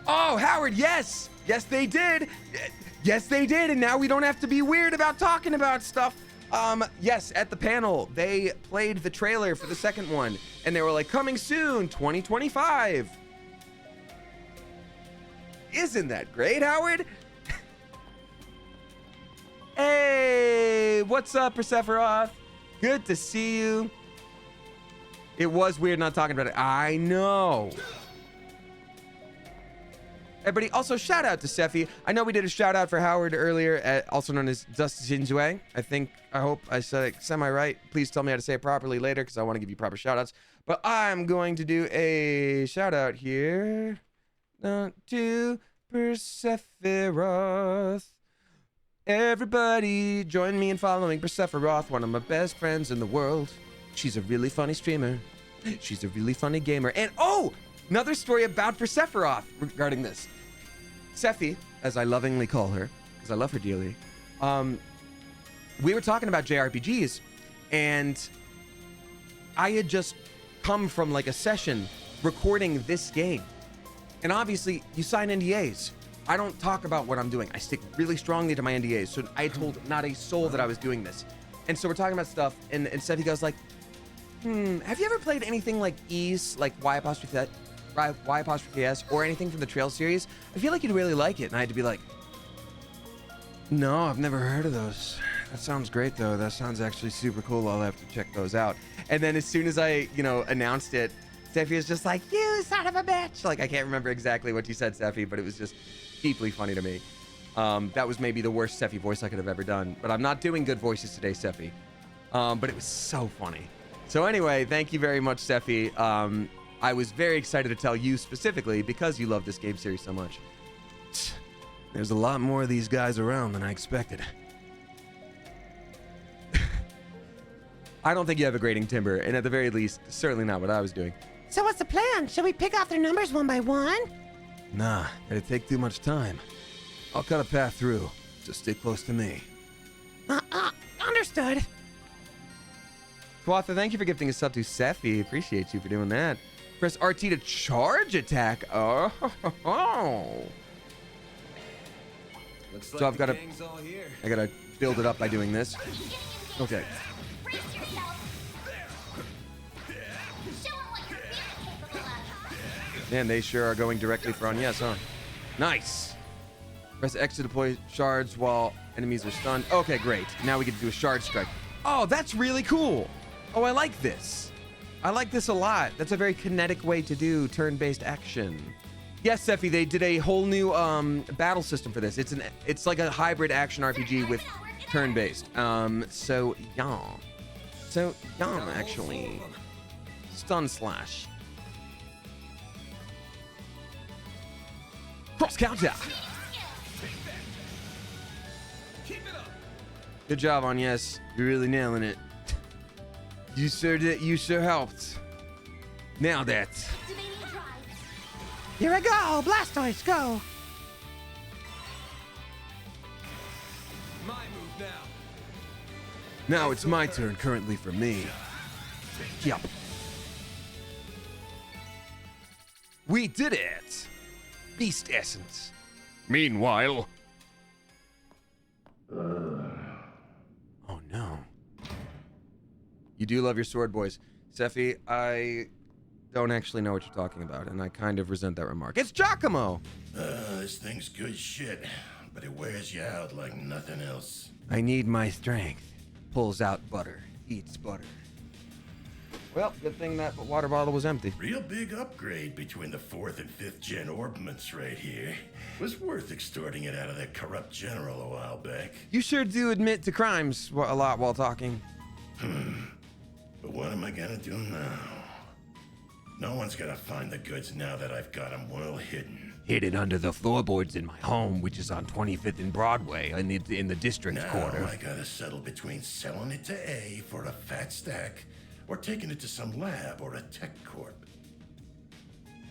Oh, Howard, yes. Yes, they did. Yes, they did. And now we don't have to be weird about talking about stuff. Yes, at the panel, they played the trailer for the second one. And they were like, coming soon, 2025. Isn't that great, Howard? Hey, what's up, Persephoroth? Good to see you. It was weird not talking about it. I know. Everybody, also shout out to Sephi. I know we did a shout out for Howard earlier, also known as Dustin Jinzue. I hope I said it semi-right. Please tell me how to say it properly later, because I want to give you proper shout outs. But I'm going to do a shout out here to Persephoroth. Everybody join me in following Persephoroth, one of my best friends in the world. She's a really funny streamer. She's a really funny gamer. And oh, another story about Persephoroth regarding this. Sephi, as I lovingly call her, because I love her dearly, we were talking about JRPGs, and I had just come from like a session recording this game. And obviously, you sign NDAs. I don't talk about what I'm doing. I stick really strongly to my NDAs. So I told not a soul that I was doing this. And so we're talking about stuff, and Sephi goes like, have you ever played anything like Ys, like Y''S, or anything from the Trails series? I feel like you'd really like it. And I had to be like, no, I've never heard of those. That sounds great, though. That sounds actually super cool. I'll have to check those out. And then as soon as I, announced it, Sephi was just like, you son of a bitch. Like, I can't remember exactly what you said, Sephi, but it was just deeply funny to me. That was maybe the worst Sephi voice I could have ever done. But I'm not doing good voices today, Sephi. But it was so funny. So anyway, thank you very much, Sephi. I was very excited to tell you specifically because you love this game series so much. There's a lot more of these guys around than I expected. I don't think you have a grading timber, and at the very least, certainly not what I was doing. So what's the plan? Shall we pick off their numbers one by one? Nah, it'd take too much time. I'll cut a path through, so stay close to me. Understood. Twatha, thank you for gifting a sub to Sephi. Appreciate you for doing that. Press RT to charge attack. Oh. Looks So like I've got to, the gang's all here. I gotta build it up by doing this. Okay. Brace yourself. Show 'em what you're really capable of. Man, they sure are going directly for on yes, huh? Nice. Press X to deploy shards while enemies are stunned. Okay, great. Now we get to do a shard strike. Oh, that's really cool. Oh, I like this. I like this a lot. That's a very kinetic way to do turn-based action. Yes, Sephi, they did a whole new battle system for this. It's like a hybrid action RPG with turn-based. So yeah, actually. Stun slash. Cross counter. Good job on yes. You're really nailing it. You sure did. You sure helped. Now that. Here I go. Blastoise, go. My move now. Now it's my turn currently for me. Yup. We did it. Beast essence. Meanwhile, Oh no. You do love your sword, boys. Sephi, I don't actually know what you're talking about, and I kind of resent that remark. It's Giacomo! This thing's good shit, but it wears you out like nothing else. I need my strength. Pulls out butter. Eats butter. Well, good thing that water bottle was empty. Real big upgrade between the 4th and 5th gen orbments right here. Was worth extorting it out of that corrupt general a while back. You sure do admit to crimes a lot while talking. But what am I gonna do now? No one's gonna find the goods now that I've got them well hidden. Hidden under the floorboards in my home, which is on 25th and Broadway, in the district Now quarter. I gotta settle between selling it to A for a fat stack, or taking it to some lab or a tech corp.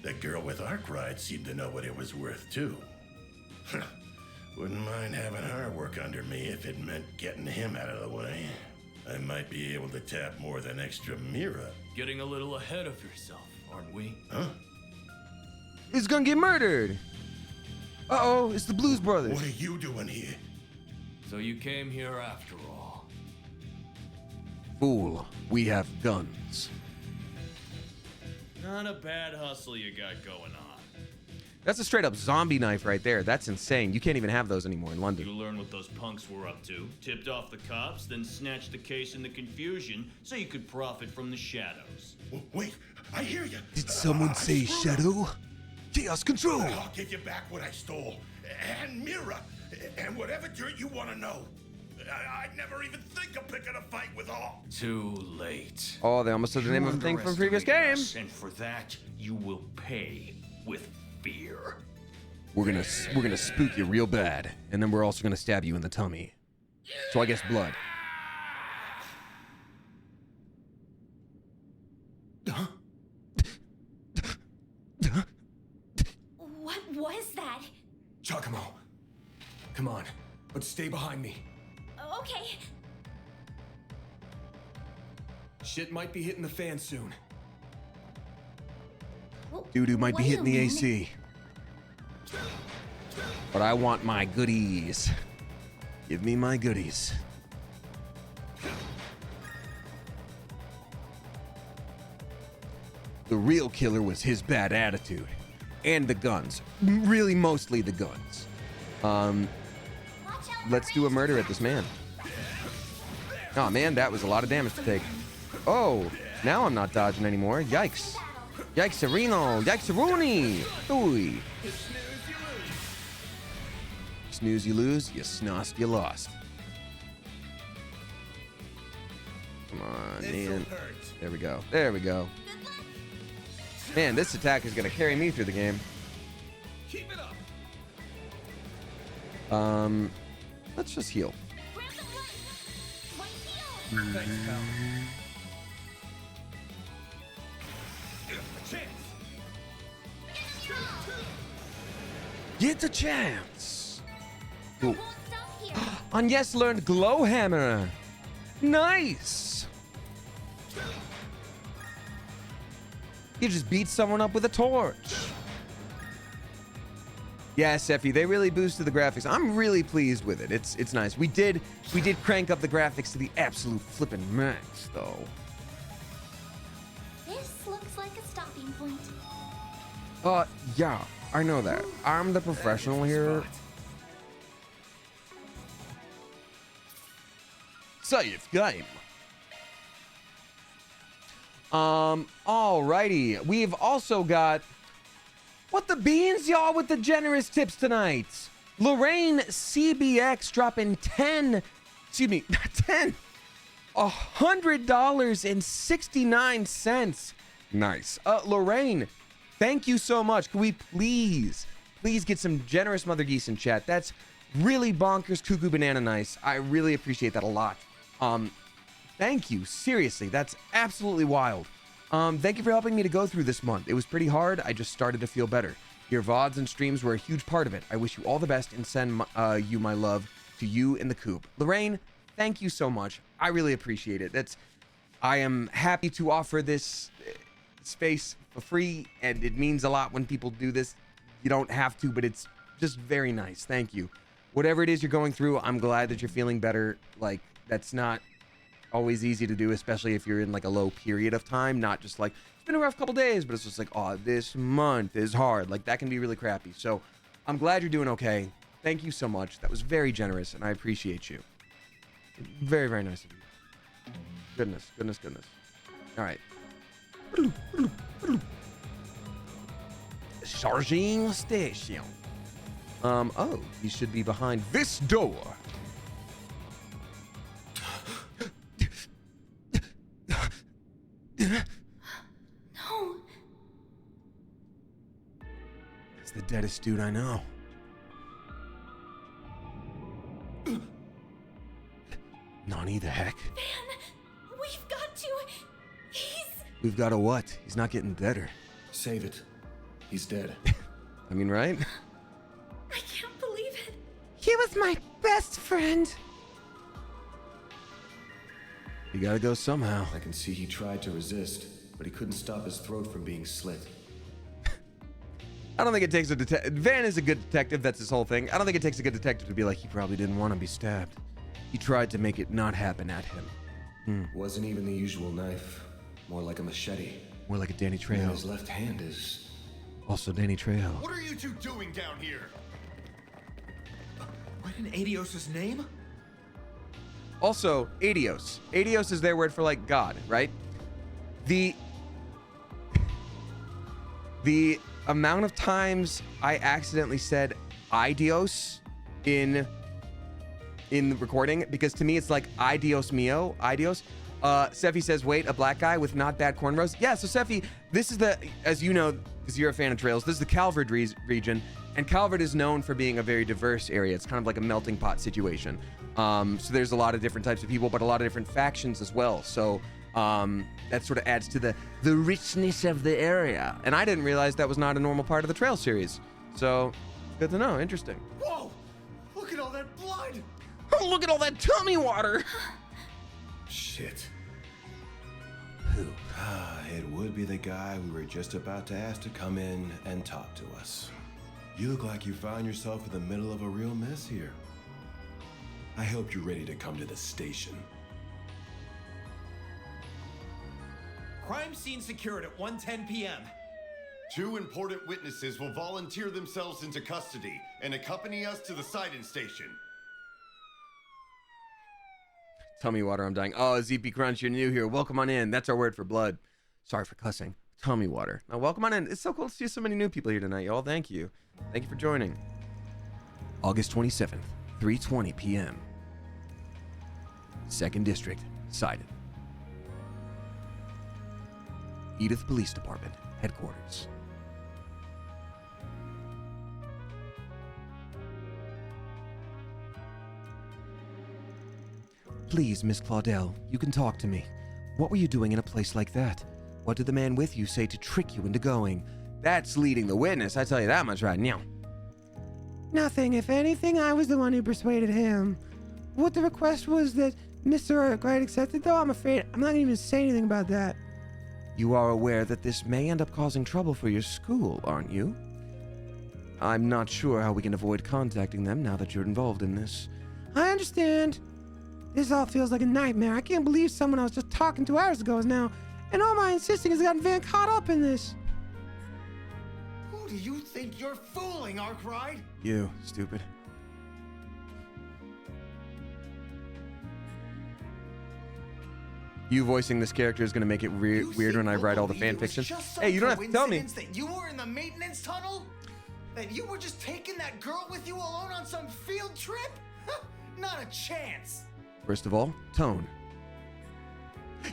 That girl with Arkride seemed to know what it was worth too. Wouldn't mind having her work under me if it meant getting him out of the way. I might be able to tap more than extra Mira. Getting a little ahead of yourself, aren't we? Huh? He's gonna get murdered. Uh-oh, it's the Blues Brothers. What are you doing here? So you came here after all. Fool, we have guns. Not a bad hustle you got going on. That's a straight up zombie knife right there. That's insane. You can't even have those anymore in You London. learn what those punks were up to, tipped off the cops, then snatched the case in the confusion so you could profit from the shadows. Wait, I hear you. Did someone say shadow? Chaos control. I'll give you back what I stole. And Mira. And whatever dirt you want to know. I'd never even think of picking a fight with all. Too late. Oh, they almost said the name of a thing from a previous game. And for that, you will pay with fear. We're gonna spook you real bad, and then we're also gonna stab you in the tummy. So I guess blood. What was that? Giacomo, come on, but stay behind me. Okay. Shit might be hitting the fan soon. Doo-doo might be Wait a hitting the minute. AC. But I want my goodies. Give me my goodies. The real killer was his bad attitude. And the guns. Really, mostly the guns. Let's do a murder at this man. Oh man, that was a lot of damage to take. Oh, now I'm not dodging anymore. Yikes. Yikes-a-reno. Yikes-a-rooney. Ooh. Snooze, you lose. You snost, you lost. Come on, man. There we go. There we go. Man, this attack is gonna carry me through the game. Keep it up. Let's just heal. Thanks, pal. Get a chance. Ooh. On yes, learned glow hammer. Nice. You just beat someone up with a torch. Yeah, Seffi, they really boosted the graphics. I'm really pleased with it. It's nice. We did crank up the graphics to the absolute flippin' max, though. This looks like a stopping point. Yeah, I know that. I'm the professional here. Save game. Alrighty. We've also got what the beans, y'all, with the generous tips tonight. Lorraine CBX dropping $100.69. Nice. Lorraine, thank you so much. Can we please get some generous mother geese in chat? That's really bonkers, cuckoo, banana nice. I really appreciate that a lot. Thank you. Seriously, that's absolutely wild. Thank you for helping me to go through this month. It was pretty hard. I just started to feel better. Your VODs and streams were a huge part of it. I wish you all the best and send you my love to you and the coop. Lorraine, thank you so much. I really appreciate it. I am happy to offer this space for free, and it means a lot when people do this. You don't have to, but it's just very nice. Thank you. Whatever it is you're going through, I'm glad that you're feeling better. Like, that's not always easy to do, especially if you're in like a low period of time, not just like it's been a rough couple days, but it's just like, oh, this month is hard. Like, that can be really crappy. So I'm glad you're doing okay. Thank you so much. That was very generous, and I appreciate you. Very, very nice of you. Goodness. All right. Charging station. Oh, he should be behind this door. No. It's the deadest dude I know. Nani the heck? Van, we've got to. We've got to what? He's not getting deader. Save it. He's dead. I mean, right? I can't believe it. He was my best friend. You gotta go somehow. I can see he tried to resist, but he couldn't stop his throat from being slit. I don't think it takes a detective. Van is a good detective. That's his whole thing. I don't think it takes a good detective to be like, he probably didn't want to be stabbed. He tried to make it not happen at him. Wasn't even the usual knife. More like a machete. More like a Danny Trejo. And his left hand is... Also Danny Trejo. What are you two doing down here? Right in Adios' name? Also, Adios. Adios is their word for, like, God, right? The amount of times I accidentally said Idios in the recording, because to me it's like Idios mio, Idios. Seffi says, wait, a black guy with not bad cornrows? Yeah, so Seffi, this is the, as you know, because you're a fan of Trails, this is the Calvert region, and Calvert is known for being a very diverse area. It's kind of like a melting pot situation. So there's a lot of different types of people, but a lot of different factions as well. So that sort of adds to the richness of the area. And I didn't realize that was not a normal part of the Trail series. So good to know. Interesting. Whoa! Look at all that blood! Oh, look at all that tummy water! Shit. Who? It would be the guy we were just about to ask to come in and talk to us. You look like you found yourself in the middle of a real mess here. I hope you're ready to come to the station. Crime scene secured at 1:10 p.m. 2 important witnesses will volunteer themselves into custody and accompany us to the sighting station. Tummy water, I'm dying. Oh, ZP Crunch, you're new here. Welcome on in. That's our word for blood. Sorry for cussing. Tummy water. Now, welcome on in. It's so cool to see so many new people here tonight, y'all. Thank you. Thank you for joining. August 27th, 3:20 p.m. 2nd District, sighted. Edith Police Department headquarters. Please, Miss Claudel, you can talk to me. What were you doing in a place like that? What did the man with you say to trick you into going? That's leading the witness, I tell you that much right now. Nothing. If anything, I was the one who persuaded him. What the request was that Mr. Arkride accepted, though, I'm afraid I'm not going to even say anything about that. You are aware that this may end up causing trouble for your school, aren't you? I'm not sure how we can avoid contacting them now that you're involved in this. I understand. This all feels like a nightmare. I can't believe someone I was just talking to hours ago is now, and all my insisting has gotten Van caught up in this. Who do you think you're fooling, Arkride? You, stupid. You voicing this character is going to make it weird when I write all the fan fiction. Hey, you don't have to tell me. That you were in the maintenance tunnel? That you were just taking that girl with you alone on some field trip? Not a chance. First of all, tone.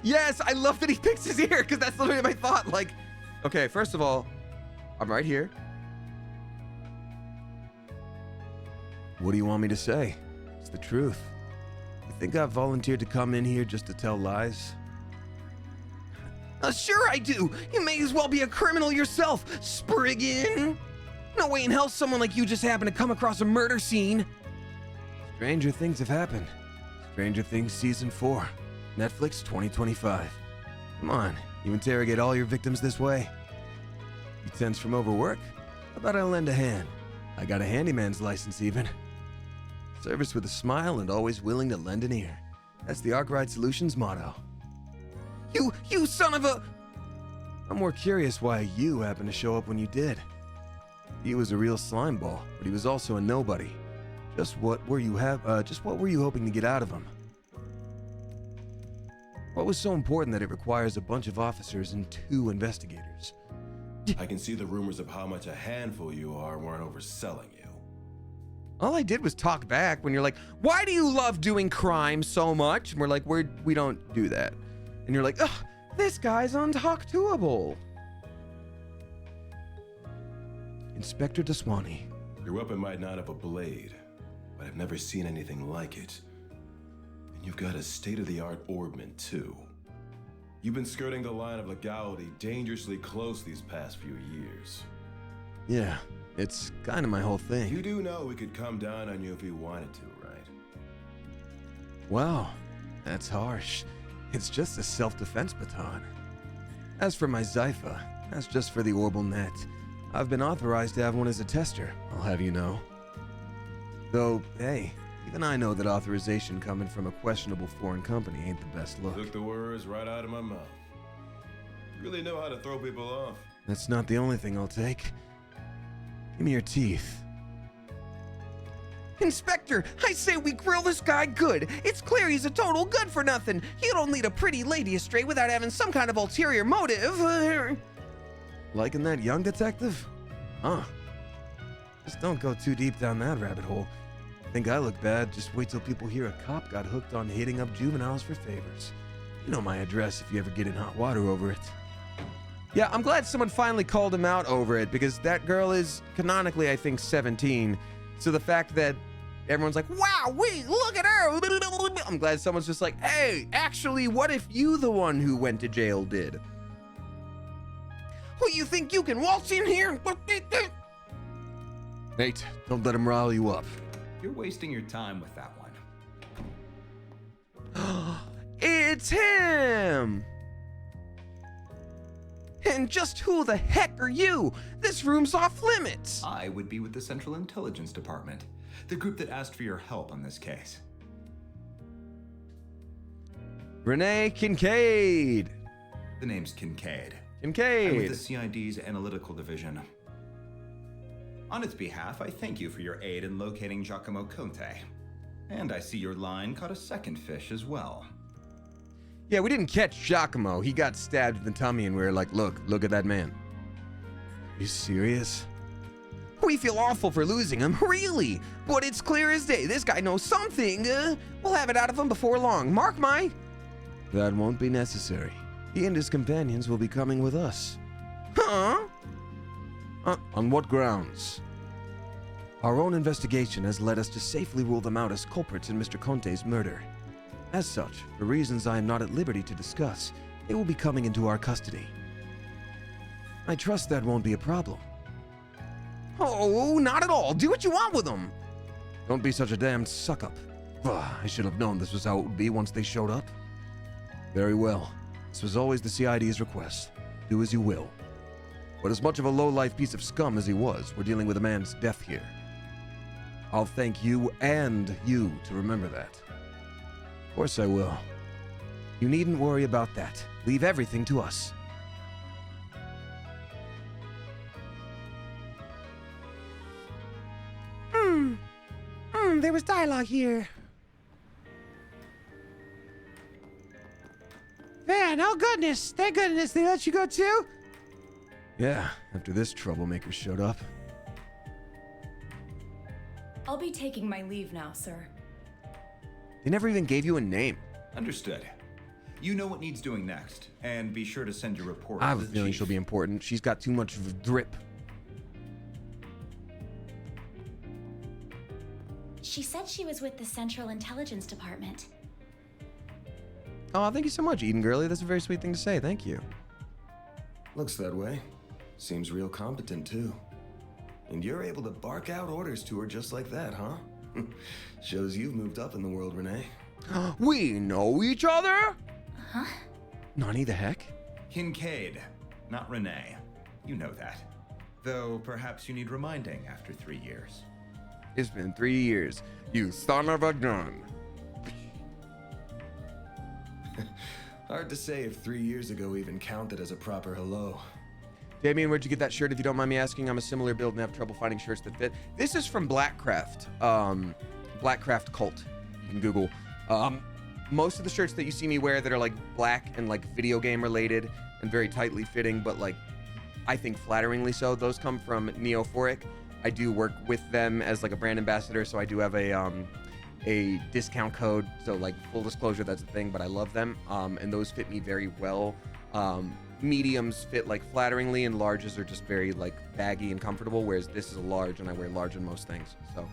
Yes, I love that he picks his ear, because that's literally my thought. Like, okay, first of all, I'm right here. What do you want me to say? It's the truth. You think I volunteered to come in here just to tell lies? Sure I do. You may as well be a criminal yourself, Spriggan. No way in hell someone like you just happened to come across a murder scene. Stranger things have happened. Stranger Things Season 4. Netflix 2025. Come on, you interrogate all your victims this way? You tense from overwork? How about I lend a hand? I got a handyman's license even. Service with a smile and always willing to lend an ear. That's the Arkride Solutions motto. You son of a... I'm more curious why you happened to show up when you did. He was a real slimeball, but he was also a nobody. Just what were you hoping to get out of him? What was so important that it requires a bunch of officers and 2 investigators? I can see the rumors of how much a handful you are weren't overselling you. All I did was talk back when you're like, why do you love doing crime so much? And we're like, we don't do that. And you're like, ugh, this guy's untalk-toable. Inspector Deswani. Your weapon might not have a blade, but I've never seen anything like it. And you've got a state-of-the-art orbment, too. You've been skirting the line of legality dangerously close these past few years. Yeah, it's kind of my whole thing. You do know we could come down on you if we wanted to, right? Wow, that's harsh. It's just a self-defense baton. As for my Zypha, that's just for the Orbal Net. I've been authorized to have one as a tester, I'll have you know. Though, hey, even I know that authorization coming from a questionable foreign company ain't the best look. Took the words right out of my mouth. You really know how to throw people off. That's not the only thing I'll take. Give me your teeth. Inspector, I say we grill this guy good. It's clear he's a total good for nothing. You don't lead a pretty lady astray without having some kind of ulterior motive. Liking that young detective? Huh. Just don't go too deep down that rabbit hole. Think I look bad? Just wait till people hear a cop got hooked on hitting up juveniles for favors. You know my address if you ever get in hot water over it. Yeah, I'm glad someone finally called him out over it, because that girl is canonically, I think, 17. So the fact that everyone's like, wow, look at her. I'm glad someone's just like, hey, actually, what if you the one who went to jail did? Who you think you can waltz in here? Nate, don't let him rile you up. You're wasting your time with that one. It's him! And just who the heck are you? This room's off limits. I would be with the Central Intelligence Department, the group that asked for your help on this case. Renee Kincaid. The name's Kincaid. Kincaid. I'm with the CID's Analytical Division. On its behalf, I thank you for your aid in locating Giacomo Conte. And I see your line caught a second fish as well. Yeah, we didn't catch Giacomo. He got stabbed in the tummy and we were like, look at that man. Are you serious? We feel awful for losing him, really. But it's clear as day, this guy knows something. We'll have it out of him before long. Mark my... That won't be necessary. He and his companions will be coming with us. Huh? On what grounds? Our own investigation has led us to safely rule them out as culprits in Mr. Conte's murder. As such, for reasons I am not at liberty to discuss, they will be coming into our custody. I trust that won't be a problem. Oh, not at all. Do what you want with them. Don't be such a damned suck-up. I should have known this was how it would be once they showed up. Very well. This was always the CID's request. Do as you will. But as much of a low-life piece of scum as he was, we're dealing with a man's death here. I'll thank you and you to remember that. Of course I will. You needn't worry about that. Leave everything to us. There was dialogue here. Man, oh goodness. Thank goodness they let you go too? Yeah, after this troublemaker showed up. I'll be taking my leave now, sir. They never even gave you a name. Understood. You know what needs doing next, and be sure to send your report I to have a the feeling chief. she'll be important. She's got too much of a drip. She said she was with the Central Intelligence Department. Oh, thank you so much, Eden Girly. That's a very sweet thing to say. Thank you. Looks that way. Seems real competent, too. And you're able to bark out orders to her just like that, huh? Shows you've moved up in the world, Renee. We know each other? Huh? Nani the heck? Kincaid, not Renee. You know that. Though perhaps you need reminding after 3 years. It's been 3 years. You son of a gun. Hard to say if 3 years ago even counted as a proper hello. Damien, where'd you get that shirt? If you don't mind me asking, I'm a similar build and have trouble finding shirts that fit. This is from Blackcraft. Blackcraft Cult. You can Google. Most of the shirts that you see me wear that are like black and like video game related and very tightly fitting, but like I think flatteringly so, those come from Neophoric. I do work with them as like a brand ambassador, so I do have a discount code. So like full disclosure, that's a thing, but I love them. And those fit me very well. Mediums fit like flatteringly, and larges are just very like baggy and comfortable, whereas this is a large and I wear large in most things. So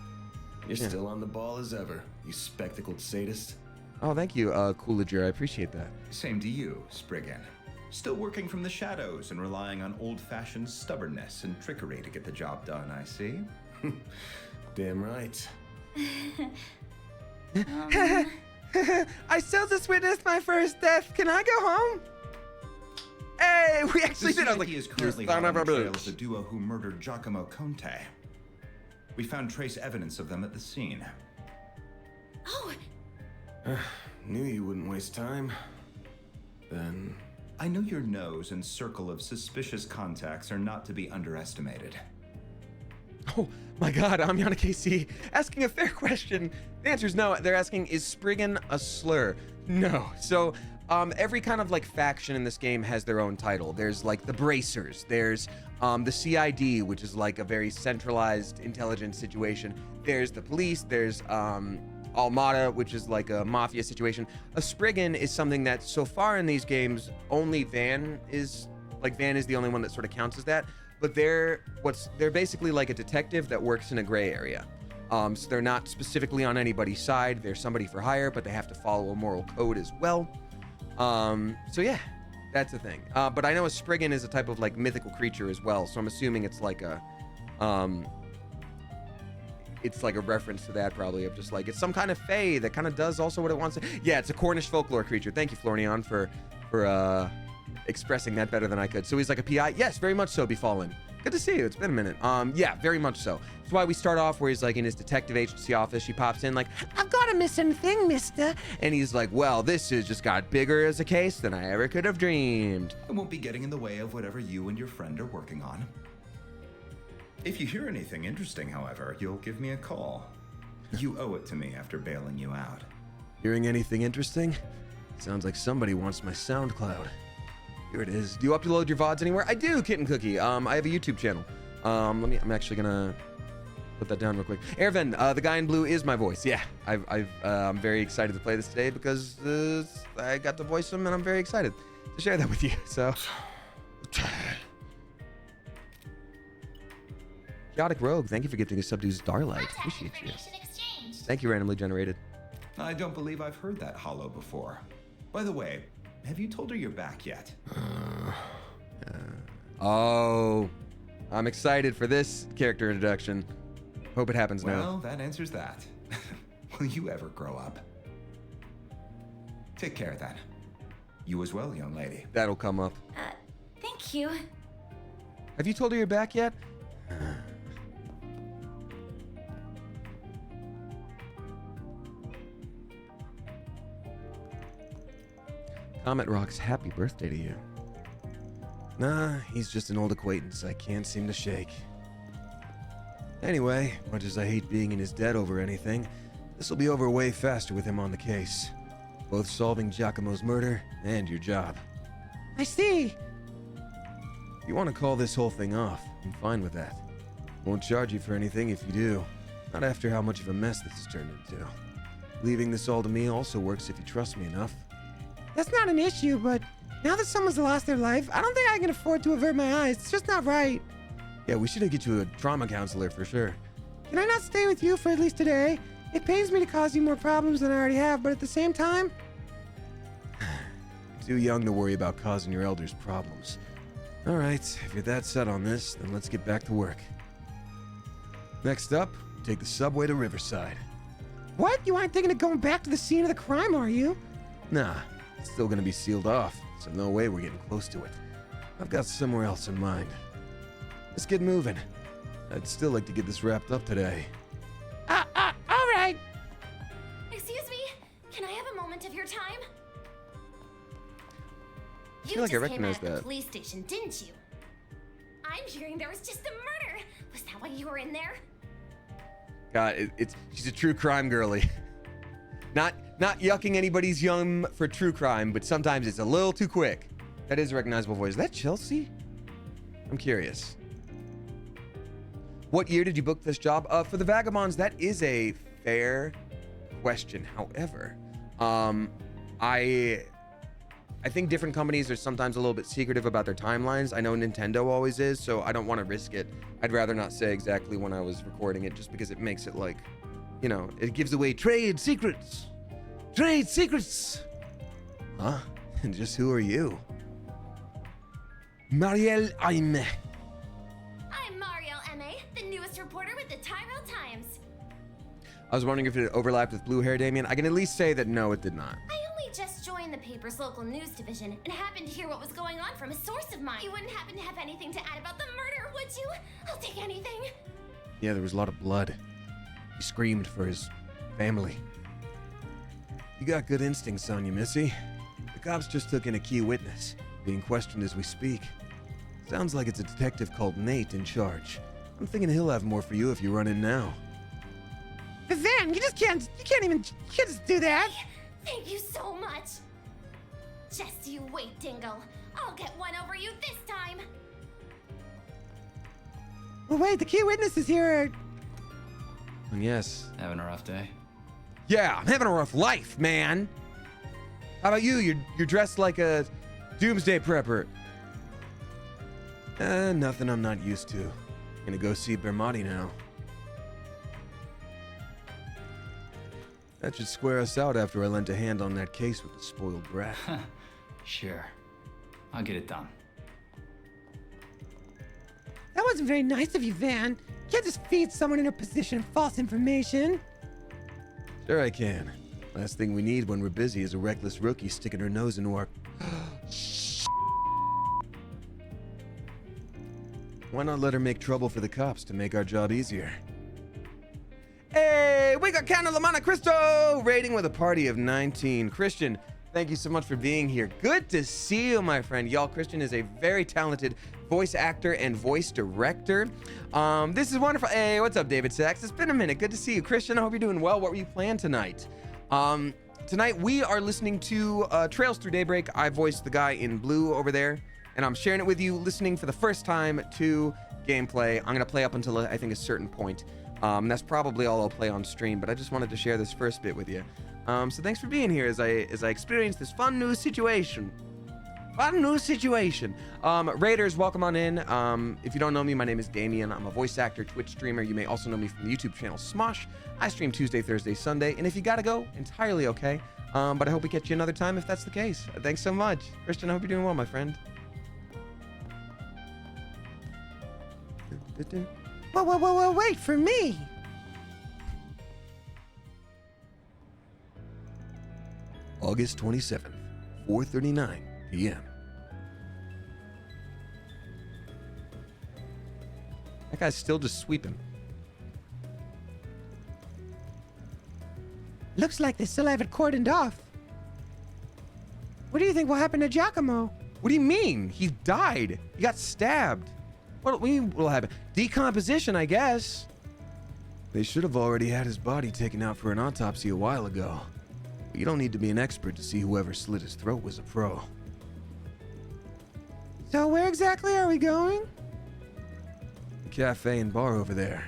You're still on the ball as ever, you spectacled sadist. oh, thank you, Coolager. I appreciate that. Same to you, Spriggan. Still working from the shadows and relying on old-fashioned stubbornness and trickery to get the job done, I see. Damn right. I still just witnessed my first death. Can I go home? Hey, we actually The did. I was CID like, is currently "You son of hot on the a trail of bitch." the duo who murdered Giacomo Conte. We found trace evidence of them at the scene. Oh, Knew you wouldn't waste time. Then... I know your nose and circle of suspicious contacts are not to be underestimated. Oh my God, I'm Yana KC asking a fair question. The answer is no. They're asking, is Spriggan a slur? No. So every kind of like faction in this game has their own title. There's like the Bracers. There's the CID, which is like a very centralized intelligence situation. There's the police. There's Almada, which is like a mafia situation. A Spriggan is something that so far in these games only Van is the only one that sort of counts as that. But they're basically like a detective that works in a gray area. So they're not specifically on anybody's side. They're somebody for hire, but they have to follow a moral code as well. So yeah, that's the thing. But I know a Spriggan is a type of like mythical creature as well. So I'm assuming it's like a reference to that, probably, of just like it's some kind of fae that kind of does also what it wants to. Yeah, it's a Cornish folklore creature. Thank you, Florian, for expressing that better than I could. So he's like a PI. Yes, very much so, Befallen. Good to see you. It's been a minute. Yeah, very much so. That's why we start off where he's like in his detective agency office. She pops in like, I've got a missing thing, mister. and he's like, well, this has just got bigger as a case than I ever could have dreamed. I won't be getting in the way of whatever you and your friend are working on. If you hear anything interesting, however, you'll give me a call. You owe it to me after bailing you out. Hearing anything interesting? Sounds like somebody wants my SoundCloud. Here it is. Do you upload your VODs anywhere? I do, Kitten Cookie. I have a YouTube channel. I'm actually gonna put that down real quick. Ervin, the guy in blue is my voice. Yeah, I'm very excited to play this today because I got to voice him and I'm very excited to share that with you. So, Chaotic Rogue, thank you for gifting a sub to Starlight. Appreciate you. Thank you, randomly generated. I don't believe I've heard that hollow before. By the way, have you told her you're back yet? Oh, I'm excited for this character introduction. Hope it happens now. Well, that answers that. Will you ever grow up? Take care then. You as well, young lady. That'll come up. Thank you. Have you told her you're back yet? Comet Rock's happy birthday to you. Nah, he's just an old acquaintance I can't seem to shake. Anyway, much as I hate being in his debt over anything, this will be over way faster with him on the case. Both solving Giacomo's murder and your job. I see. If you want to call this whole thing off, I'm fine with that. Won't charge you for anything if you do. Not after how much of a mess this has turned into. Leaving this all to me also works if you trust me enough. That's not an issue, but now that someone's lost their life, I don't think I can afford to avert my eyes. It's just not right. Yeah, we should get you a trauma counselor for sure. Can I not stay with you for at least today? It pains me to cause you more problems than I already have, but at the same time... Too young to worry about causing your elders problems. Alright, if you're that set on this, then let's get back to work. Next up, take the subway to Riverside. What? You aren't thinking of going back to the scene of the crime, are you? Nah, it's still gonna be sealed off, so no way we're getting close to it. I've got somewhere else in mind. Let's get moving. I'd still like to get this wrapped up today. All right. Excuse me, can I have a moment of your time? I feel like I recognize came out at that. the police station, didn't you? I'm hearing there was just a murder. Was that why you were in there? God, she's a true crime girly. Not yucking anybody's yum for true crime, but sometimes it's a little too quick. That is a recognizable voice. Is that Chelsea? I'm curious. What year did you book this job? For the Vagabonds, that is a fair question. However, I think different companies are sometimes a little bit secretive about their timelines. I know Nintendo always is, so I don't want to risk it. I'd rather not say exactly when I was recording it, just because it makes it like, you know, it gives away trade secrets. Trade secrets! Huh? And just who are you? Marielle Aime. I'm Marielle M.A., the newest reporter with the Tyrell Times. I was wondering if it overlapped with blue hair, Damien. I can at least say that no, it did not. I only just joined the paper's local news division and happened to hear what was going on from a source of mine. You wouldn't happen to have anything to add about the murder, would you? I'll take anything. Yeah, there was a lot of blood. He screamed for his family. You got good instincts on you, Missy. The cops just took in a key witness, being questioned as we speak. Sounds like it's a detective called Nate in charge. I'm thinking he'll have more for you if you run in now. Vivian, you can't just do that. Thank you so much. Just you wait, Dingle. I'll get one over you this time. Well, wait, the key witnesses here are... Yes. Having a rough day? Yeah, I'm having a rough life, man. How about you? You're dressed like a doomsday prepper. Nothing I'm not used to. Gonna go see Bermati now. That should square us out after I lent a hand on that case with the spoiled brat. Sure. I'll get it done. That wasn't very nice of you, Van. You can't just feed someone in a position false information. Sure I can. Last thing we need when we're busy is a reckless rookie sticking her nose into our... Why not let her make trouble for the cops to make our job easier? Hey, we got Count of Monte Cristo rating with a party of 19. Christian, thank you so much for being here. Good to see you, my friend. Y'all, Christian is a very talented voice actor and voice director. This is wonderful. Hey, what's up, David Sachs? It's been a minute. Good to see you, Christian. I hope you're doing well. What were you playing tonight? Tonight we are listening to Trails Through Daybreak. I voiced the guy in blue over there, and I'm sharing it with you, listening for the first time to gameplay. I'm gonna play up until I think a certain point. That's probably all I'll play on stream, but I just wanted to share this first bit with you. So thanks for being here as I experience this fun new situation. Fun new situation. Raiders, welcome on in. If you don't know me, my name is Damien. I'm a voice actor, Twitch streamer. You may also know me from the YouTube channel Smosh. I stream Tuesday, Thursday, Sunday. And if you gotta go, entirely okay. But I hope we catch you another time if that's the case. Thanks so much. Christian, I hope you're doing well, my friend. Whoa, wait for me. August 27th, 4:39 p.m. That guy's still just sweeping. Looks like they still have it cordoned off. What do you think will happen to Giacomo? What do you mean? He died. He got stabbed. What will happen? Decomposition, I guess. They should have already had his body taken out for an autopsy a while ago. But you don't need to be an expert to see whoever slit his throat was a pro. So where exactly are we going? The cafe and bar over there.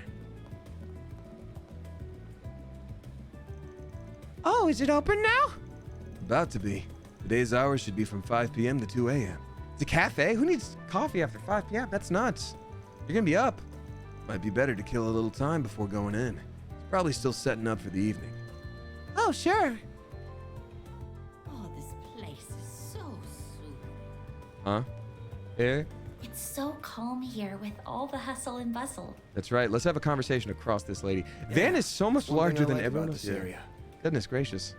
Oh, is it open now? About to be. Today's hours should be from 5 p.m. to 2 a.m. It's a cafe? Who needs coffee after 5 p.m.? That's nuts. You're gonna be up. Might be better to kill a little time before going in. He's probably still setting up for the evening. Oh, sure. Oh, this place is so soothing. Huh? Here? It's so calm here with all the hustle and bustle. That's right. Let's have a conversation across this lady. Van is so much larger than everyone else. Area. Goodness gracious.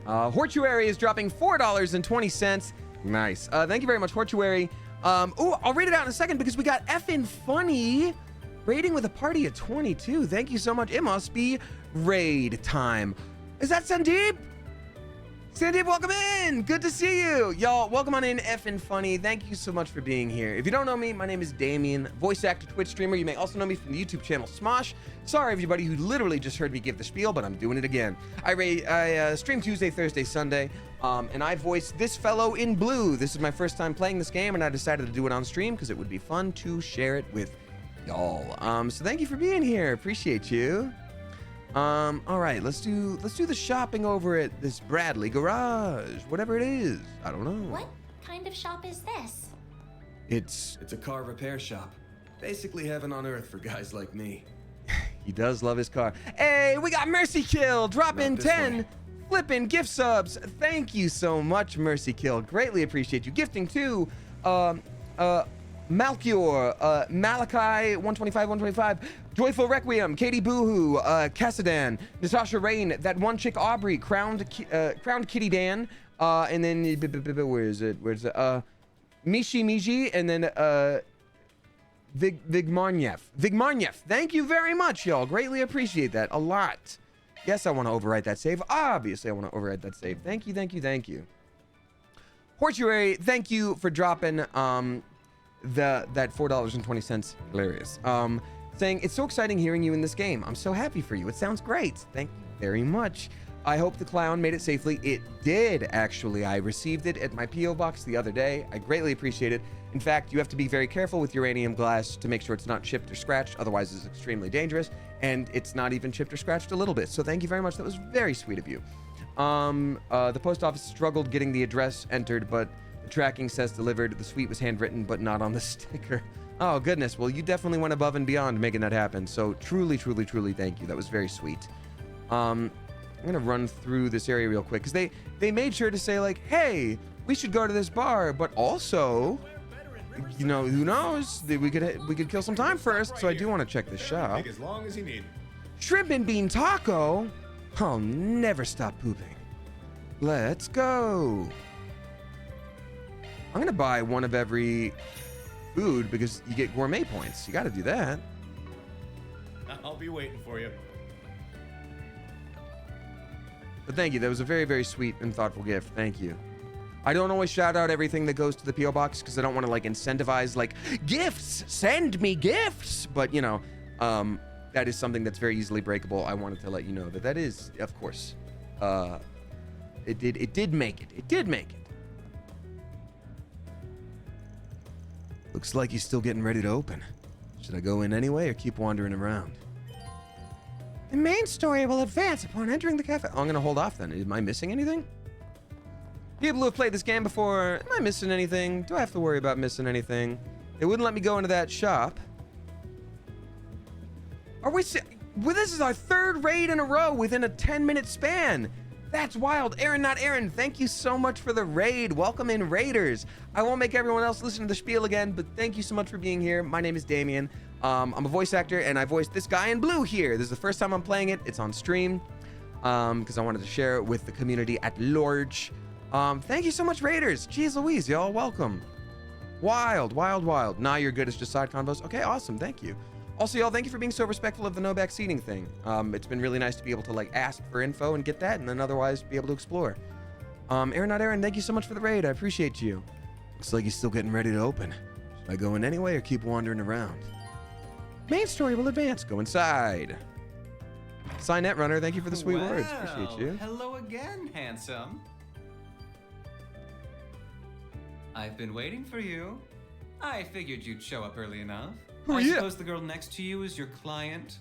Hortuary is dropping $4.20. Nice. Thank you very much, Hortuary. I'll read it out in a second because we got effing funny raiding with a party at 22. Thank you so much. It must be raid time. Is that Sandeep? Sandeep, welcome in. Good to see you. Y'all, welcome on in, effing funny. Thank you so much for being here. If you don't know me, my name is Damien, voice actor, Twitch streamer. You may also know me from the YouTube channel Smosh. Sorry, everybody who literally just heard me give the spiel, but I'm doing it again. I stream Tuesday, Thursday, Sunday, and I voice this fellow in blue. This is my first time playing this game, and I decided to do it on stream because it would be fun to share it with y'all. So thank you for being here. Appreciate you. All right, let's do the shopping over at this Bradley garage, whatever it is. I don't know. What kind of shop is this? It's a car repair shop. Basically heaven on earth for guys like me. He does love his car. Hey, we got Mercy Kill dropping 10 flipping gift subs. Thank you so much, Mercy Kill. Greatly appreciate you gifting to Malchior, Malachi 125, Joyful Requiem, Katie Boohoo, Cassadan, Natasha Rain, that one chick Aubrey, Crowned Kitty Dan, and then where is it? Mishi, and then Vigmarniev. Thank you very much, y'all. Greatly appreciate that a lot. Yes, I want to overwrite that save. Obviously, I want to overwrite that save. Thank you. Hortuary, thank you for dropping that $4.20. Hilarious. Saying it's so exciting hearing you in this game. I'm so happy for you. It sounds great. Thank you very much. I hope the clown made it safely. It did, actually. I received it at my P.O. box the other day. I greatly appreciate it. In fact, you have to be very careful with uranium glass to make sure it's not chipped or scratched. Otherwise, it's extremely dangerous. And it's not even chipped or scratched a little bit. So thank you very much. That was very sweet of you. The post office struggled getting the address entered, but the tracking says delivered. The suite was handwritten, but not on the sticker. Oh, goodness. Well, you definitely went above and beyond making that happen. So truly thank you. That was very sweet. I'm going to run through this area real quick because they made sure to say, like, hey, we should go to this bar, but also, you know, who knows? We could kill some time first. So I do want to check this shop. Take as long as you need. Shrimp and bean taco. I'll never stop pooping. Let's go. I'm going to buy one of every food because you get gourmet points. You got to do that. I'll be waiting for you. But thank you. That was a very, very sweet and thoughtful gift. Thank you. I don't always shout out everything that goes to the P.O. box because I don't want to like incentivize like gifts. Send me gifts. But you know, that is something that's very easily breakable. I wanted to let you know that is, of course, it did make it. It did make it. Looks like he's still getting ready to open. Should I go in anyway or keep wandering around? The main story will advance upon entering the cafe. I'm gonna hold off then. Am I missing anything? People who have played this game before, am I missing anything? Do I have to worry about missing anything? They wouldn't let me go into that shop. Are we... Well, this is our third raid in a row within a 10-minute span. That's wild. Aaron, not Aaron, thank you so much for the raid. Welcome in, Raiders. I won't make everyone else listen to the spiel again, but thank you so much for being here. My name is Damien. I'm a voice actor, and I voiced this guy in blue here. This is the first time I'm playing it. It's on stream because I wanted to share it with the community at large. Thank you so much, Raiders. Jeez Louise, y'all, welcome. Wild, wild, wild. Nah, you're good. It's just side convos. Okay, awesome. Thank you. Also, y'all, thank you for being so respectful of the no backseating thing. It's been really nice to be able to, like, ask for info and get that, and then otherwise be able to explore. Aaron, not Aaron, thank you so much for the raid. I appreciate you. Looks like he's still getting ready to open. Should I go in anyway or keep wandering around? Main story will advance. Go inside. Signet Runner, thank you for the sweet words. Appreciate you. Hello again, handsome. I've been waiting for you. I figured you'd show up early enough. Oh, I yeah. suppose the girl next to you is your client.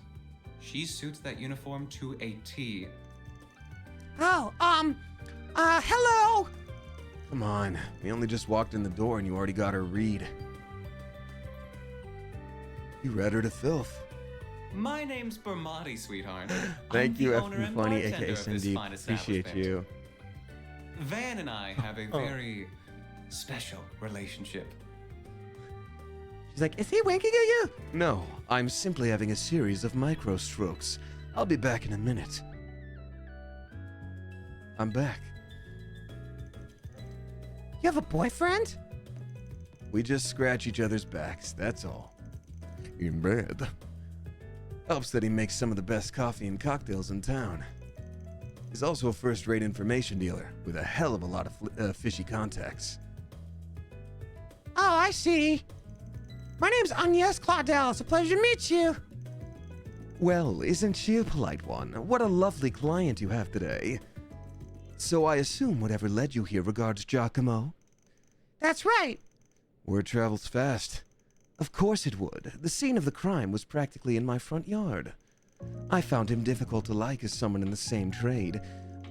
She suits that uniform to a T. Oh, hello. Come on. We only just walked in the door and you already got her read. You read her to filth. My name's Bermati, sweetheart. Thank I'm you, the F. owner and Funny, bartender aka of this Cindy. fine Appreciate establishment. you. Van and I have a very special relationship. She's like, is he winking at you? No, I'm simply having a series of micro strokes. I'll be back in a minute. I'm back. You have a boyfriend? We just scratch each other's backs, that's all. In bed. Helps that he makes some of the best coffee and cocktails in town. He's also a first-rate information dealer with a hell of a lot of fishy contacts. Oh, I see. My name's Agnes Claudel. It's a pleasure to meet you. Well, isn't she a polite one? What a lovely client you have today. So I assume whatever led you here regards Giacomo? That's right. Word travels fast. Of course it would. The scene of the crime was practically in my front yard. I found him difficult to like as someone in the same trade,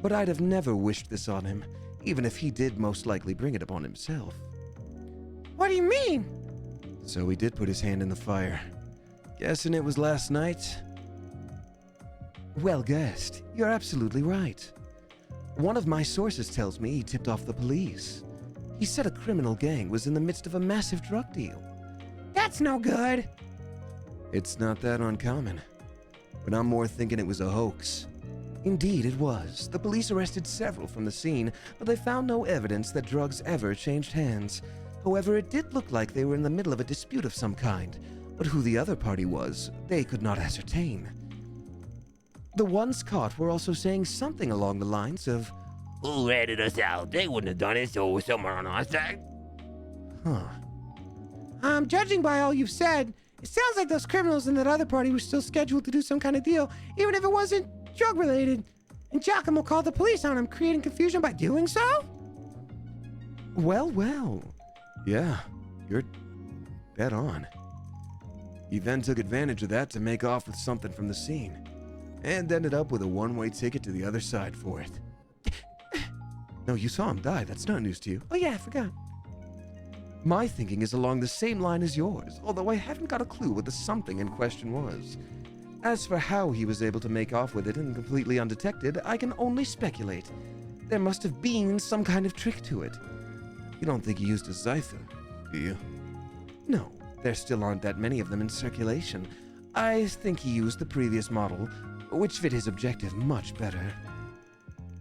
but I'd have never wished this on him, even if he did most likely bring it upon himself. What do you mean? So he did put his hand in the fire. Guessing it was last night? Well guessed. You're absolutely right. One of my sources tells me he tipped off the police. He said a criminal gang was in the midst of a massive drug deal. That's no good. It's not that uncommon. But I'm more thinking it was a hoax. Indeed, it was. The police arrested several from the scene, but they found no evidence that drugs ever changed hands. However, it did look like they were in the middle of a dispute of some kind, but who the other party was, they could not ascertain. The ones caught were also saying something along the lines of, "Who ratted us out? They wouldn't have done it, so it was someone on our side." huh. Judging by all you've said, it sounds like those criminals in that other party were still scheduled to do some kind of deal, even if it wasn't drug-related. And Giacomo called the police on him, creating confusion by doing so? Well, well. Yeah, you're dead on. He then took advantage of that to make off with something from the scene, and ended up with a one-way ticket to the other side for it. No, you saw him die. That's not news to you. Oh yeah, I forgot. My thinking is along the same line as yours, although I haven't got a clue what the something in question was. As for how he was able to make off with it and completely undetected, I can only speculate. There must have been some kind of trick to it. You don't think he used a Zyther, do you? No, there still aren't that many of them in circulation. I think he used the previous model, which fit his objective much better.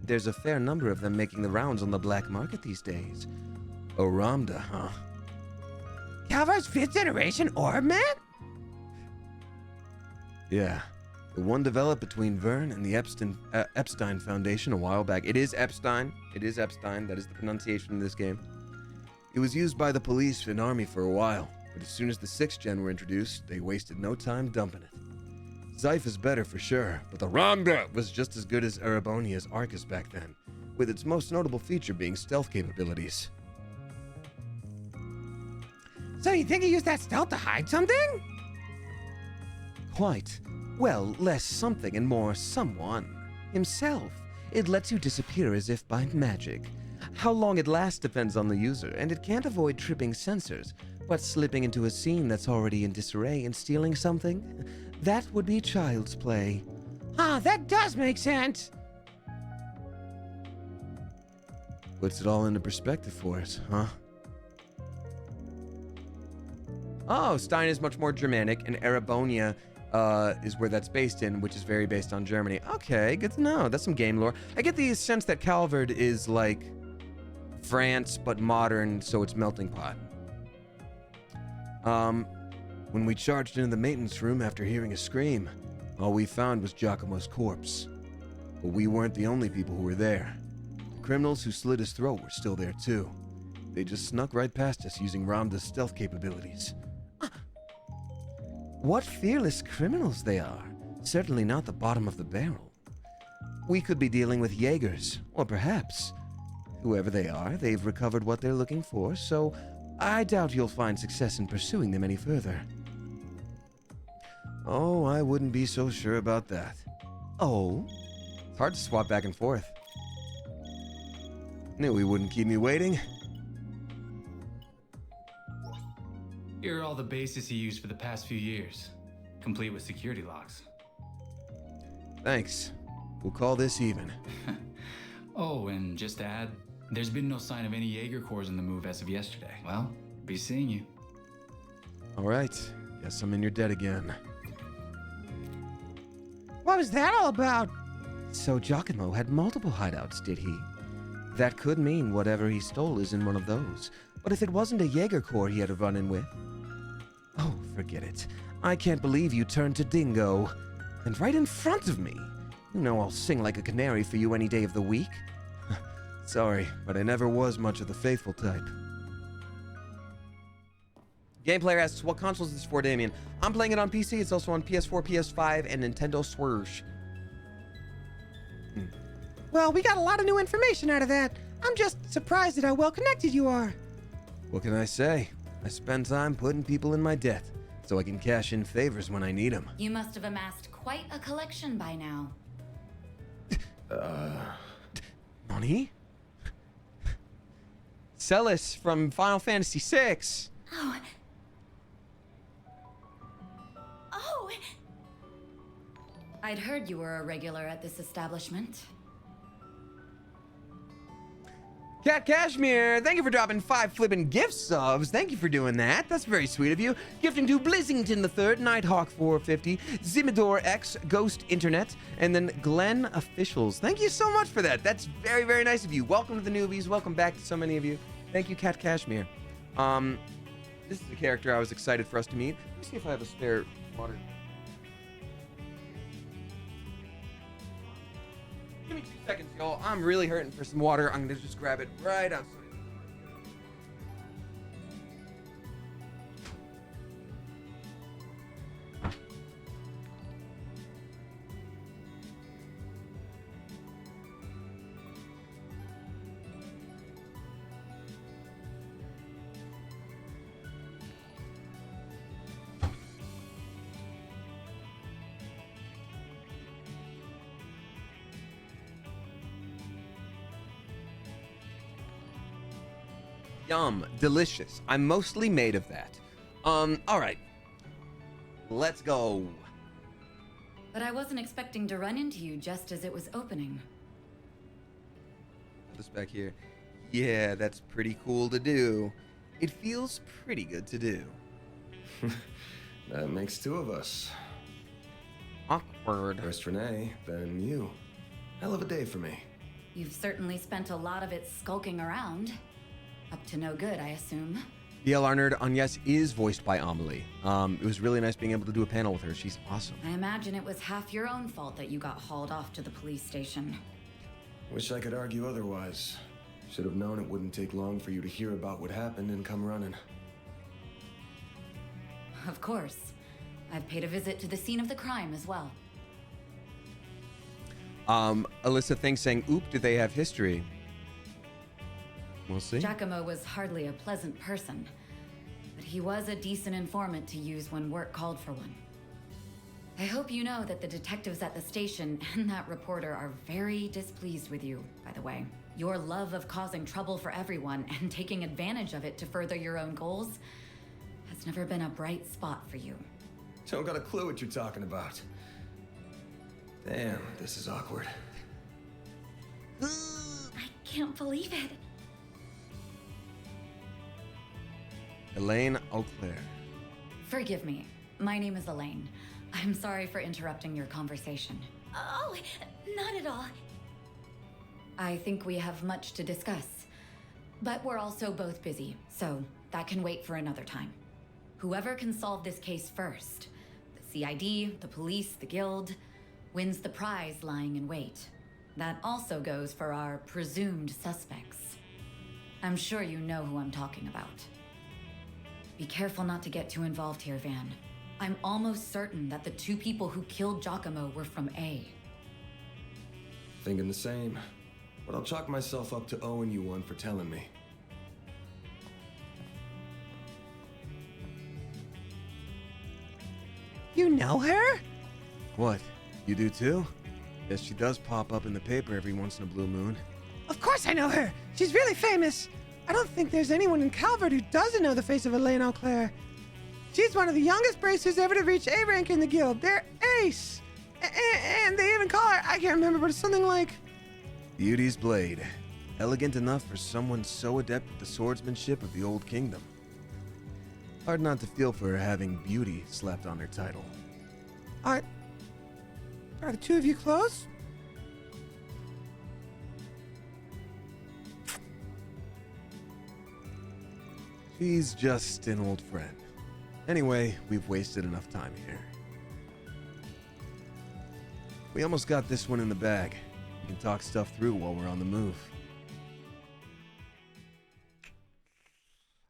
There's a fair number of them making the rounds on the black market these days. A Ramda, huh? Calvar's 5th generation orb man? Yeah. The one developed between Vern and the Epstein Foundation a while back. It is Epstein. It is Epstein. That is the pronunciation in this game. It was used by the police and army for a while, but as soon as the 6th gen were introduced, they wasted no time dumping it. Zyph is better for sure, but the Ramda was just as good as Erebonia's Arcus back then, with its most notable feature being stealth capabilities. So you think he used that stealth to hide something? Quite. Well, less something and more someone. Himself. It lets you disappear as if by magic. How long it lasts depends on the user, and it can't avoid tripping sensors. But slipping into a scene that's already in disarray and stealing something, that would be child's play. Ah, that does make sense. Puts it all into perspective for us, huh? Oh, Stein is much more Germanic, and Erebonia is where that's based in, which is very based on Germany. Okay, good to know. That's some game lore. I get the sense that Calvard is like France, but modern, so it's melting pot. When we charged into the maintenance room after hearing a scream, all we found was Giacomo's corpse. But we weren't the only people who were there. The criminals who slit his throat were still there too. They just snuck right past us using Ramda's stealth capabilities. What fearless criminals they are. Certainly not the bottom of the barrel. We could be dealing with Jaegers, or perhaps, whoever they are, they've recovered what they're looking for, so I doubt you'll find success in pursuing them any further. Oh, I wouldn't be so sure about that. Oh? It's hard to swap back and forth. Knew he wouldn't keep me waiting. Here are all the bases he used for the past few years, complete with security locks. Thanks. We'll call this even. Oh, and just to add, there's been no sign of any Jaeger Corps in the move as of yesterday. Well, be seeing you. All right. Guess I'm in your debt again. What was that all about? So Giacomo had multiple hideouts, did he? That could mean whatever he stole is in one of those. But if it wasn't a Jaeger Corps he had a run-in with... Oh, forget it. I can't believe you turned to Dingo. And right in front of me. You know I'll sing like a canary for you any day of the week. Sorry, but I never was much of the faithful type. Gameplayer asks, what consoles is this for, Damien? I'm playing it on PC. It's also on PS4, PS5, and Nintendo Switch. Well, we got a lot of new information out of that. I'm just surprised at how well connected you are. What can I say? I spend time putting people in my debt, so I can cash in favors when I need them. You must have amassed quite a collection by now. Money? Celis from Final Fantasy VI. Oh. Oh! I'd heard you were a regular at this establishment. Cat Cashmere, thank you for dropping 5 flippin' gift subs. Thank you for doing that. That's very sweet of you. Gifting to Blizzington III, Nighthawk 450, Zimidor X, Ghost Internet, and then Glenn Officials. Thank you so much for that. That's very, very nice of you. Welcome to the newbies. Welcome back to so many of you. Thank you, Cat Cashmere. This is a character I was excited for us to meet. Let me see if I have a spare water. Give me 2 seconds, y'all. I'm really hurting for some water. I'm gonna just grab it right outside. Yum, delicious. I'm mostly made of that. All right. Let's go. But I wasn't expecting to run into you just as it was opening. Put this back here. Yeah, that's pretty cool to do. It feels pretty good to do. That makes 2 of us. Awkward. First Renee, then you. Hell of a day for me. You've certainly spent a lot of it skulking around. Up to no good, I assume. DLR Nerd Agnes is voiced by Amelie. It was really nice being able to do a panel with her. She's awesome. I imagine it was half your own fault that you got hauled off to the police station. Wish I could argue otherwise. Should have known it wouldn't take long for you to hear about what happened and come running. Of course. I've paid a visit to the scene of the crime as well. Alyssa thinks saying, oop, do they have history? We'll see. Giacomo was hardly a pleasant person, but he was a decent informant to use when work called for one. I hope you know that the detectives at the station and that reporter are very displeased with you, by the way. Your love of causing trouble for everyone and taking advantage of it to further your own goals has never been a bright spot for you. Don't got a clue what you're talking about. Damn, this is awkward. I can't believe it. Elaine Eau Claire. Forgive me. My name is Elaine. I'm sorry for interrupting your conversation. Oh, not at all. I think we have much to discuss. But we're also both busy, so that can wait for another time. Whoever can solve this case first, the CID, the police, the guild, wins the prize lying in wait. That also goes for our presumed suspects. I'm sure you know who I'm talking about. Be careful not to get too involved here, Van. I'm almost certain that the two people who killed Giacomo were from A. Thinking the same. But I'll chalk myself up to owing you one for telling me. You know her? What? You do too? Yes, she does pop up in the paper every once in a blue moon. Of course I know her. She's really famous. I don't think there's anyone in Calvert who doesn't know the face of Elaine Eau Claire. She's one of the youngest bracers ever to reach A rank in the guild. They're ace. And they even call her, I can't remember, but it's something like... Beauty's blade. Elegant enough for someone so adept with the swordsmanship of the Old Kingdom. Hard not to feel for her having beauty slapped on her title. Are the two of you close? She's just an old friend. Anyway, we've wasted enough time here. We almost got this one in the bag. We can talk stuff through while we're on the move.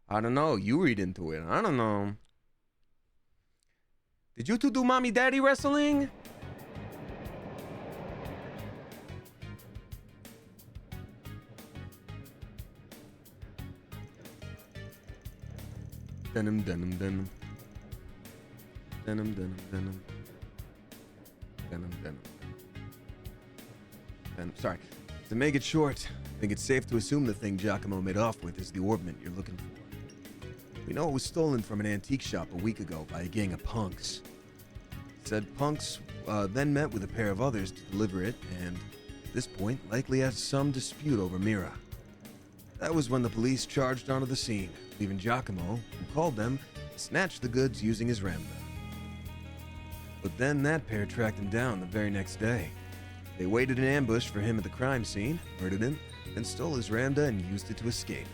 I don't know. You read into it. I don't know. Did you two do mommy daddy wrestling? Denim, denim, denim. Denim, denim, denim. Denim, denim. Denim. Sorry. To make it short, I think it's safe to assume the thing Giacomo made off with is the orbment you're looking for. We know it was stolen from an antique shop a week ago by a gang of punks. Said punks then met with a pair of others to deliver it, and at this point likely had some dispute over Mira. That was when the police charged onto the scene, leaving Giacomo, who called them, snatch the goods using his Ramda. But then that pair tracked him down the very next day. They waited in ambush for him at the crime scene, murdered him, then stole his Ramda and used it to escape.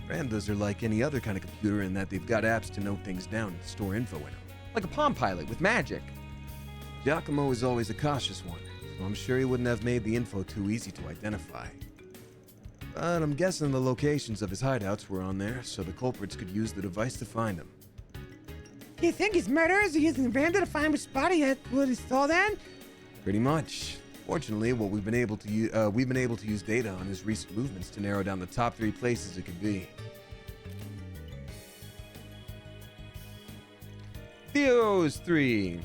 Ramdas are like any other kind of computer in that they've got apps to note things down and store info in them. Like a Palm Pilot with magic. Giacomo is always a cautious one, so I'm sure he wouldn't have made the info too easy to identify. But I'm guessing the locations of his hideouts were on there, so the culprits could use the device to find him. Do you think his murderers are using Ramda to find which spot he stole then? Pretty much. Fortunately, we've been able to use data on his recent movements to narrow down the top 3 places it could be. Theo's 3.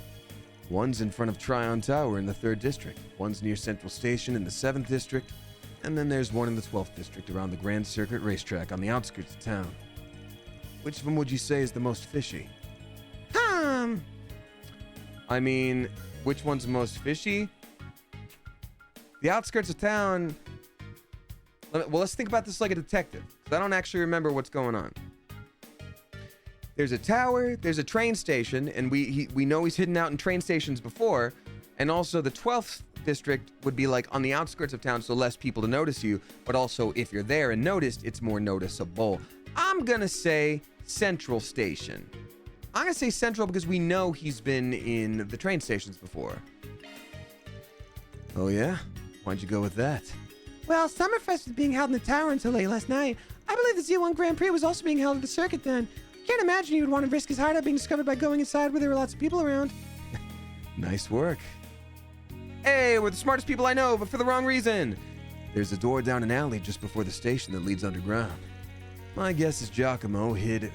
One's in front of Tryon Tower in the 3rd District, one's near Central Station in the 7th District, and then there's one in the 12th District around the Grand Circuit racetrack on the outskirts of town. Which of them would you say is the most fishy? I mean, which one's the most fishy? The outskirts of town... Well, let's think about this like a detective, because I don't actually remember what's going on. There's a tower, there's a train station, and we know he's hidden out in train stations before, and also the 12th district would be like on the outskirts of town, so less people to notice you, but also if you're there and noticed, it's more noticeable. I'm gonna say Central Station. I'm gonna say Central because we know he's been in the train stations before. Oh yeah? Why'd you go with that? Well, Summerfest was being held in the tower until late last night. I believe the Z1 Grand Prix was also being held at the circuit then. Can't imagine he would want to risk his hideout being discovered by going inside where there were lots of people around. Nice work. Hey, we're the smartest people I know, but for the wrong reason. There's a door down an alley just before the station that leads underground. My guess is Giacomo hid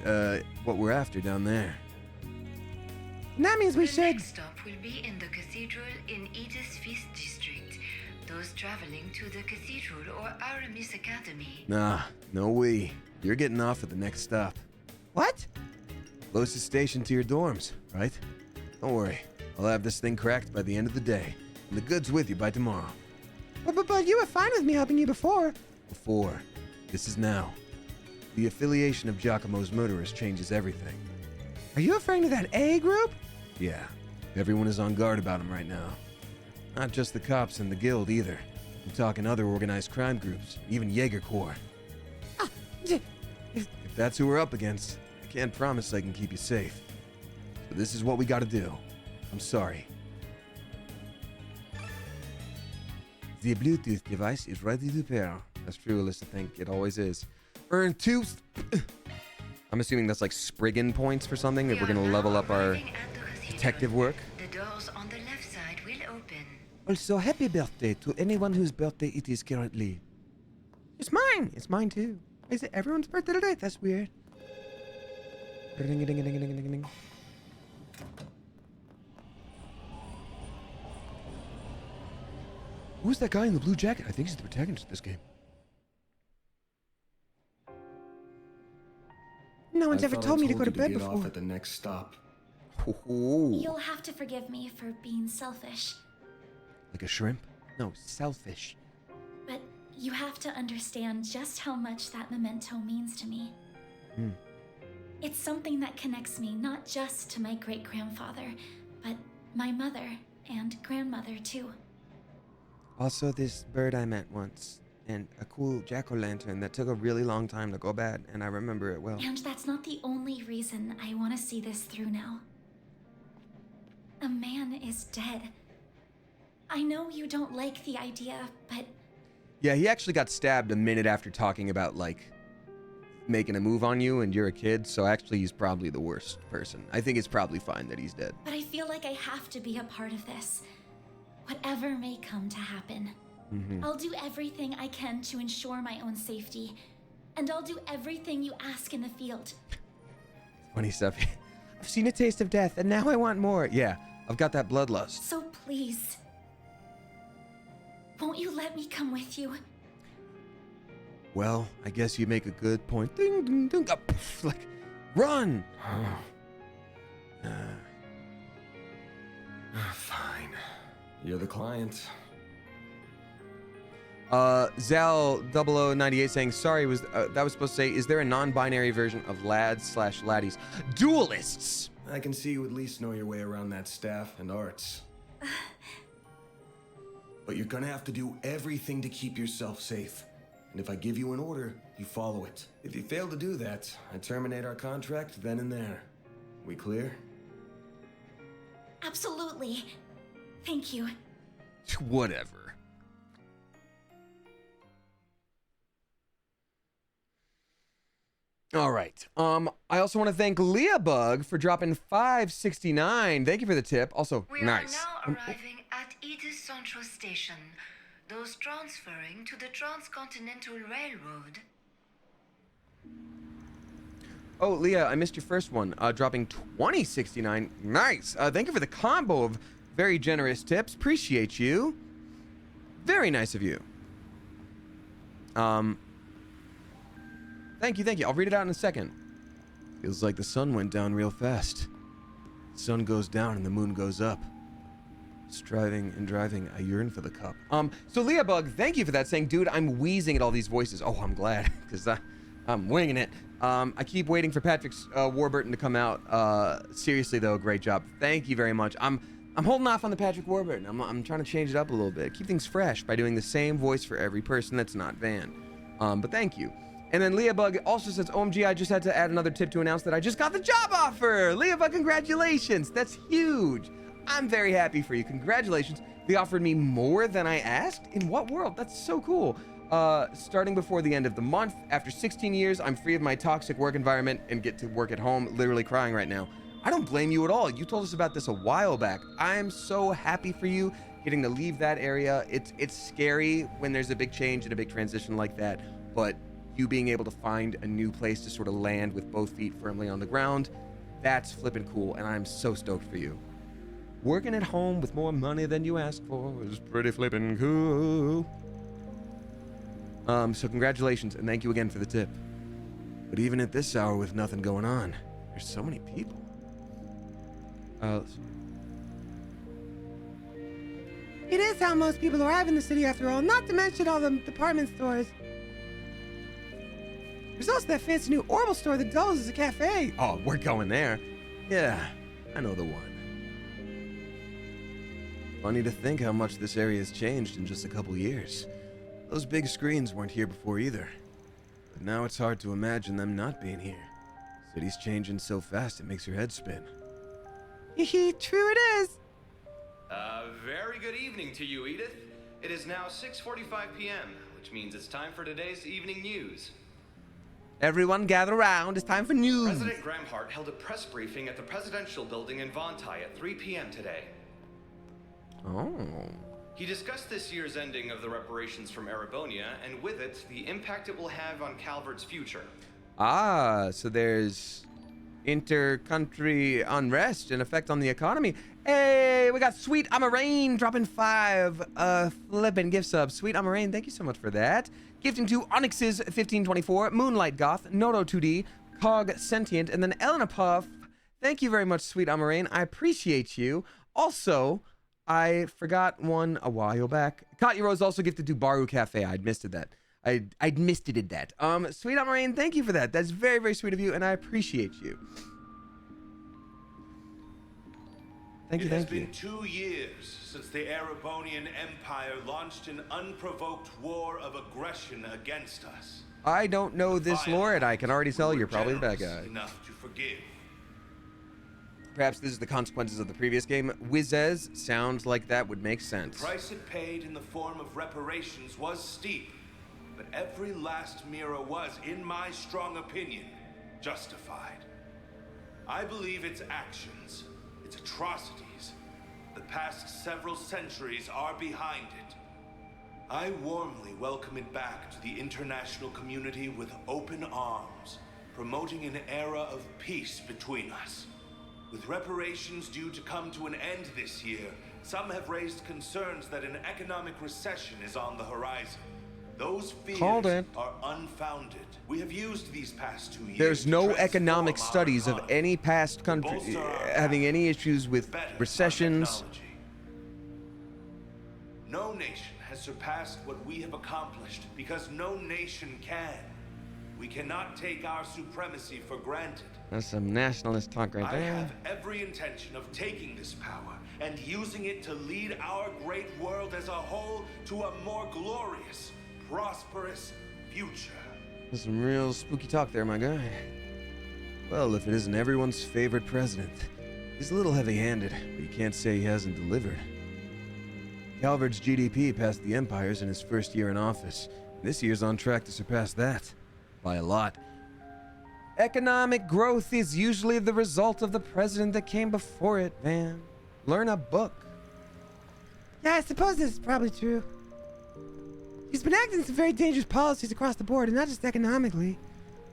what we're after down there. That means we The should. next stop will be in the cathedral in Edith's Feast District. Those traveling to the cathedral or Aramis Academy. Nah, no way. You're getting off at the next stop. What? Closest station to your dorms, right? Don't worry. I'll have this thing cracked by the end of the day. And the goods with you by tomorrow. But you were fine with me helping you before. Before. This is now. The affiliation of Giacomo's murderers changes everything. Are you referring to that A group? Yeah. Everyone is on guard about him right now. Not just the cops and the guild either. I'm talking other organized crime groups, even Jaeger Corps. If that's who we're up against, I can't promise I can keep you safe. So this is what we gotta do. I'm sorry. The Bluetooth device is ready to pair. That's true, Alyssa. Think it always is. Earn 2. I'm assuming that's like Spriggan points for something, that we're gonna level up our detective work. The doors on the left side will open. Also, happy birthday to anyone whose birthday it is currently. It's mine. It's mine too. Is it everyone's birthday today? That's weird. Ring-a-ding-a-ding-a-ding-a-ding. Who's that guy in the blue jacket? I think he's the protagonist of this game. No one's ever told me to go to bed get before. Off at the next stop. You'll have to forgive me for being selfish, Like a shrimp? No, selfish. but you have to understand just how much that memento means to me. It's something that connects me not just to my great-grandfather, but my mother and grandmother too. Also, this bird I met once, and a cool jack-o'-lantern that took a really long time to go bad, and I remember it well. And that's not the only reason I want to see this through now. A man is dead. I know you don't like the idea, but Yeah, he actually got stabbed a minute after talking about, like, making a move on you, and you're a kid, so actually he's probably the worst person. I think it's probably fine that he's dead. I feel like I have to be a part of this. Whatever may come to happen. I'll do everything I can to ensure my own safety. And I'll do everything you ask in the field. Funny stuff. I've seen a taste of death, and now I want more. Yeah, I've got that bloodlust. So please, won't you let me come with you? Well, I guess you make a good point. Ding, ding, ding. Like, run! Fine. You're the client. Zal 0098 saying, sorry, that was supposed to say, is there a non-binary version of lads/laddies? Duelists! I can see you at least know your way around that staff and arts. But you're gonna have to do everything to keep yourself safe. And if I give you an order, you follow it. If you fail to do that, I terminate our contract then and there. We clear? Absolutely. Thank you. Whatever. All right. I also want to thank Leah Bug for dropping $5.69. Thank you for the tip. Also, We nice. are now arriving at Edith Central Station. Those transferring to the Transcontinental Railroad. Oh, Leah, I missed your first one. Dropping $20.69. Nice. Thank you for the combo of very generous tips. Appreciate you. Very nice of you. Thank you. I'll read it out in a second. Feels like the sun went down real fast. The sun goes down and the moon goes up. Striving and driving, I yearn for the cup. So Leah Bug, thank you for that, saying, dude, I'm wheezing at all these voices. Oh, I'm glad, because I'm winging it. I keep waiting for Patrick's Warburton to come out. Seriously, though, great job. Thank you very much. I'm holding off on the Patrick Warburton. I'm trying to change it up a little bit. Keep things fresh by doing the same voice for every person that's not Van. But thank you. And then Leah Bug also says, OMG, I just had to add another tip to announce that I just got the job offer. Leah Bug, congratulations. That's huge. I'm very happy for you. Congratulations. They offered me more than I asked? In what world? That's so cool. Starting before the end of the month, after 16 years, I'm free of my toxic work environment and get to work at home, literally crying right now. I don't blame you at all. You told us about this a while back. I'm so happy for you getting to leave that area. It's scary when there's a big change and a big transition like that, but you being able to find a new place to sort of land with both feet firmly on the ground, That's flippin' cool, and I'm so stoked for you. Working at home with more money than you asked for is pretty flippin' cool. So congratulations, and thank you again for the tip. But even at this hour with nothing going on, there's so many people. It is how most people arrive in the city after all, not to mention all the department stores. There's also that fancy new Orbital store that doubles as a cafe. Oh, we're going there. Yeah, I know the one. Funny to think how much this area has changed in just a couple years. Those big screens weren't here before either. But now it's hard to imagine them not being here. City's changing so fast it makes your head spin. True it is. Very good evening to you, Edith. It is now 6:45 p.m., which means it's time for today's evening news. Everyone gather around, it's time for news. President Gramhart held a press briefing at the presidential building in Vontai at 3 p.m. today. Oh. He discussed this year's ending of the reparations from Erebonia, and with it, the impact it will have on Calvert's future. Ah, so there's inter-country unrest and effect on the economy. Hey, we got Sweet Amarain dropping 5 flippin' gift subs. Sweet Amarain, thank you so much for that. Gifting to Onyx's 1524, Moonlight Goth, Noto 2D, Cog Sentient, and then Elena Puff. Thank you very much, Sweet Amarain. I appreciate you. Also, I forgot one a while back. Katya Rose also gifted to Baru Cafe. I'd missed that. I'd missed it at that. Sweet Amarain, thank you for that. That's very, very sweet of you, and I appreciate you. Thank you, thank you. It has been 2 years since the Erebonian Empire launched an unprovoked war of aggression against us. I don't know this lore, and I can already tell you're probably the bad guy. Enough to forgive. Perhaps this is the consequences of the previous game. Wizez sounds like that would make sense. The price it paid in the form of reparations was steep, but every last Mira was, in my strong opinion, justified. I believe its actions, its atrocities, the past several centuries are behind it. I warmly welcome it back to the international community with open arms, promoting an era of peace between us. With reparations due to come to an end this year, some have raised concerns that an economic recession is on the horizon. Those fears are unfounded. We have used these past 2 years. There's no economic studies of any past country having any issues with recessions. No nation has surpassed what we have accomplished because no nation can. We cannot take our supremacy for granted. That's some nationalist talk right I there. have every intention of taking this power and using it to lead our great world as a whole to a more glorious, prosperous future. That's some real spooky talk there, my guy. Well, if it isn't everyone's favorite president, he's a little heavy-handed, but you can't say he hasn't delivered. Calvert's GDP passed the Empire's in his first year in office. This year's on track to surpass that. By a lot. Economic growth is usually the result of the president that came before it, man. Learn a book. Yeah, I suppose this is probably true. He's been acting some very dangerous policies across the board, and not just economically.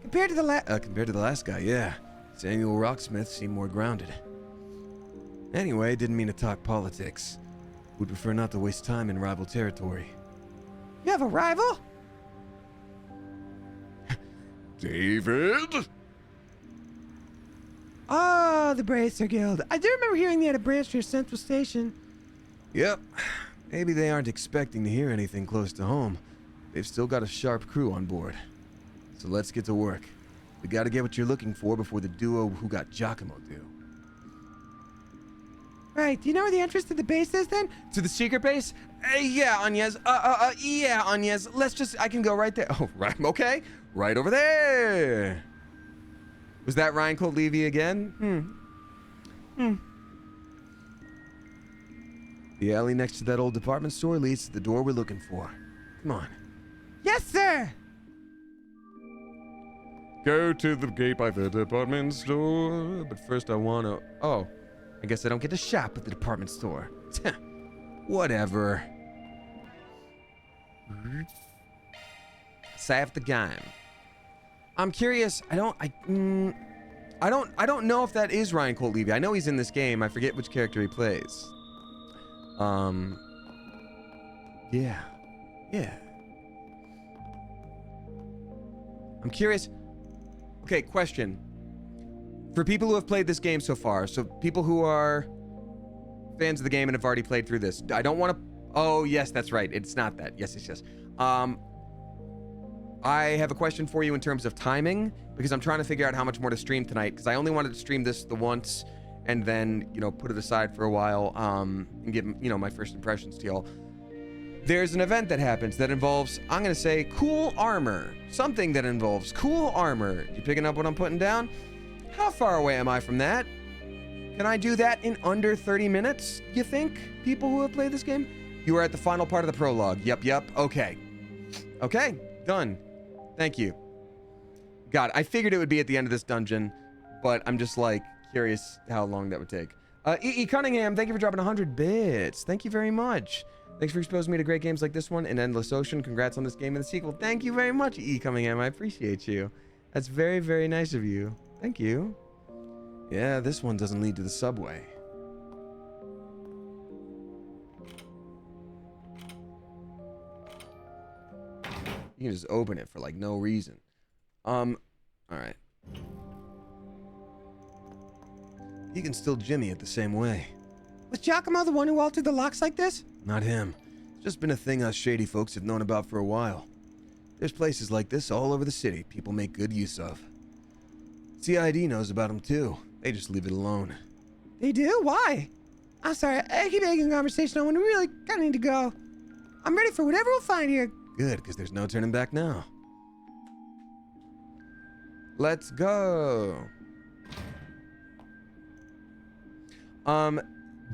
Compared to the last guy, yeah. Samuel Rocksmith seemed more grounded. Anyway, didn't mean to talk politics. Would prefer not to waste time in rival territory. You have a rival? David? Ah, the Bracer Guild. I do remember hearing they had a branch near Central Station. Yep. Maybe they aren't expecting to hear anything close to home. They've still got a sharp crew on board. So let's get to work. We gotta get what you're looking for before the duo who got Giacomo do. Right, do you know where the entrance to the base is then? To the secret base? Yeah, Agnes. Yeah, Agnes. I can go right there. Oh, right, okay. Right over there. Was that Ryan Colt Levy again? The alley next to that old department store leads to the door we're looking for. Come on. Yes, sir! Go to the gate by the department store. But first I wanna... Oh, I guess I don't get to shop at the department store. Whatever. Save the game. I'm curious. I don't know if that is Ryan Colt Levy. I know he's in this game. I forget which character he plays. Yeah. I'm curious. Okay, question. For people who have played this game so far, so people who are fans of the game and have already played through this, I don't want to... Oh, yes, that's right. It's not that. Yes. I have a question for you in terms of timing, because I'm trying to figure out how much more to stream tonight, because I only wanted to stream this the once and then, put it aside for a while, and give, my first impressions to y'all. There's an event that happens that involves, I'm going to say, cool armor. Something that involves cool armor. You picking up what I'm putting down? How far away am I from that? Can I do that in under 30 minutes, you think, people who have played this game? You are at the final part of the prologue. Yep. Okay, done. Thank you. God, I figured it would be at the end of this dungeon, but I'm just, curious how long that would take. E.E. Cunningham, thank you for dropping 100 bits. Thank you very much. Thanks for exposing me to great games like this one and Endless Ocean. Congrats on this game and the sequel. Thank you very much, E.E. Cunningham. I appreciate you. That's very, very nice of you. Thank you. Yeah, this one doesn't lead to the subway. You can just open it for, no reason. Alright. You can still jimmy it the same way. Was Giacomo the one who altered the locks like this? Not him. It's just been a thing us shady folks have known about for a while. There's places like this all over the city people make good use of. CID knows about them too. They just leave it alone. They do? Why? I'm sorry, I keep making conversation on when we really kind of need to go. I'm ready for whatever we'll find here. Good, because there's no turning back now. Let's go.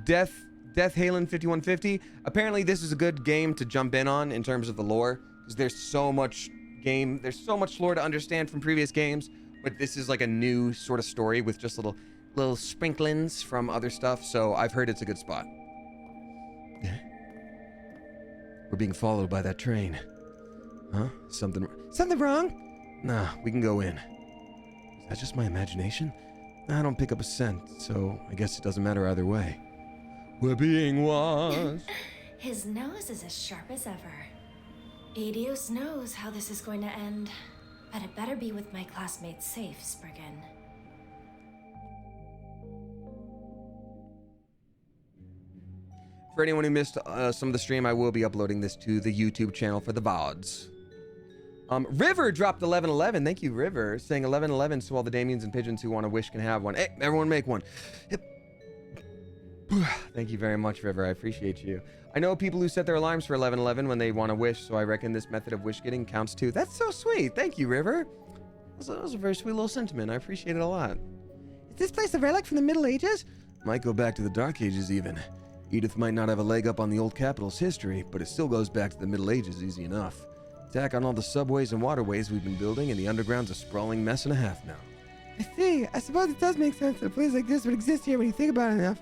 Death Halen 5150. Apparently this is a good game to jump in terms of the lore, because there's so much lore to understand from previous games, but this is a new sort of story with just little sprinklings from other stuff, so I've heard it's a good spot. We're being followed by that train. Huh? Something wrong? Nah, we can go in. Is that just my imagination? I don't pick up a scent, so I guess it doesn't matter either way. We're being watched. His nose is as sharp as ever. Adios knows how this is going to end, but it better be with my classmates safe, Spriggan. For anyone who missed some of the stream, I will be uploading this to the YouTube channel for the VODs. River dropped 1111. Thank you, River. Saying 1111 so all the Damiens and Pigeons who want a wish can have one. Hey, everyone make one. Yep. Thank you very much, River. I appreciate you. I know people who set their alarms for 1111 when they want a wish, so I reckon this method of wish getting counts too. That's so sweet. Thank you, River. That was a very sweet little sentiment. I appreciate it a lot. Is this place a relic from the Middle Ages? Might go back to the Dark Ages, even. Edith might not have a leg up on the old capital's history, but it still goes back to the Middle Ages easy enough. Tack on all the subways and waterways we've been building, and the underground's a sprawling mess and a half now. I see. I suppose it does make sense that a place like this would exist here when you think about it enough.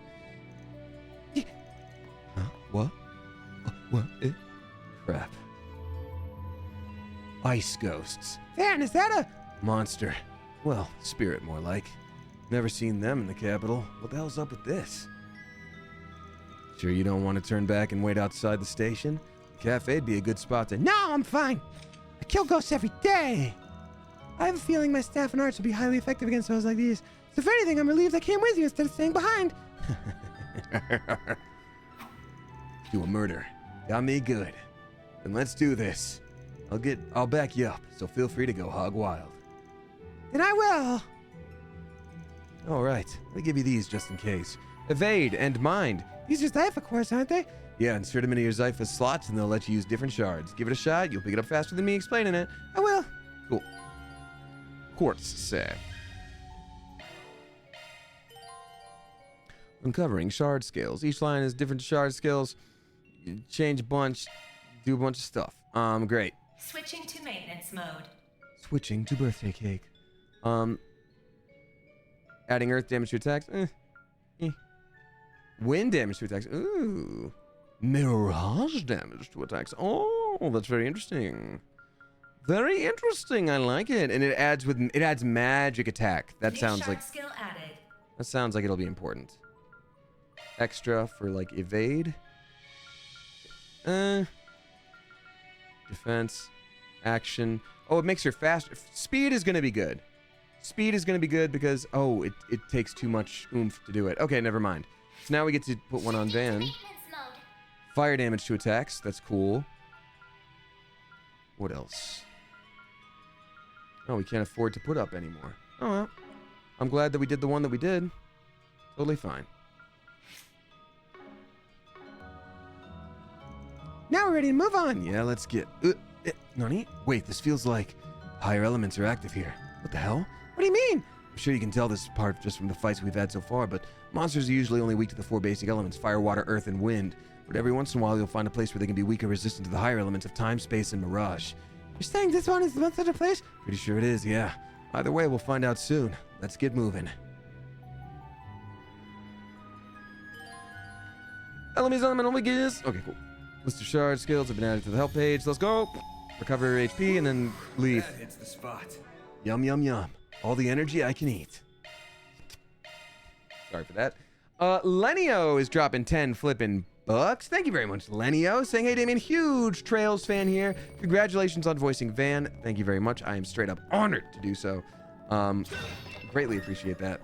Huh? What? What? Crap. Ice ghosts. Van, is that a... Monster. Well, spirit more like. Never seen them in the capital. What the hell's up with this? Sure you don't want to turn back and wait outside the station? Cafe'd be a good spot to... No, I'm fine. I kill ghosts every day. I have a feeling my staff and arts will be highly effective against those like these. So if anything, I'm relieved I came with you instead of staying behind. Do a murder. Got me good. Then let's do this. I'll back you up, so feel free to go hog wild. Then I will. All right, let me give you these just in case. Evade and mind. These are Zypha cores, aren't they? Yeah, insert them into your Zypha slots and they'll let you use different shards. Give it a shot, you'll pick it up faster than me explaining it. I will. Cool. Quartz set. Uncovering shard scales. Each line has different shard scales. You change a bunch, do a bunch of stuff. Great. Switching to maintenance mode. Switching to birthday cake. Adding earth damage to attacks. Wind damage to attacks. Ooh. Mirage damage to attacks. Oh, that's very interesting. Very interesting. I like it, and it adds magic attack. That sounds like skill added. that sounds like it'll be important. Extra for like evade, defense, action. Oh, it makes her faster. Speed is gonna be good. Speed is gonna be good because it takes too much oomph to do it. Okay, never mind. So now we get to put one on Van. Fire damage to attacks. That's cool. What else? Oh, we can't afford to put up anymore. Oh well. I'm glad that we did the one that we did. Totally fine. Now we're ready to move on. Yeah, let's get... Nani? Wait, this feels like higher elements are active here. What the hell? What do you mean? I'm sure you can tell this apart just from the fights we've had so far, but monsters are usually only weak to the 4 basic elements, fire, water, earth, and wind. But every once in a while, you'll find a place where they can be weak or resistant to the higher elements of time, space, and mirage. You're saying this one is the such a place? Pretty sure it is, yeah. Either way, we'll find out soon. Let's get moving. Enemies, elemental weakness. Okay, cool. List of shard skills have been added to the help page. Let's go. Recover HP and then leave. That hits the spot. Yum, yum, yum. All the energy I can eat. Sorry for that. Lenio is dropping 10 flipping bucks. Thank you very much, Lenio. Saying, hey, Damien, huge Trails fan here. Congratulations on voicing Van. Thank you very much. I am straight up honored to do so. Greatly appreciate that.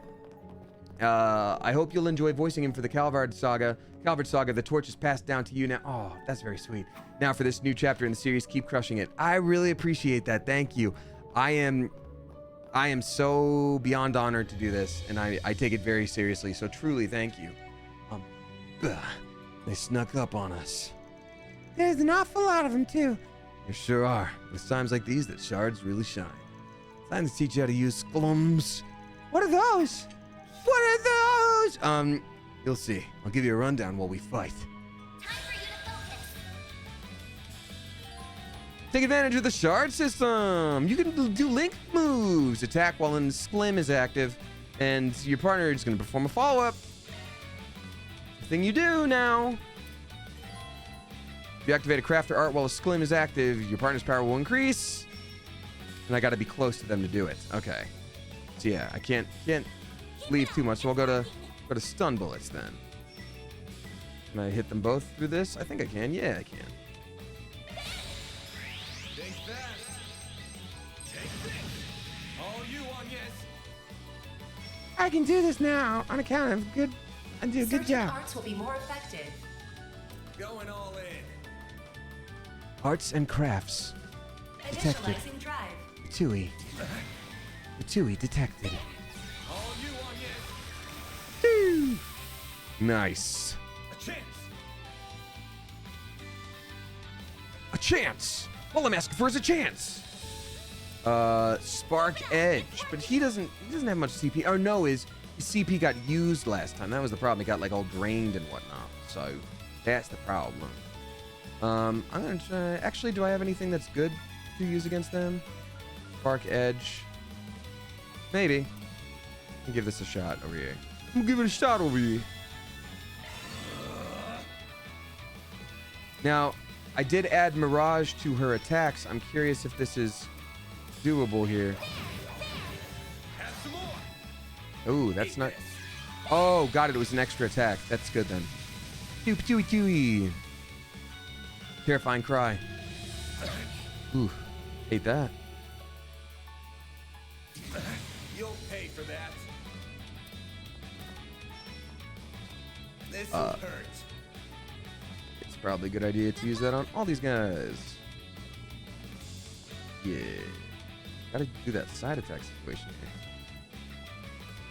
I hope you'll enjoy voicing him for the Calvard Saga. Calvard Saga, the torch is passed down to you now. Oh, that's very sweet. Now for this new chapter in the series, keep crushing it. I really appreciate that. Thank you. I am so beyond honored to do this, and I take it very seriously. So truly, thank you. They snuck up on us. There's an awful lot of them, too. There sure are. It's times like these that shards really shine. Time to teach you how to use sklums. What are those? What are those? You'll see. I'll give you a rundown while we fight. Take advantage of the shard system. You can do link moves. Attack while an sklim is active, and your partner is going to perform a follow-up. Thing you do now. If you activate a craft or art while a sklim is active, your partner's power will increase. And I got to be close to them to do it. Okay. So yeah, I can't leave too much. So I'll go to stun bullets then. Can I hit them both through this? I think I can. Yeah, I can. I can do this now on account of good. I do a good job. Arts will be more effective. Going all in. Arts and crafts. Detected. Initializing drive. Tui detected. Nice. A chance. All I'm asking for is a chance. Spark Edge, but he doesn't have much CP. Or no, his CP got used last time. That was the problem. It got like all drained and whatnot. So that's the problem. I'm gonna try. Actually, do I have anything that's good to use against them? Spark Edge. Maybe. I'll give this a shot over here. I'm gonna give it a shot over here. Now, I did add Mirage to her attacks. I'm curious if this is doable here. Oh, that's not... Oh, got it. It was an extra attack. That's good then. Dooey. Terrifying cry. Ooh, hate that. You'll pay for that. This will hurt. It's probably a good idea to use that on all these guys. Yeah. Gotta do that side attack situation here.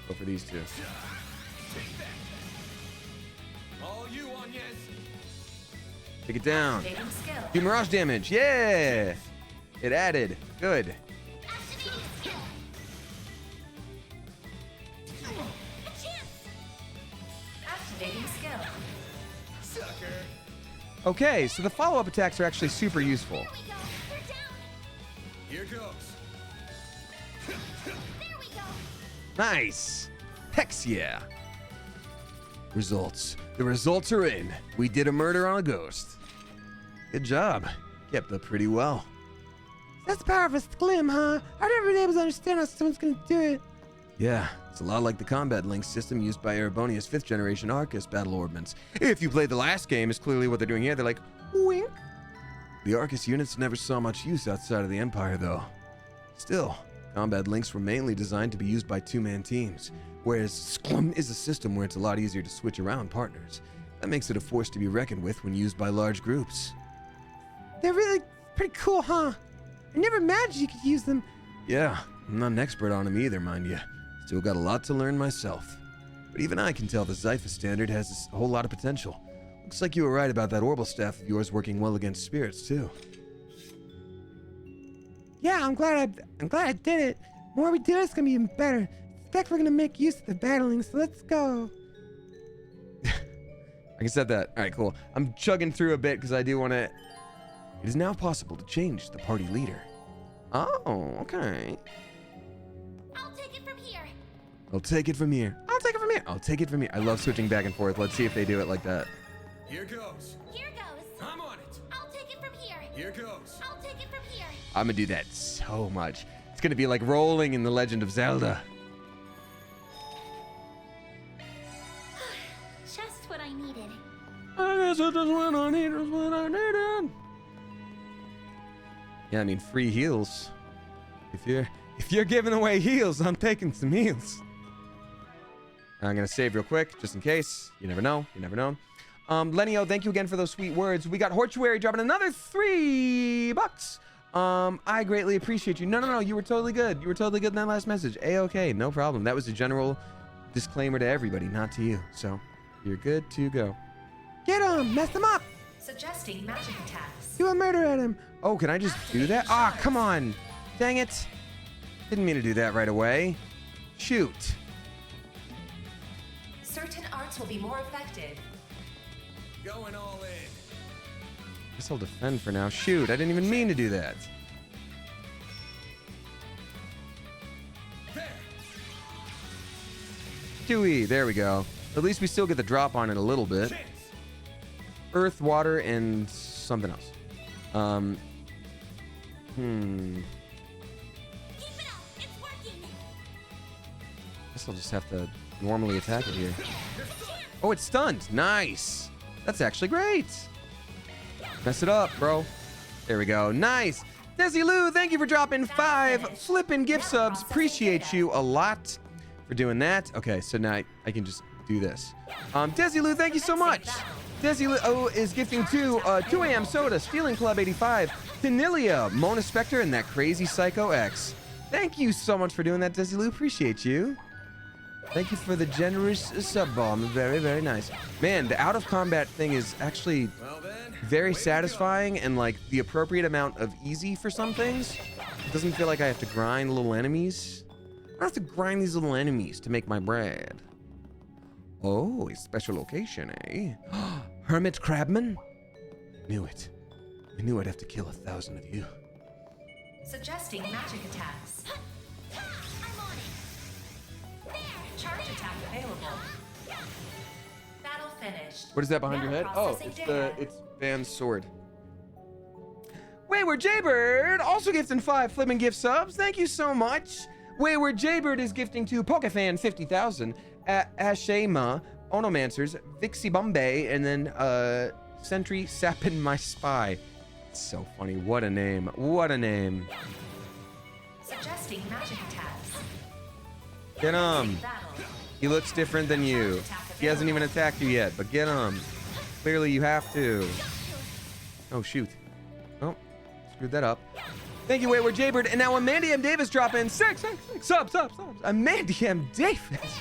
Go for these two. All you on, yes. Take it down. Do mirage damage. Yeah. It added. Good. Activating skill. Sucker. Okay, so the follow-up attacks are actually super useful. Here goes. Nice. Hex yeah. Results. The results are in. We did a murder on a ghost. Good job. Kept up pretty well. That's the power of a sklim, huh? I've never been able to understand how someone's gonna do it. Yeah, it's a lot like the combat link system used by Erebonia's 5th generation Arcus battle orbments. If you played the last game, is clearly what they're doing here. They're like, wink. The Arcus units never saw much use outside of the Empire, though. Still, combat links were mainly designed to be used by 2-man teams, whereas Sclum is a system where it's a lot easier to switch around partners. That makes it a force to be reckoned with when used by large groups. They're really pretty cool, huh? I never imagined you could use them. Yeah, I'm not an expert on them either, mind you. Still got a lot to learn myself. But even I can tell the Zypha standard has a whole lot of potential. Looks like you were right about that orbital staff of yours working well against spirits, too. Yeah, I'm glad I did it. The more we do it, it's gonna be even better. I expect we're gonna make use of the battling, so let's go. I can set that. All right, cool. I'm chugging through a bit because I do want to... It is now possible to change the party leader. Oh, okay. I'll take it from here. I'll take it from here. I'll take it from here. I'll take it from here. I love switching back and forth. Let's see if they do it like that. Here goes. Here goes. I'm on it. I'll take it from here. Here goes. I'll take it from here. I'm gonna do that so much. It's gonna be like rolling in The Legend of Zelda. Just what I needed. I guess it is what I need, is what I needed. Yeah, I mean, free heals. If you're giving away heals, I'm taking some heals. I'm gonna save real quick, just in case. You never know. You never know. Lenio, thank you again for those sweet words. We got Hortuary dropping another $3. I greatly appreciate you. No, you were totally good. You were totally good in that last message. A-okay, no problem. That was a general disclaimer to everybody, not to you. So, you're good to go. Get him! Mess him up! Suggesting magic attacks. Do a murder at him. Oh, can I just do that? Ah, come on. Dang it. Didn't mean to do that right away. Shoot. Certain arts will be more effective. Going all in. Guess I'll defend for now. Shoot, I didn't even mean to do that. Dewey, there we go. At least we still get the drop on it a little bit. Earth, water, and something else. Guess I'll just have to normally attack it here. Oh, it's stunned. Nice. That's actually great. Mess it up, bro. There we go. Nice. Desi Lou, thank you for dropping 5 flippin' gift subs. Appreciate you a lot for doing that. Okay, so now I can just do this. Desi Lou, thank you so much. Desi Lou is gifting 2 AM Soda, Stealing Club 85, Tenilia, Mona Spectre, and that crazy Psycho X. Thank you so much for doing that, Desi Lou. Appreciate you. Thank you for the generous sub bomb. Very, very nice. Man, the out of combat thing is actually very satisfying and like the appropriate amount of easy for some things. It doesn't feel like I have to grind little enemies. I don't have to grind these little enemies to make my bread. Oh, a special location, eh? Hermit Crabman? Knew it. I knew I'd have to kill 1,000 of you. Suggesting magic attacks. Charge attack available. Battle finished. What is that behind Now your head? Oh, processing it's Van's sword. Wayward Jaybird also gifting 5 flipping gift subs. Thank you so much. Wayward Jaybird is gifting to Pokefan 50,000, Ashema, Onomancers, Vixie Bombay, and then Sentry Sappin My Spy. It's so funny. What a name. What a name. Suggesting magic attacks. Get him. He looks different than you. He hasn't even attacked you yet, but get him. Clearly you have to. Oh, shoot. Oh, screwed that up. Thank you, Wayward Jaybird. And now Amanda M. Davis drop in 6 subs. Amanda M. Davis.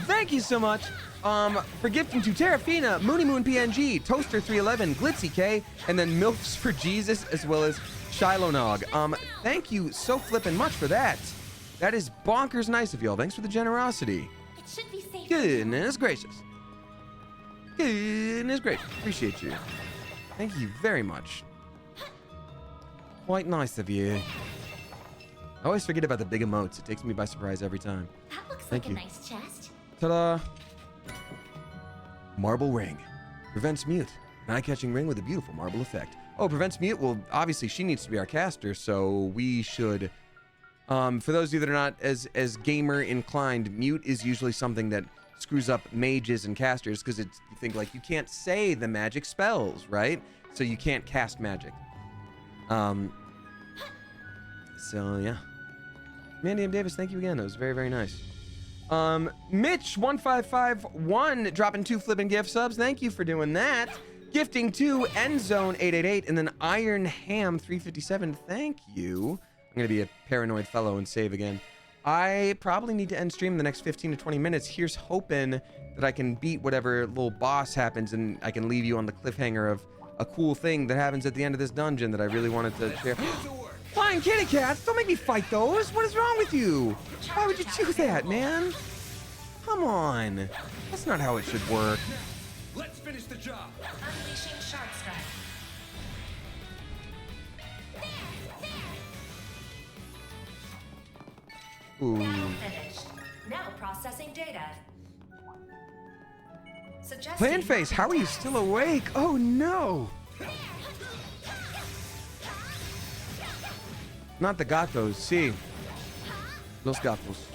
Thank you so much for gifting to Terrafina, Moony Moon PNG, Toaster 311, Glitzy K, and then Milfs for Jesus, as well as Shiloh Nog. Thank you so flippin' much for that. That is bonkers nice of y'all. Thanks for the generosity. It should be safe. Goodness gracious. Goodness gracious. Appreciate you. Thank you very much. Quite nice of you. I always forget about the big emotes. It takes me by surprise every time. That looks Thank like you. a nice chest. Ta-da! Marble ring. Prevents mute. An eye-catching ring with a beautiful marble effect. Oh, prevents mute. Well, obviously she needs to be our caster, so we should. For those of you that are not as gamer inclined, mute is usually something that screws up mages and casters because it's you think like you can't say the magic spells, right? So you can't cast magic. So yeah. Mandy M. Davis, thank you again. That was very, very nice. Mitch1551 dropping 2 flipping gift subs. Thank you for doing that. Gifting 2 Endzone888 and then Iron Ham 357. Thank you. I'm gonna be a paranoid fellow and save again. I probably need to end stream in the next 15 to 20 minutes. Here's hoping that I can beat whatever little boss happens and I can leave you on the cliffhanger of a cool thing that happens at the end of this dungeon that I really wanted to share. Flying kitty cats! Don't make me fight those! What is wrong with you? Why would you do that, man? Come on. That's not how it should work. Let's finish the job. Unleashing Shark Strike. Ooh. Battle finished. Now processing data. Plan face, how are you still awake? Oh no! Not the gatos, sí. Los gatos.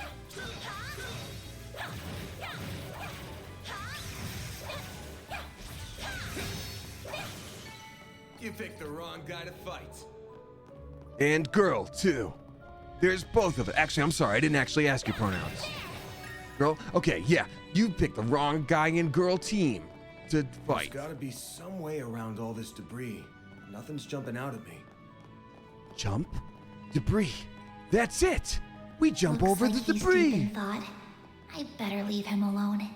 You picked the wrong guy to fight. And girl, too. There's both of it. Actually, I'm sorry. I didn't actually ask your pronouns. Girl? Okay, yeah. You picked the wrong guy and girl team to fight. There's gotta be some way around all this debris. Nothing's jumping out at me. Jump? Debris. That's it. We jump Looks over like the he's debris. deep in thought. I better leave him alone.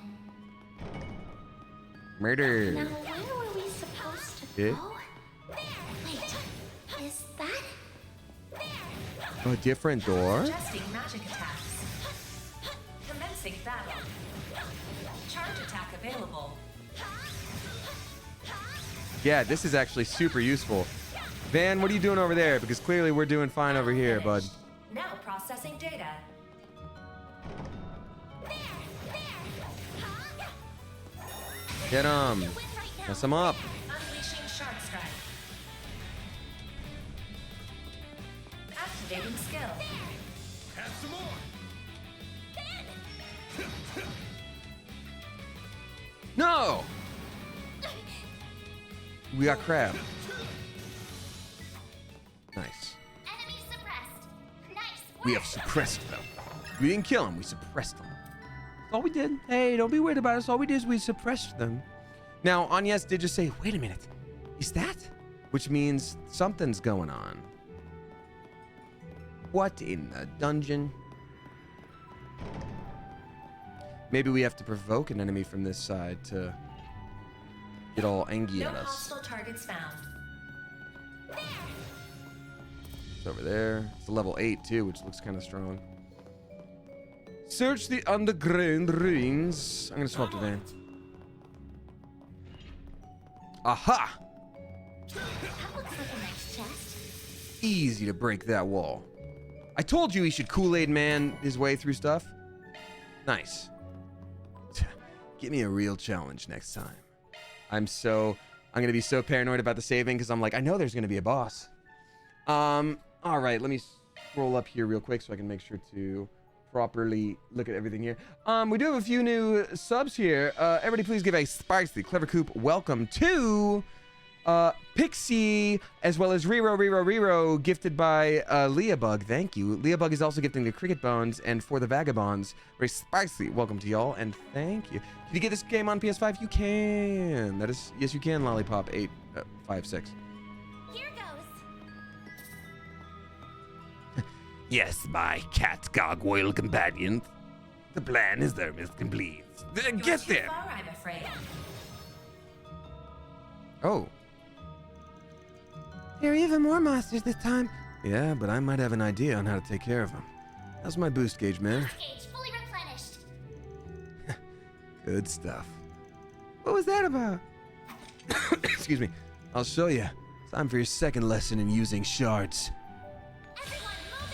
Murder. Now, where were we supposed to Yeah. go? Wait, is that? A different door? Adjusting magic attacks. Commencing battle. Charge attack available. Yeah, this is actually super useful. Van, what are you doing over there? Because clearly we're doing fine over here, bud. Now processing data. Get him. Mess him up. Unleashing Shark Strike. Activating skill. Have some more. No! We got crab. Nice. Enemy suppressed. Nice. We have suppressed them. We didn't kill him, we suppressed them. That's all we did. Hey, don't be worried about us. All we did is we suppressed them. Now, Agnes did just say, wait a minute. Is that? Which means something's going on. What in the dungeon? Maybe we have to provoke an enemy from this side to get all angry No at us. hostile targets found. It's over there. It's a level 8 too, which looks kind of strong. Search the underground ruins. I'm gonna swap to Van. Aha! That looks like a nice chest. Easy to break that wall. I told you he should Kool-Aid man his way through stuff. Nice. Give me a real challenge next time. I'm gonna be so paranoid about the saving because I'm like, I know there's gonna be a boss. All right, let me scroll up here real quick so I can make sure to properly look at everything here. We do have a few new subs here. Everybody please give a spicy Clever Coop welcome to Pixie, as well as Rero, gifted by Leabug. Thank you. Leabug is also gifting the Cricket Bones and For the Vagabonds. Very spicy. Welcome to y'all, and thank you. Can you get this game on PS5? You can. That is, yes, you can, Lollipop 856. Here goes. Yes, my cat gargoyle companions. The plan is almost complete. You're Get too there. far, I'm afraid. Oh. There are even more monsters this time. Yeah, but I might have an idea on how to take care of them. How's my boost gauge, man? Gauge fully replenished. Good stuff. What was that about? Excuse me. I'll show you. Time for your second lesson in using shards. Everyone, move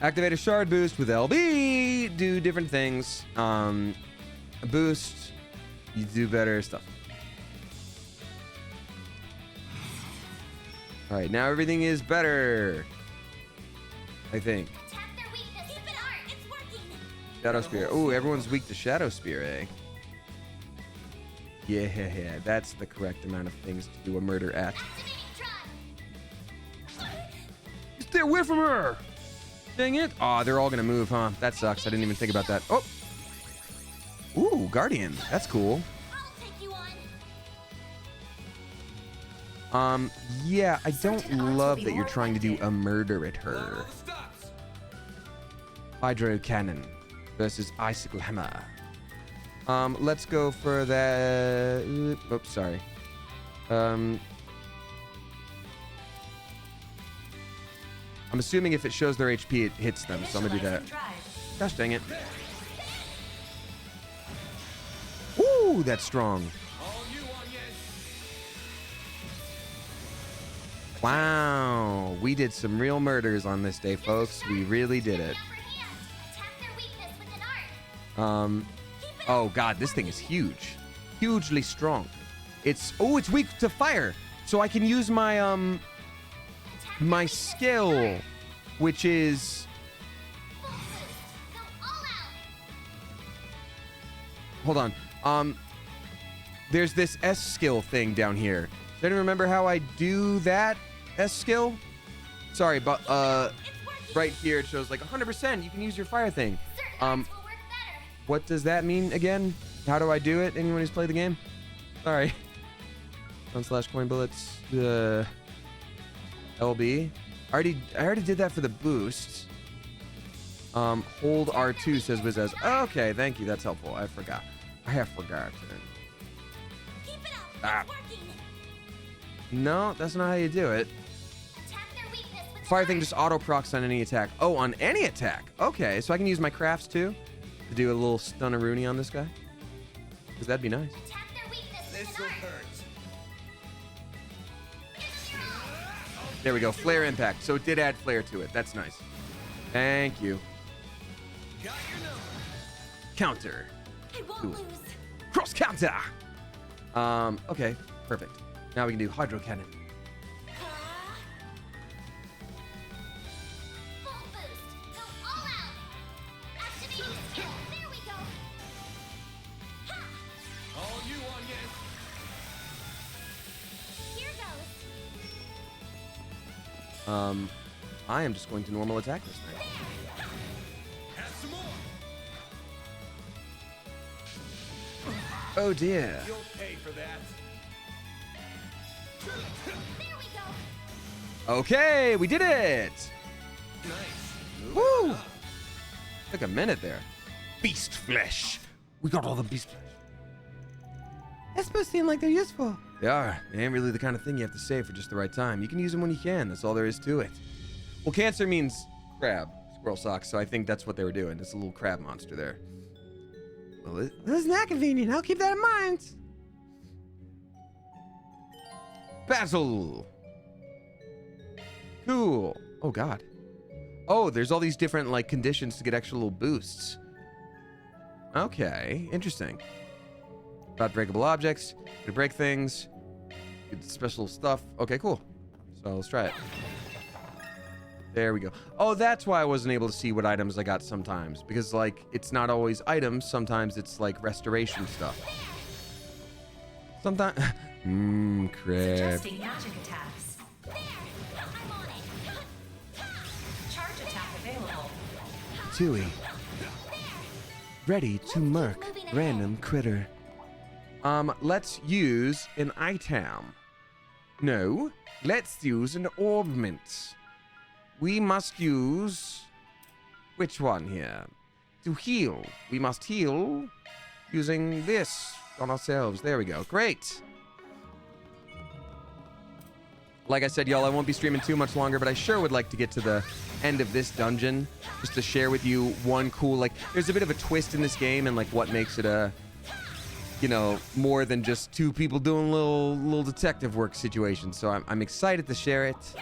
in. Activate a shard boost with LB. Do different things. A boost You do better stuff. All right, now everything is better. I think. Shadow Spear. Oh, everyone's weak to Shadow Spear, eh? Yeah, that's the correct amount of things to do a murder at. Stay away from her! Dang it. Aw, they're all gonna move, huh? That sucks. I didn't even think about that. Oh! Ooh, Guardian. That's cool. Yeah, I don't love that you're trying to do a murder at her. Hydro Cannon versus Icicle Hammer. Let's go for that. Oops, sorry. I'm assuming if it shows their HP, it hits them, so I'm gonna do that. Gosh dang it. Ooh, that's strong. Wow, we did some real murders on this day, folks. We really did it. Oh god, this thing is huge. Hugely strong. It's weak to fire. So I can use my my skill, which is hold on. There's this S skill thing down here. Does anyone remember how I do that S skill? Sorry, but right here it shows like 100%. You can use your fire thing. What does that mean again? How do I do it? Anyone who's played the game? Sorry. /coin bullets. LB. I already did that for the boost. Hold R2 says Wizaz. Okay, thank you. That's helpful. I forgot. I have forgotten. Ah. No, that's not how you do it. Fire thing just auto procs on any attack. Oh, on any attack. Okay, so I can use my crafts too to do a little stunner-rooney on this guy. Because that'd be nice. This'll hurt. There we go. Flare impact. So it did add flare to it. That's nice. Thank you. Counter. Ooh. Cross counter. Okay, perfect. Now we can do hydro cannon. I am just going to normal attack this thing. Oh dear. You'll pay for that. Okay, we did it. Nice. Woo! Took a minute there. Beast flesh. We got all the beast flesh. That's supposed to seem like they're useful. They are. They ain't really the kind of thing you have to save for just the right time. You can use them when you can. That's all there is to it. Well, cancer means crab, squirrel socks, so I think that's what they were doing. It's a little crab monster there. Well, isn't that convenient? I'll keep that in mind. Battle. Cool. Oh, God. Oh, there's all these different, like, conditions to get extra little boosts. Okay. Interesting. About breakable objects. To break things. Get special stuff. Okay, cool. So let's try it. There we go. Oh, that's why I wasn't able to see what items I got sometimes. Because, like, it's not always items. Sometimes it's, like, restoration stuff. Sometimes... crap. Suggesting magic attacks. There! I'm on it. Charge attack available. Tui. Ready to murk random critter. Let's use an item. No, let's use an orbment. We must use... Which one here? To heal. We must heal using this on ourselves. There we go. Great. Like I said, y'all, I won't be streaming too much longer, but I sure would like to get to the end of this dungeon just to share with you one cool, like, there's a bit of a twist in this game and, like, what makes it a, you know, more than just two people doing little detective work situation. So I'm excited to share it.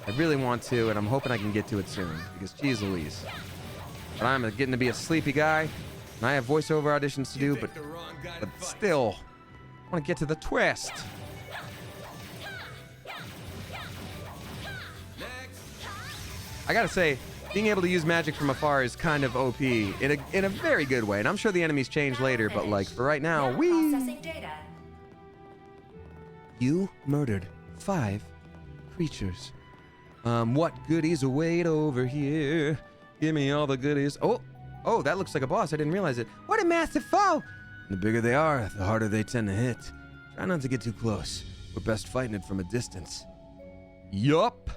I really want to, and I'm hoping I can get to it soon, because geez Louise. But I'm getting to be a sleepy guy. And I have voiceover auditions to do, but still, I want to get to the twist. I gotta say, being able to use magic from afar is kind of OP in a very good way. And I'm sure the enemies change later, but like for right now, you murdered 5 creatures. What goodies await over here? Give me all the goodies. Oh, that looks like a boss. I didn't realize it. What a massive foe! The bigger they are, the harder they tend to hit. Try not to get too close. We're best fighting it from a distance. Yup,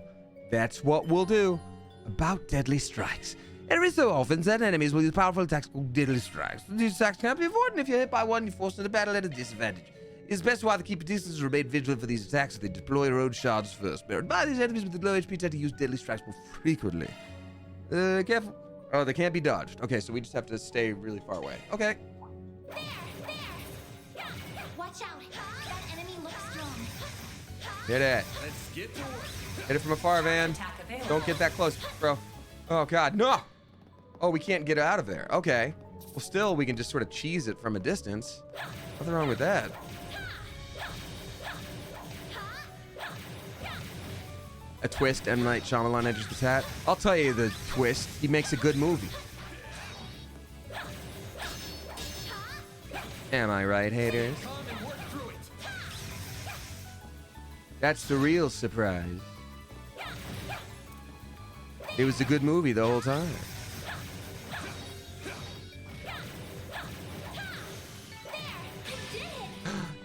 that's what we'll do. About deadly strikes. Every so often, certain enemies will use powerful attacks called deadly strikes. These attacks cannot be avoided, and if you're hit by one, you're forced into battle at a disadvantage. It's best to either keep a distance or remain vigilant for these attacks if they deploy their own shards first. Bear in mind, these enemies with the low HP tend to use deadly strikes more frequently. Careful. Oh, they can't be dodged. Okay, so we just have to stay really far away. Okay. Watch out. That enemy looks strong. Hit it. Let's get to work. Hit it from afar, Van. Don't get that close, bro. Oh, God, no! Oh, we can't get out of there. Okay. Well, still, we can just sort of cheese it from a distance. Nothing wrong with that. A twist, M. Night Shyamalan enters the chat. I'll tell you the twist. He makes a good movie. Am I right, haters? That's the real surprise. It was a good movie the whole time.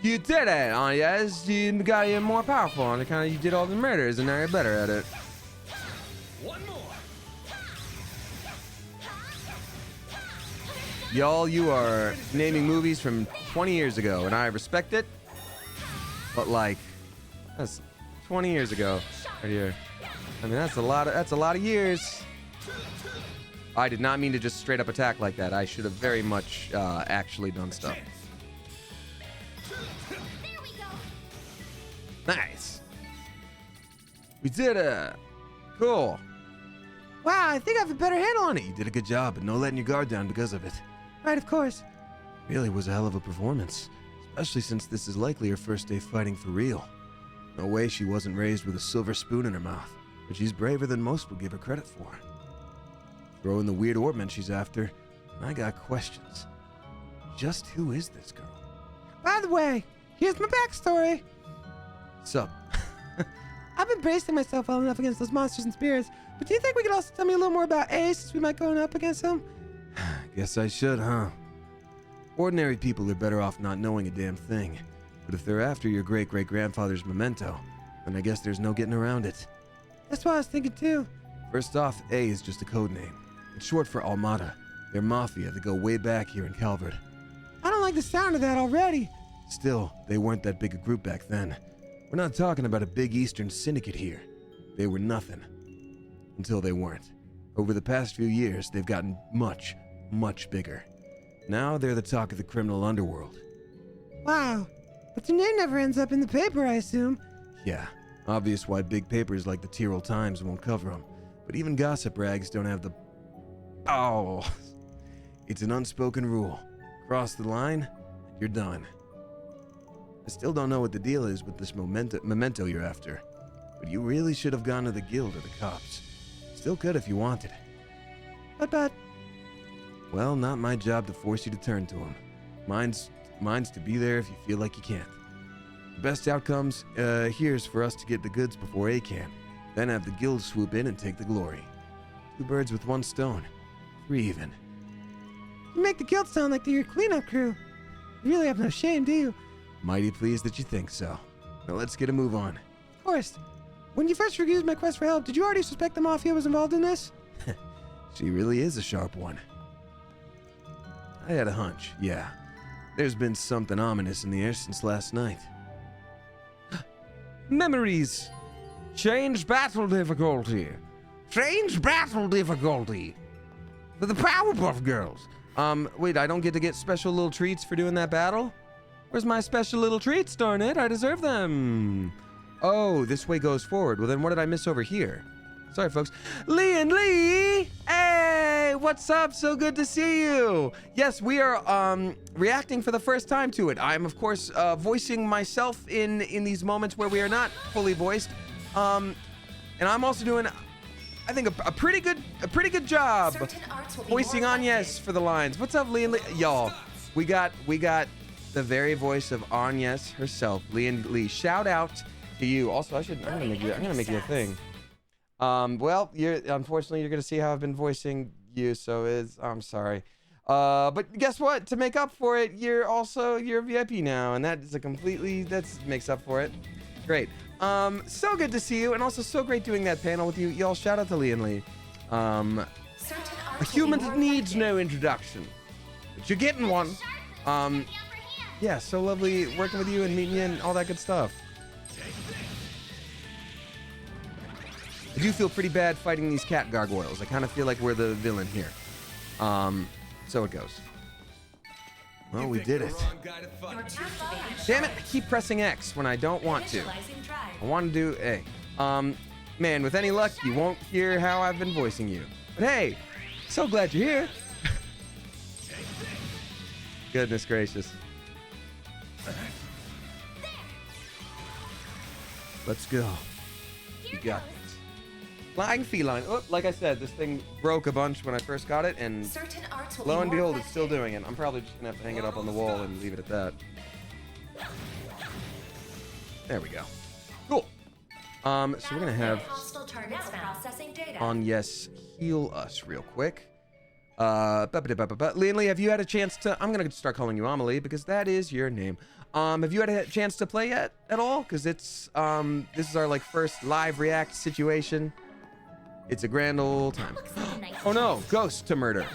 You did it! Oh, yes, you got even more powerful, and you did all the murders, and now you're better at it. One more. Y'all, you are naming movies from 20 years ago, and I respect it. But like, that's 20 years ago, right here. I mean, that's a lot of years. I did not mean to just straight up attack like that. I should have very much actually done stuff. Nice. We did it. Cool. Wow, I think I have a better handle on it. You did a good job, but no letting your guard down because of it. Right, of course. Really was a hell of a performance, especially since this is likely her first day fighting for real. No way she wasn't raised with a silver spoon in her mouth, but she's braver than most would give her credit for. Throw in the weird orbment she's after, and I got questions. Just who is this girl? By the way, here's my backstory. Sup? I've been bracing myself well enough against those monsters and spirits, but do you think we could also tell me a little more about Ace, since we might go up against him? Guess I should, huh? Ordinary people are better off not knowing a damn thing. But if they're after your great-great-grandfather's memento, then I guess there's no getting around it. That's what I was thinking too. First off, A is just a code name. It's short for Almada. They're mafia that go way back here in Calvert. I don't like the sound of that already. Still, they weren't that big a group back then. We're not talking about a big Eastern syndicate here. They were nothing. Until they weren't. Over the past few years, they've gotten much, much bigger. Now they're the talk of the criminal underworld. Wow. But their name never ends up in the paper, I assume. Yeah, obvious why big papers like the Tyrrell Times won't cover them. But even gossip rags don't have the... Oh! It's an unspoken rule. Cross the line, and you're done. I still don't know what the deal is with this memento you're after. But you really should have gone to the guild or the cops. Still could if you wanted. But... Well, not my job to force you to turn to them. Mine's to be there if you feel like you can't. The best outcomes here's for us to get the goods before A can. Then have the guild swoop in and take the glory. 2 birds with 1 stone. 3 even. You make the guild sound like they're your cleanup crew. You really have no shame, do you? Mighty pleased that you think so. Now let's get a move on. Of course. When you first refused my quest for help, did you already suspect the Mafia was involved in this? She really is a sharp one. I had a hunch, yeah. There's been something ominous in the air since last night. Memories. Change battle difficulty. Change battle difficulty. For the Powerpuff Girls. Wait, I don't get to get special little treats for doing that battle? Where's my special little treats, darn it? I deserve them. Oh, this way goes forward. Well, then what did I miss over here? Sorry, folks. Lee and Lee! Hey! Hey, what's up? So good to see you. Yes, we are reacting for the first time to it. I'm of course voicing myself in these moments where we are not fully voiced. And I'm also doing, I think, a pretty good job voicing Agnes for the lines. What's up, Lee and Lee? Y'all, we got the very voice of Agnes herself, Lee and Lee. Shout out to you. Also, I'm gonna make you a thing. Well, unfortunately you're gonna see how I've been voicing you, so I'm sorry. But guess what? To make up for it, you're a VIP now, and that makes up for it. Great. So good to see you, and also so great doing that panel with you. Y'all, shout out to Lee and Lee. A human that needs no introduction, but you're getting one. Yeah, so lovely working with you and meeting you and all that good stuff. I do feel pretty bad fighting these cat gargoyles. I kind of feel like we're the villain here. So it goes. Well, we did it. Damn it, I keep pressing X when I don't want to. I want to do A. Man, with any luck, you won't hear how I've been voicing you. But hey, so glad you're here. Goodness gracious. Let's go. You got it. Flying feline. Oh, like I said, this thing broke a bunch when I first got it, and lo and behold, it's still doing it. I'm probably just gonna have to hang it up on the wall and leave it at that. There we go. Cool. So we're gonna have Agnes heal us real quick. Lee and Lee, have you had a chance to? I'm gonna start calling you Amelie because that is your name. Have you had a chance to play yet at all? Because it's this is our first live react situation. It's a grand old time. Oh no, ghost to murder.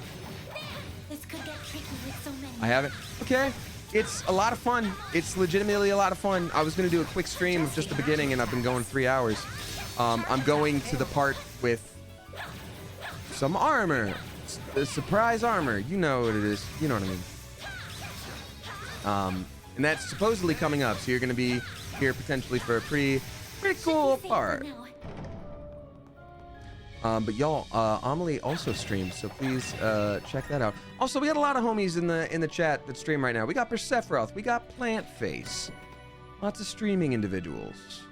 This could get tricky with so many. I haven't. Okay, it's a lot of fun. It's legitimately a lot of fun. I was gonna do a quick stream of just the beginning, and I've been going 3 hours. I'm going to the part with some armor, the surprise armor. You know what it is. You know what I mean. And that's supposedly coming up, so you're gonna be here potentially for a pretty cool part. But y'all, Amelie also streams, so please check that out. Also, we got a lot of homies in the chat that stream right now. We got Persephoros, we got Plant Face, lots of streaming individuals.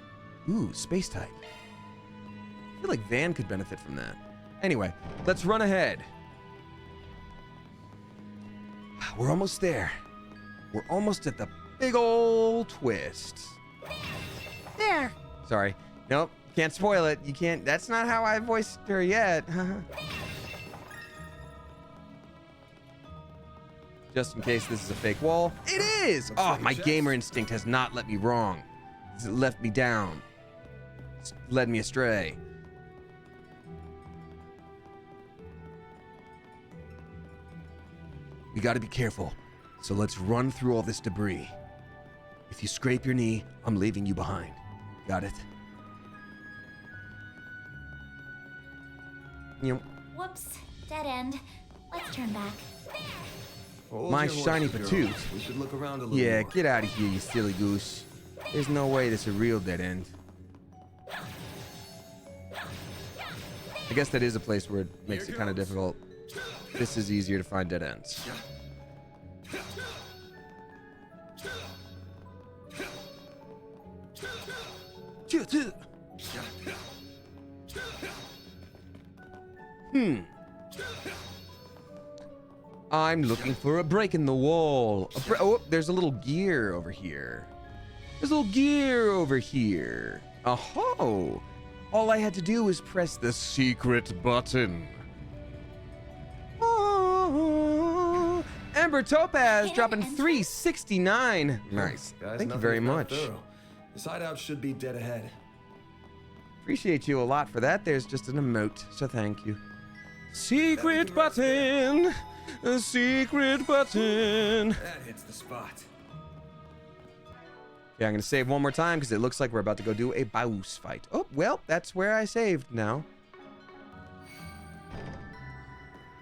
Ooh, space type. I feel like Van could benefit from that. Anyway, let's run ahead. We're almost there. We're almost at the big old twist. There. Sorry. Nope. Can't spoil it. You can't. That's not how I voiced her yet. Just in case this is a fake wall. It is! Oh, my gamer instinct has not let me wrong. It's left me down. It's led me astray. We gotta be careful. So let's run through all this debris. If you scrape your knee, I'm leaving you behind. Got it? Yep. Whoops, dead end. Let's turn back. My shiny patoot. We should look around a little Yeah, more. get out of here, you silly goose. There's no way this is a real dead end. I guess that is a place where it makes it kind of difficult. This is easier to find dead ends. I'm looking for a break in the wall. Oh, there's a little gear over here. There's a little gear over here. Oh, all I had to do was press the secret button. Oh, Ember Topaz dropping 369. Nice. Guys, Thank you nothing very if not much. thorough. This hideout should be dead ahead. Appreciate you a lot for that. There's just an emote, so thank you. Secret button. A secret button. That hits the spot. Yeah, I'm gonna save one more time because it looks like we're about to go do a boss fight. Oh, well, that's where I saved now.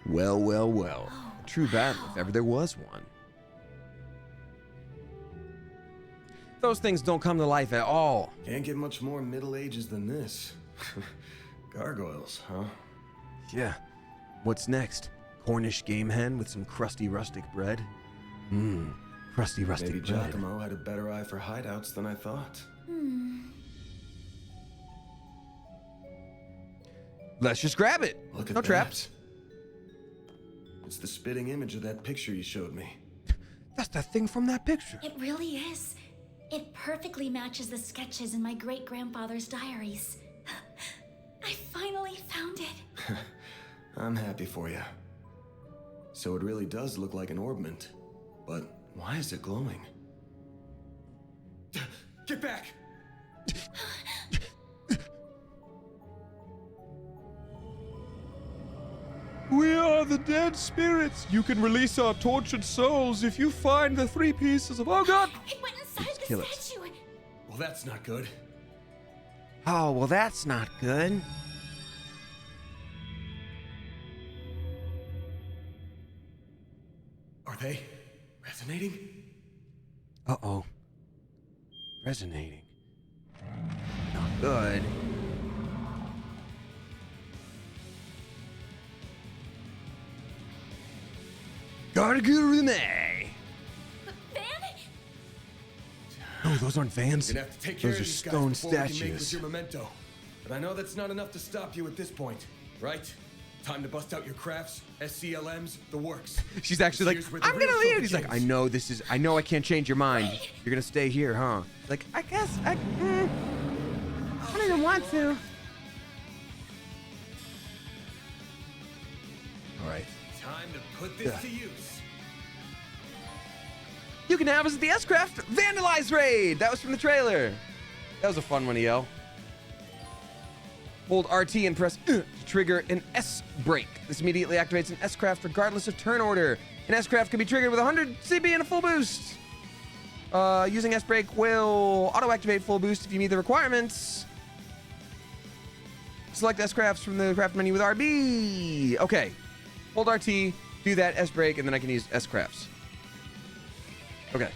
Well, well, well. A true battle, if ever there was one. Those things don't come to life at all. Can't get much more Middle Ages than this. Gargoyles, huh? Yeah. What's next? Cornish game hen with some crusty rustic bread? Crusty rustic Maybe bread. Giacomo had a better eye for hideouts than I thought. Let's just grab it. Look at No that. traps. It's the spitting image of that picture you showed me. That's that thing from that picture. It really is. It perfectly matches the sketches in my great-grandfather's diaries. I finally found it. I'm happy for you. So it really does look like an orbment. But why is it glowing? Get back! We are the dead spirits. You can release our tortured souls if you find the 3 pieces of... Oh, God! It went inside the kill it. statue. Well, that's not good. Oh, well, that's not good. Are they resonating? Uh-oh. Resonating. Not good. Gargurune! No, those aren't vans. You're gonna have to take care Those of are these guys stone before we can make with statues. your memento. But I know that's not enough to stop you at this point, right? Time to bust out your crafts, SCLMs, the works. She's actually like, Here's where the I'm gonna real leave. show He's like, I begins. know this is, I know I can't change your mind. You're gonna stay here, huh? Like, I guess, I don't even want to. All right. Time to put this to use. You can have us at the S-Craft Vandalize Raid! That was from the trailer. That was a fun one to yell. Hold RT and press to trigger an S-Break. This immediately activates an S-Craft regardless of turn order. An S-Craft can be triggered with 100 CB and a full boost. Using S-Break will auto-activate full boost if you meet the requirements. Select S-Crafts from the craft menu with RB. Okay. Hold RT, do that S-Break, and then I can use S-Crafts. Okay.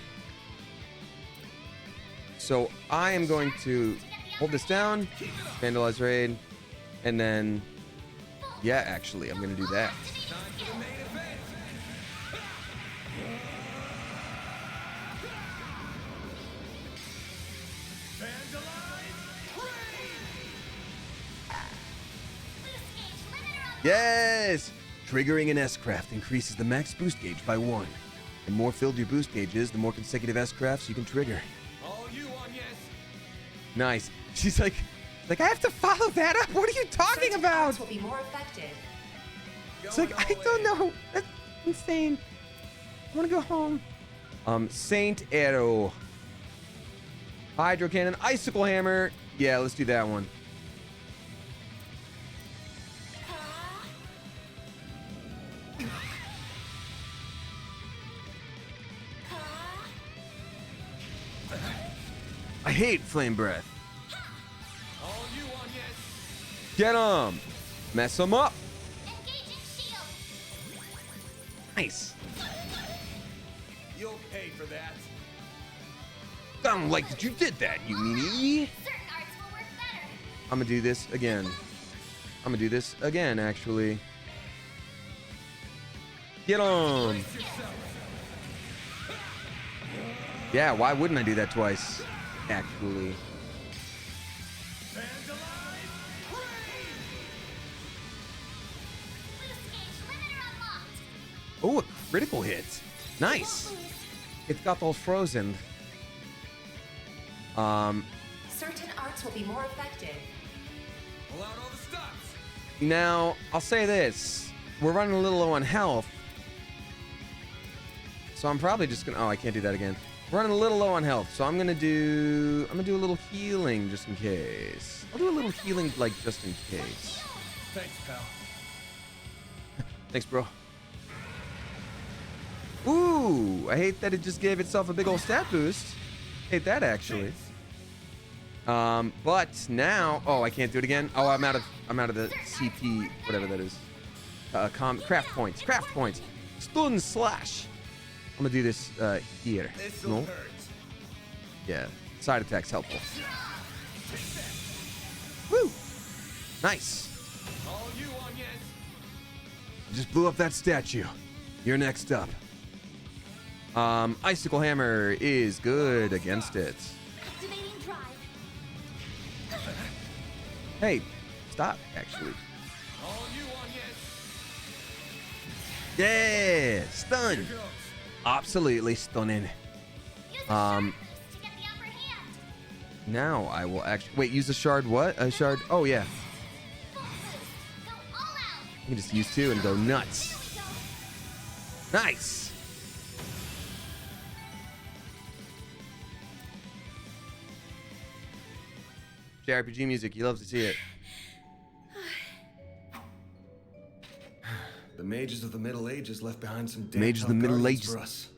So I am going to hold this down, Vandalize Raid, and then, yeah, actually, I'm going to do that. Yes! Triggering an S-Craft increases the max boost gauge by 1. The more filled your boost gauge is, the more consecutive S-Crafts you can trigger. Nice. She's like, I have to follow that up. What are you talking about? Will be more effective. It's like, I don't know. That's insane. I want to go home. Saint Arrow. Hydro Cannon, Icicle Hammer. Yeah, let's do that one. I hate Flame Breath. Get him! Mess him up! Nice. You'll pay for that. I don't like that you did that, you meanie. I'm gonna do this again. I'm gonna do this again, actually. Get him! Yeah, why wouldn't I do that twice? Actually. Oh, a critical hit. Nice. It's got those frozen. Certain arts will be more effective. Pull out all the stops. Now, I'll say this. We're running a little low on health. So I'm probably just gonna, oh, I can't do that again. We're running a little low on health, so I'm gonna do a little healing just in case. I'll do a little healing, like, just in case. Thanks, pal. Thanks, bro. Ooh, I hate that it just gave itself a big old stat boost. Hate that, actually. But now, oh, I can't do it again. Oh, I'm out of the CP, whatever that is. Craft points. Stun slash. I'm gonna do this here. No. Yeah, side attack's helpful. Woo! Nice. Just blew up that statue. You're next up. Icicle Hammer is good against it. Activating drive. Hey, stop, actually. Yeah, stun. Absolutely stunning. Now I will actually wait. Use a shard. What? A shard? Oh yeah. You can just use 2 and go nuts. Nice. JRPG music. You love to see it. The mages of the Middle Ages left behind some damn Mages of the Middle guardians Ages. for us.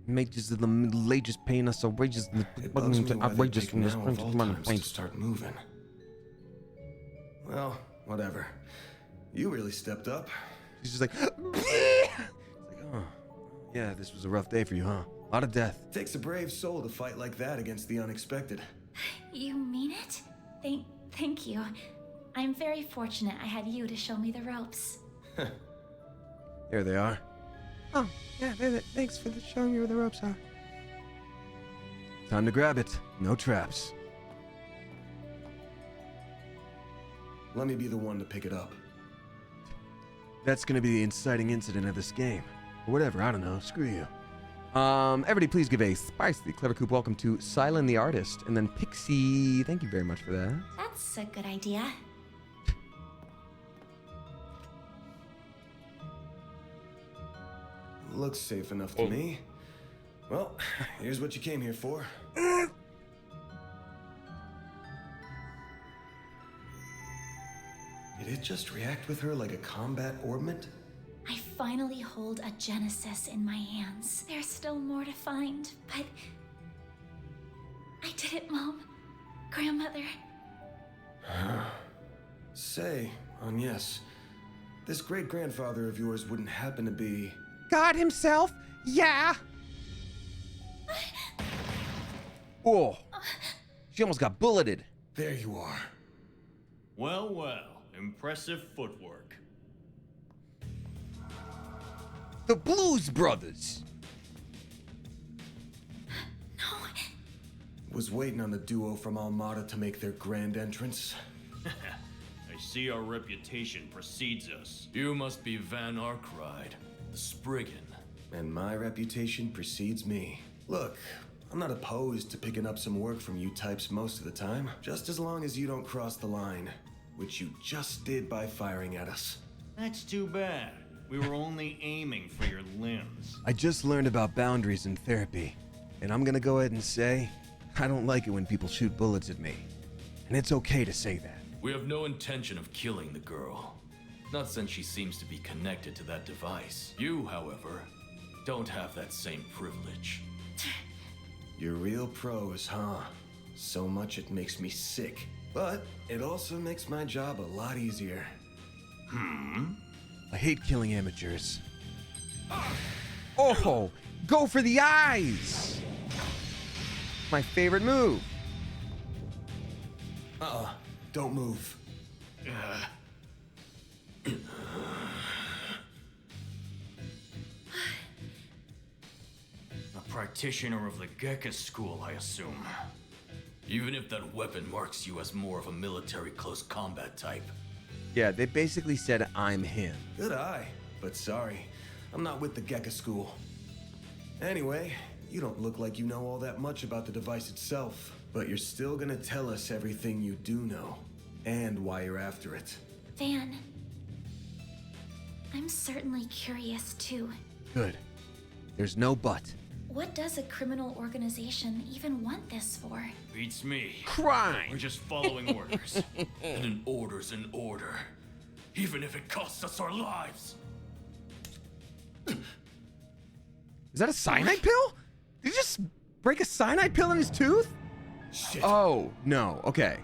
Mages of the Middle Ages paying us outrageous. It bugs me why they take now of all times to start moving. Well, whatever. You really stepped up. She's just like, it's like, oh, yeah, this was a rough day for you, huh? A lot of death. Takes a brave soul to fight like that against the unexpected. You mean it? Thank you. I'm very fortunate I had you to show me the ropes. There they are. Oh, yeah, thanks for showing me where the ropes are. Time to grab it. No traps. Let me be the one to pick it up. That's gonna be the inciting incident of this game. Or whatever, I don't know. Screw you. Everybody please give a spicy Clever Coop welcome to Silent the Artist. And then Pixie, thank you very much for that. That's a good idea. Looks safe enough to me. Well, here's what you came here for. Did it just react with her like a combat ornament? I finally hold a Genesis in my hands. There's still more to find, but... I did it, Mom. Grandmother. Say, yes, this great-grandfather of yours wouldn't happen to be... God himself? Yeah. Oh, she almost got bulleted. There you are. Well, well, impressive footwork. The Blues Brothers. Was waiting on the duo from Almada to make their grand entrance. I see our reputation precedes us. You must be Van Arkride, the Spriggan. And my reputation precedes me. Look, I'm not opposed to picking up some work from you types most of the time, just as long as you don't cross the line, which you just did by firing at us. That's too bad. We were only aiming for your limbs. I just learned about boundaries in therapy, and I'm gonna go ahead and say, I don't like it when people shoot bullets at me. And it's okay to say that. We have no intention of killing the girl. Not since she seems to be connected to that device. You, however, don't have that same privilege. You're real pros, huh? So much it makes me sick. But it also makes my job a lot easier. I hate killing amateurs. Oh, go for the eyes. My favorite move. Don't move. A practitioner of the Gekka school, I assume. Even if that weapon marks you as more of a military close combat type. Yeah, they basically said I'm him. Good eye, but sorry. I'm not with the Gekka school. Anyway, you don't look like you know all that much about the device itself, but you're still gonna tell us everything you do know, and why you're after it. Van. I'm certainly curious too. Good. There's no but. What does a criminal organization even want this for? Beats me. Crime. We're just following orders. And an order's an order. Even if it costs us our lives. Is that a cyanide pill? Did you just break a cyanide pill in his tooth? Shit. Oh, no. Okay.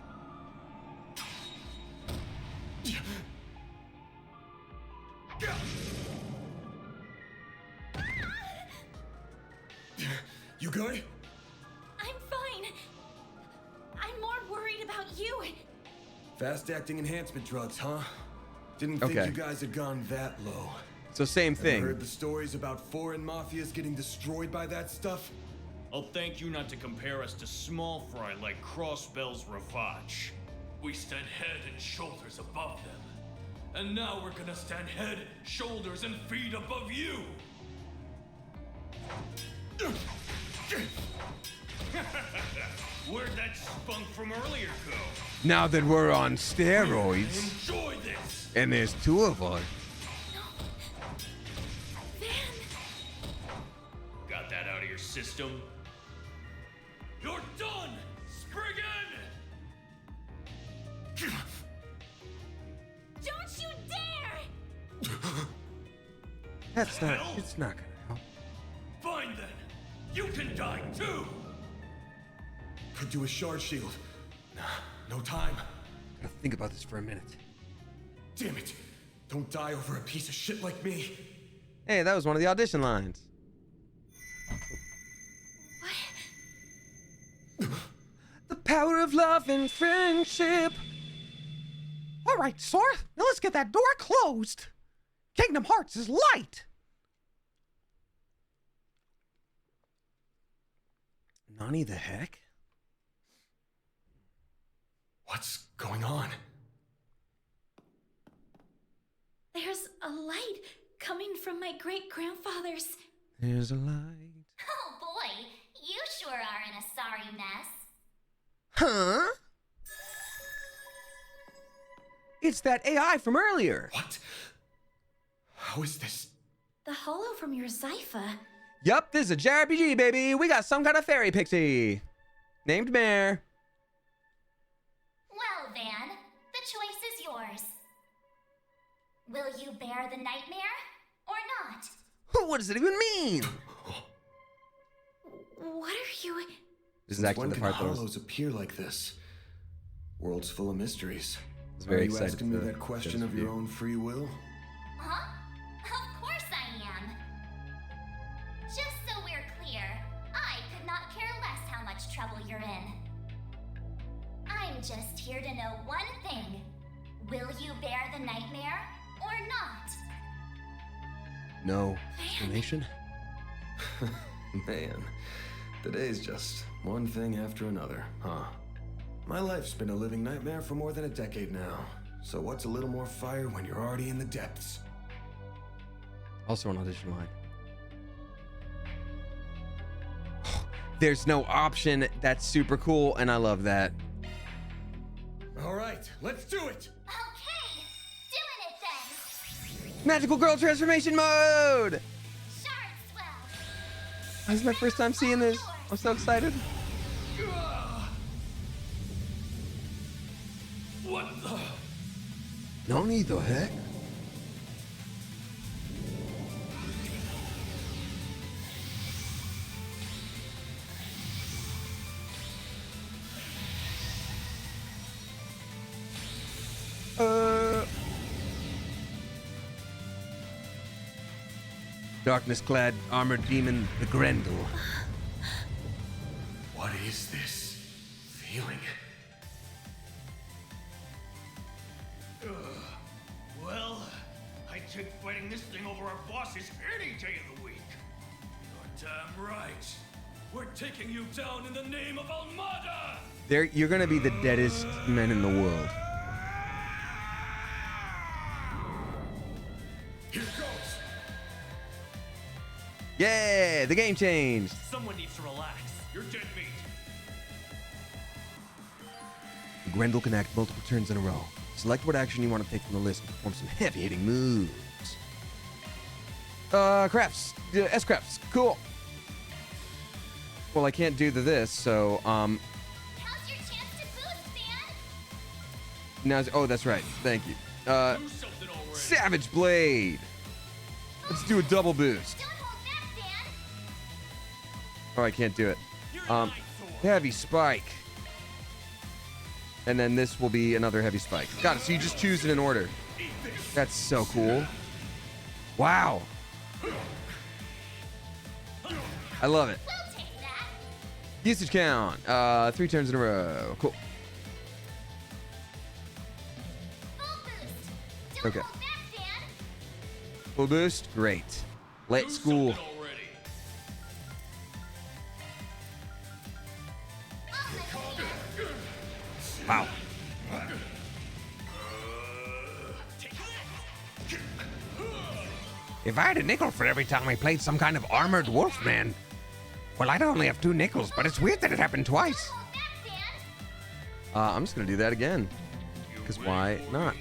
You good? I'm fine. I'm more worried about you. Fast-acting enhancement drugs, huh? Didn't think Okay. you guys had gone that low. So same Ever thing. heard the stories about foreign mafias getting destroyed by that stuff? I'll thank you not to compare us to small fry like Crossbell's Ravage. We stand head and shoulders above them. And now we're gonna stand head, shoulders, and feet above you! Where'd that spunk from earlier go? Now that we're on steroids, Enjoy this! and there's two of us. Got that out of your system? You're done, Spriggan! Don't you dare! That's not. It's not gonna help. Fine then. You can die too! Could do a shard shield. Nah, no time. Gotta think about this for a minute. Damn it! Don't die over a piece of shit like me. Hey, that was one of the audition lines. The power of love and friendship. All right, Sora, now let's get that door closed. Kingdom Hearts is light. Nani the heck? What's going on? There's a light coming from my great-grandfather's. There's a light. Oh boy, you sure are in a sorry mess. Huh? It's that AI from earlier. What? How is this? The hollow from your Zypha. Yup, this is a JRPG, baby. We got some kind of fairy pixie. Named Mare. Well, Van, the choice is yours. Will you bear the nightmare or not? What does it even mean? What are you... This is actually When the can part that hollows was... appear like this? World's full of mysteries. was very Are you excited asking me to that question get of this your view. own free will? Huh? Of course I am. Just so we're clear, I could not care less how much trouble you're in. I'm just here to know one thing. Will you bear the nightmare or not? No explanation? Man, today's just one thing after another, huh? My life's been a living nightmare for more than a decade now. So what's a little more fire when you're already in the depths? Also an audition line. There's no option. That's super cool, and I love that. All right, let's do it! Okay, doing it then. Magical girl transformation mode! Shard swell. This is my first time seeing this. I'm so excited. What the? Nani the heck? Darkness-clad armored demon, the Grendel. What is this feeling? Well, I'd take fighting this thing over our bosses any day of the week. You're damn right. We're taking you down in the name of Almada! You're gonna be the deadest men in the world. Here goes! Yeah, the game changed. Someone needs to relax. You're dead meat. Grendel can act multiple turns in a row. Select what action you want to take from the list and perform some heavy-hitting moves. Crafts. S-crafts. Cool. Well, I can't do this, so, How's your chance to boost, Van? Now, oh, that's right. Thank you. Do something already. Savage Blade. Let's do a double boost. Don't hold back, Van. Oh, I can't do it. You're nice, Thor. Heavy Spike. And then this will be another heavy spike. Got it. So you just choose it in order. That's so cool. Wow. I love it. We'll take that. Usage count. 3 turns in a row. Cool. Full boost. Okay. Full boost, great. Let's go. Wow. If I had a nickel for every time I played some kind of armored wolfman, well, I'd only have 2 nickels, but it's weird that it happened twice. I'm just gonna do that again. Because why not?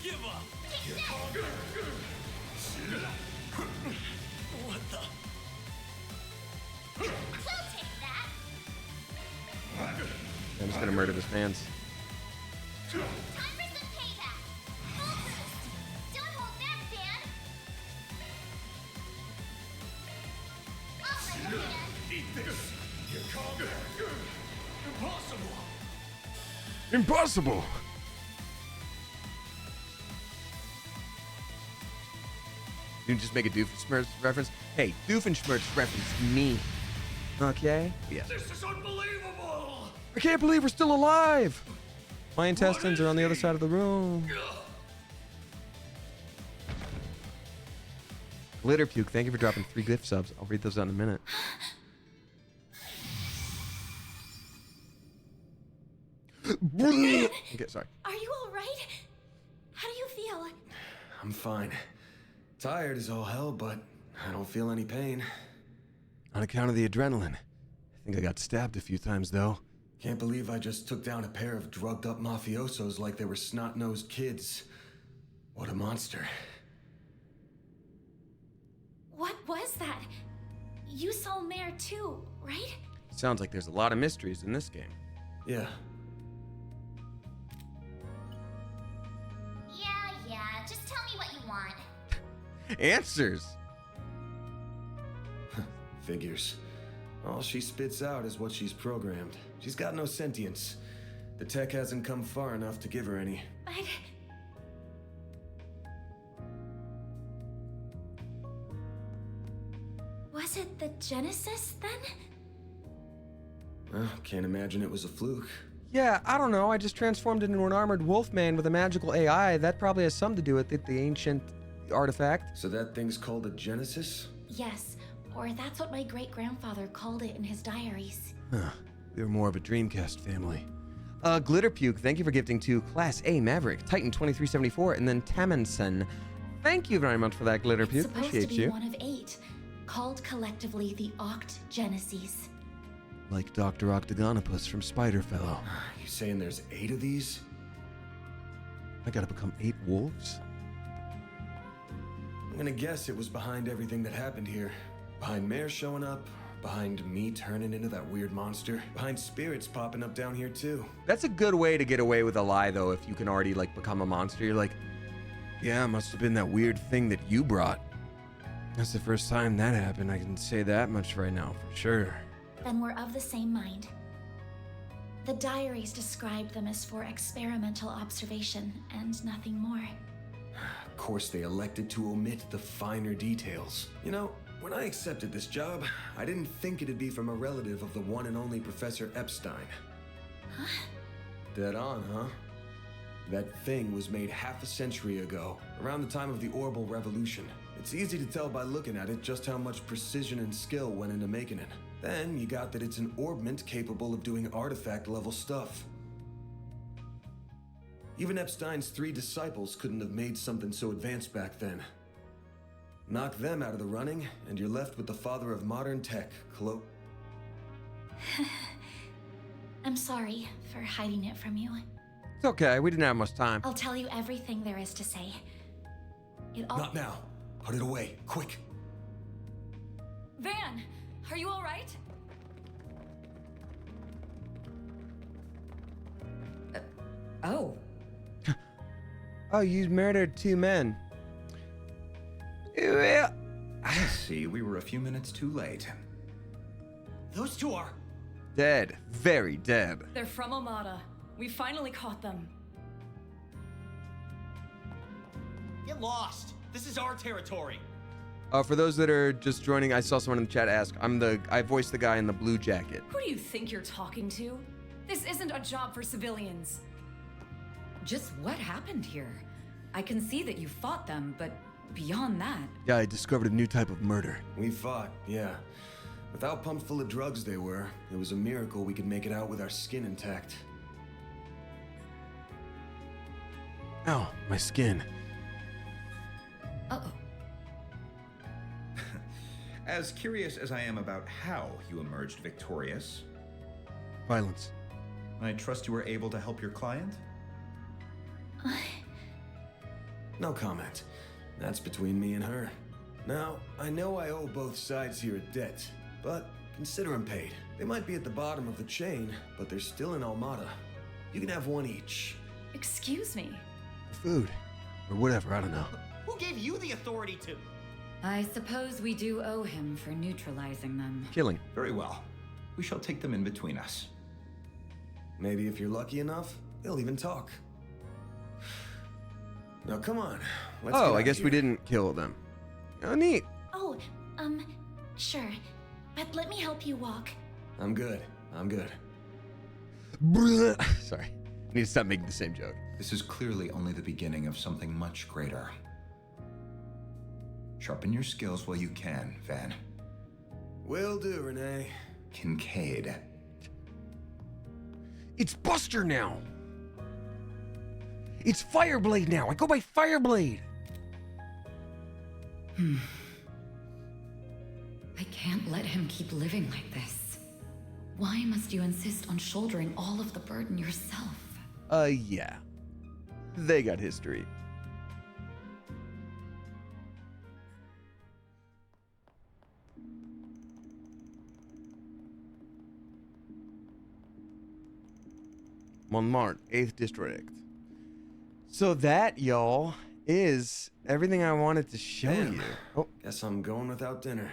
Give up. What the? I'm just gonna murder this man's. Impossible! You just make a Doofenshmirtz reference? Hey, Doofenshmirtz reference me. Okay? Yeah. This is unbelievable! I can't believe we're still alive! My intestines are on the other side of the room. Glitter Puke, thank you for dropping 3 gift subs. I'll read those out in a minute. Okay, sorry. Are you all right? How do you feel? I'm fine. Tired as all hell, but I don't feel any pain. On account of the adrenaline. I think I got stabbed a few times, though. Can't believe I just took down a pair of drugged-up mafiosos like they were snot-nosed kids. What a monster. What was that? You saw Mare too, right? Sounds like there's a lot of mysteries in this game. Yeah. Yeah, just tell me what you want. Answers! Figures. All she spits out is what she's programmed. She's got no sentience. The tech hasn't come far enough to give her any. But... was it the Genesis, then? Well, can't imagine it was a fluke. Yeah, I don't know. I just transformed into an armored wolfman with a magical AI. That probably has something to do with it, the ancient artifact. So that thing's called a Genesis? Yes, or that's what my great-grandfather called it in his diaries. Huh. We were more of a Dreamcast family. Glitter Puke, thank you for gifting to Class A Maverick, Titan 2374, and then Tamanson. Thank you very much for that, Glitter Puke. Supposed Appreciate to be you. one of 8, called collectively the Oct Genesis. Like Dr. Octagonopus from Spiderfellow. You saying there's 8 of these? I gotta become 8 wolves? I'm gonna guess it was behind everything that happened here. Behind Mare showing up, behind me turning into that weird monster, behind spirits popping up down here too. That's a good way to get away with a lie, though, if you can already, like, become a monster. You're like, Yeah, it must have been that weird thing that you brought. That's the first time that happened. I can say that much right now, for sure. Then we're of the same mind. The diaries described them as for experimental observation and nothing more. Of course they elected to omit the finer details. You know, when I accepted this job, I didn't think it'd be from a relative of the one and only Professor Epstein. Huh? Dead on, huh? That thing was made half a century ago, around the time of the Orbital Revolution. It's easy to tell by looking at it just how much precision and skill went into making it. Then you got that it's an orbment capable of doing artifact-level stuff. Even Epstein's 3 disciples couldn't have made something so advanced back then. Knock them out of the running, and you're left with the father of modern tech, I'm sorry for hiding it from you. it's okay. We didn't have much time. I'll tell you everything there is to say. It all... Not now. Put it away, quick. Van, are you all right? Oh. Oh, you murdered 2 men. Well, I see we were a few minutes too late. Those 2 are... dead. Very dead. They're from Omada. We finally caught them. Get lost. This is our territory. For those that are just joining, I saw someone in the chat ask. I voiced the guy in the blue jacket. Who do you think you're talking to? This isn't a job for civilians. Just what happened here? I can see that you fought them, but beyond that... Yeah, I discovered a new type of murder. We fought, yeah. With how pumped full of drugs they were, it was a miracle we could make it out with our skin intact. Ow, my skin. Uh-oh. As curious as I am about how you emerged victorious... Violence. I trust you were able to help your client? No comment. That's between me and her. Now, I know I owe both sides here a debt, but consider them paid. They might be at the bottom of the chain, but they're still in Almada. You can have one each. Excuse me. Food. Or whatever, I don't know. Who gave you the authority to? I suppose we do owe him for neutralizing them. Killing. Very well. We shall take them in between us. Maybe if you're lucky enough, they'll even talk. Now come on, let's get Oh, I out guess here. we didn't kill them. Oh, neat. Oh, sure. But let me help you walk. I'm good. Sorry. I need to stop making the same joke. This is clearly only the beginning of something much greater. Sharpen your skills while you can, Van. Will do, Renee. Kincaid. It's Buster now! It's Fireblade now! I go by Fireblade! I can't let him keep living like this. Why must you insist on shouldering all of the burden yourself? Yeah. They got history. Montmartre, 8th District. So that, y'all, is everything I wanted to show Damn. you. Oh, Guess I'm going without dinner.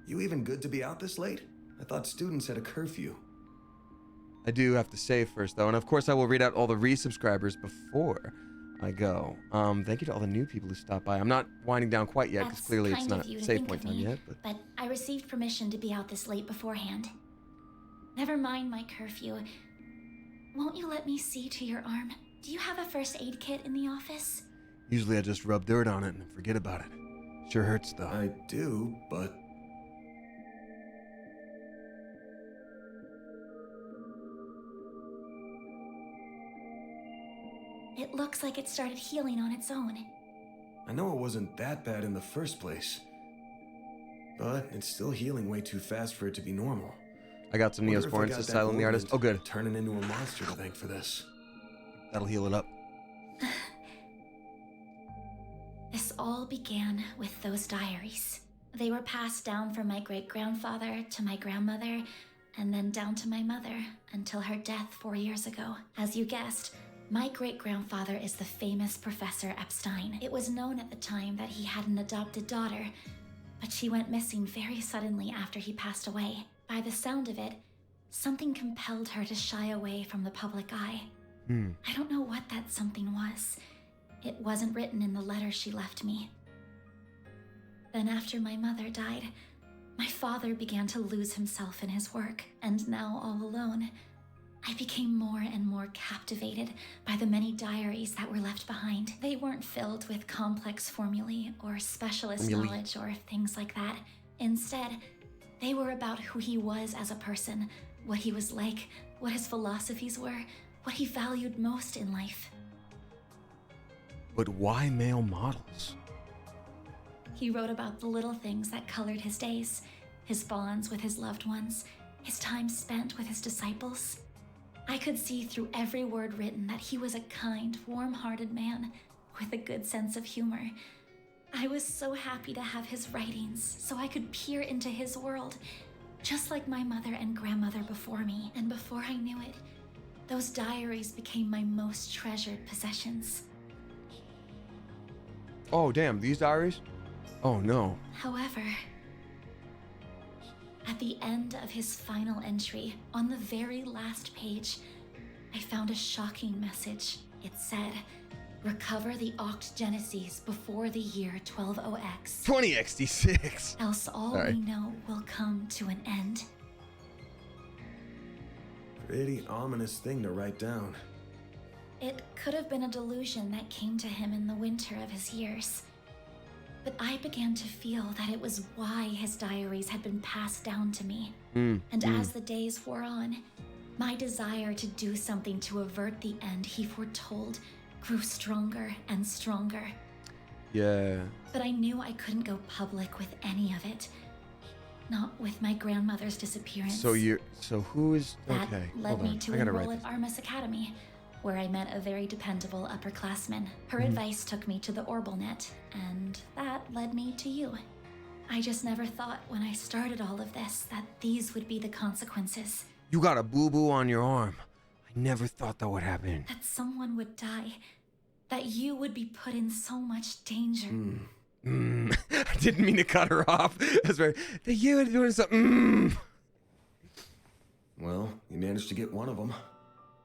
You even good to be out this late? I thought students had a curfew. I do have to save first, though, and of course I will read out all the resubscribers before I go. Thank you to all the new people who stopped by. I'm not winding down quite yet, because That's clearly it's kind not of you to save think point of time me, yet. But I received permission to be out this late beforehand. Never mind my curfew. Won't you let me see to your arm? Do you have a first aid kit in the office? Usually I just rub dirt on it and forget about it. Sure hurts, though. I do, but... It looks like it started healing on its own. I know it wasn't that bad in the first place. But it's still healing way too fast for it to be normal. I got some Wonder if I Neosporin, got says that Silent the Artist. movement Oh, good. Turning into a monster to thank for this. That'll heal it up. This all began with those diaries. They were passed down from my great-grandfather to my grandmother, and then down to my mother until her death 4 years ago. As you guessed, my great-grandfather is the famous Professor Epstein. It was known at the time that he had an adopted daughter, but she went missing very suddenly after he passed away. By the sound of it, something compelled her to shy away from the public eye. I don't know what that something was. It wasn't written in the letter she left me. Then after my mother died, my father began to lose himself in his work, and now all alone, I became more and more captivated by the many diaries that were left behind. They weren't filled with complex formulae or specialist knowledge or things like that. Instead, they were about who he was as a person, what he was like, what his philosophies were, what he valued most in life. But why male models? He wrote about the little things that colored his days, his bonds with his loved ones, his time spent with his disciples. I could see through every word written that he was a kind, warm-hearted man with a good sense of humor. I was so happy to have his writings so I could peer into his world, just like my mother and grandmother before me. And before I knew it, those diaries became my most treasured possessions. Oh, damn, these diaries? Oh, no. However, at the end of his final entry, on the very last page, I found a shocking message. It said, Recover the Oct Genesis before the year 120X. 20xd6. Else all Sorry. we know will come to an end. Pretty ominous thing to write down. It could have been a delusion that came to him in the winter of his years. But I began to feel that it was why his diaries had been passed down to me. And as the days wore on, my desire to do something to avert the end he foretold grew stronger and stronger. Yeah. But I knew I couldn't go public with any of it. Not with my grandmother's disappearance. So who is That okay? led Hold me on. to I gotta enroll write at Armus Academy, where I met a very dependable upperclassman. Her Mm-hmm. advice took me to the Orbalnet, and that led me to you. I just never thought when I started all of this that these would be the consequences. You got a boo-boo on your arm. I never thought that would happen. That someone would die. That you would be put in so much danger. I didn't mean to cut her off. That's right. That you would be doing something. Well, you managed to get one of them.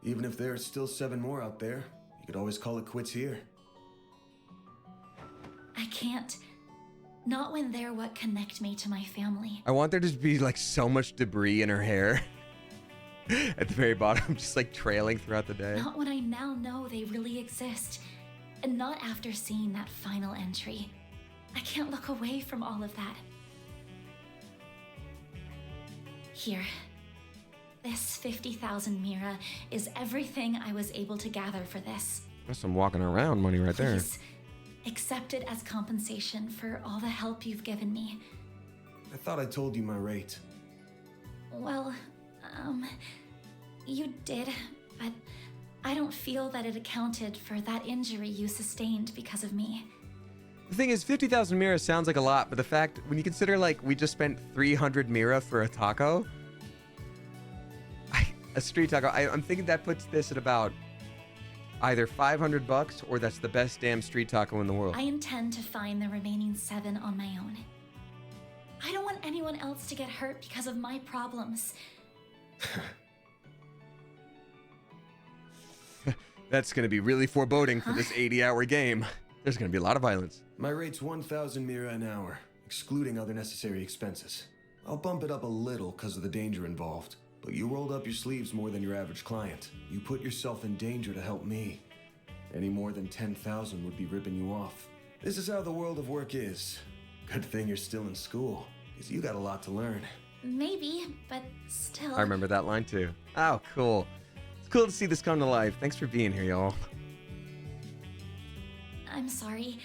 Even if there are still 7 more out there, you could always call it quits here. I can't. Not when they're what connect me to my family. I want there to be like so much debris in her hair at the very bottom, just like trailing throughout the day. Not when I now know they really exist. And not after seeing that final entry. I can't look away from all of that. Here. This 50,000 Mira is everything I was able to gather for this. That's some walking around money right there. Please, accept it as compensation for all the help you've given me. I thought I told you my rate. Well, you did, but I don't feel that it accounted for that injury you sustained because of me. The thing is, 50,000 Mira sounds like a lot, but the fact, when you consider like we just spent 300 Mira for a taco, a street taco, I'm thinking that puts this at about either $500 or that's the best damn street taco in the world. I intend to find the remaining 7 on my own. I don't want anyone else to get hurt because of my problems. That's going to be really foreboding for this 80-hour game. There's going to be a lot of violence. My rate's 1,000 Mira an hour, excluding other necessary expenses. I'll bump it up a little because of the danger involved. But you rolled up your sleeves more than your average client. You put yourself in danger to help me. Any more than 10,000 would be ripping you off. This is how the world of work is. Good thing you're still in school, because you got a lot to learn. Maybe, but still. I remember that line too. Oh, cool. It's cool to see this come to life. Thanks for being here, y'all. I'm sorry.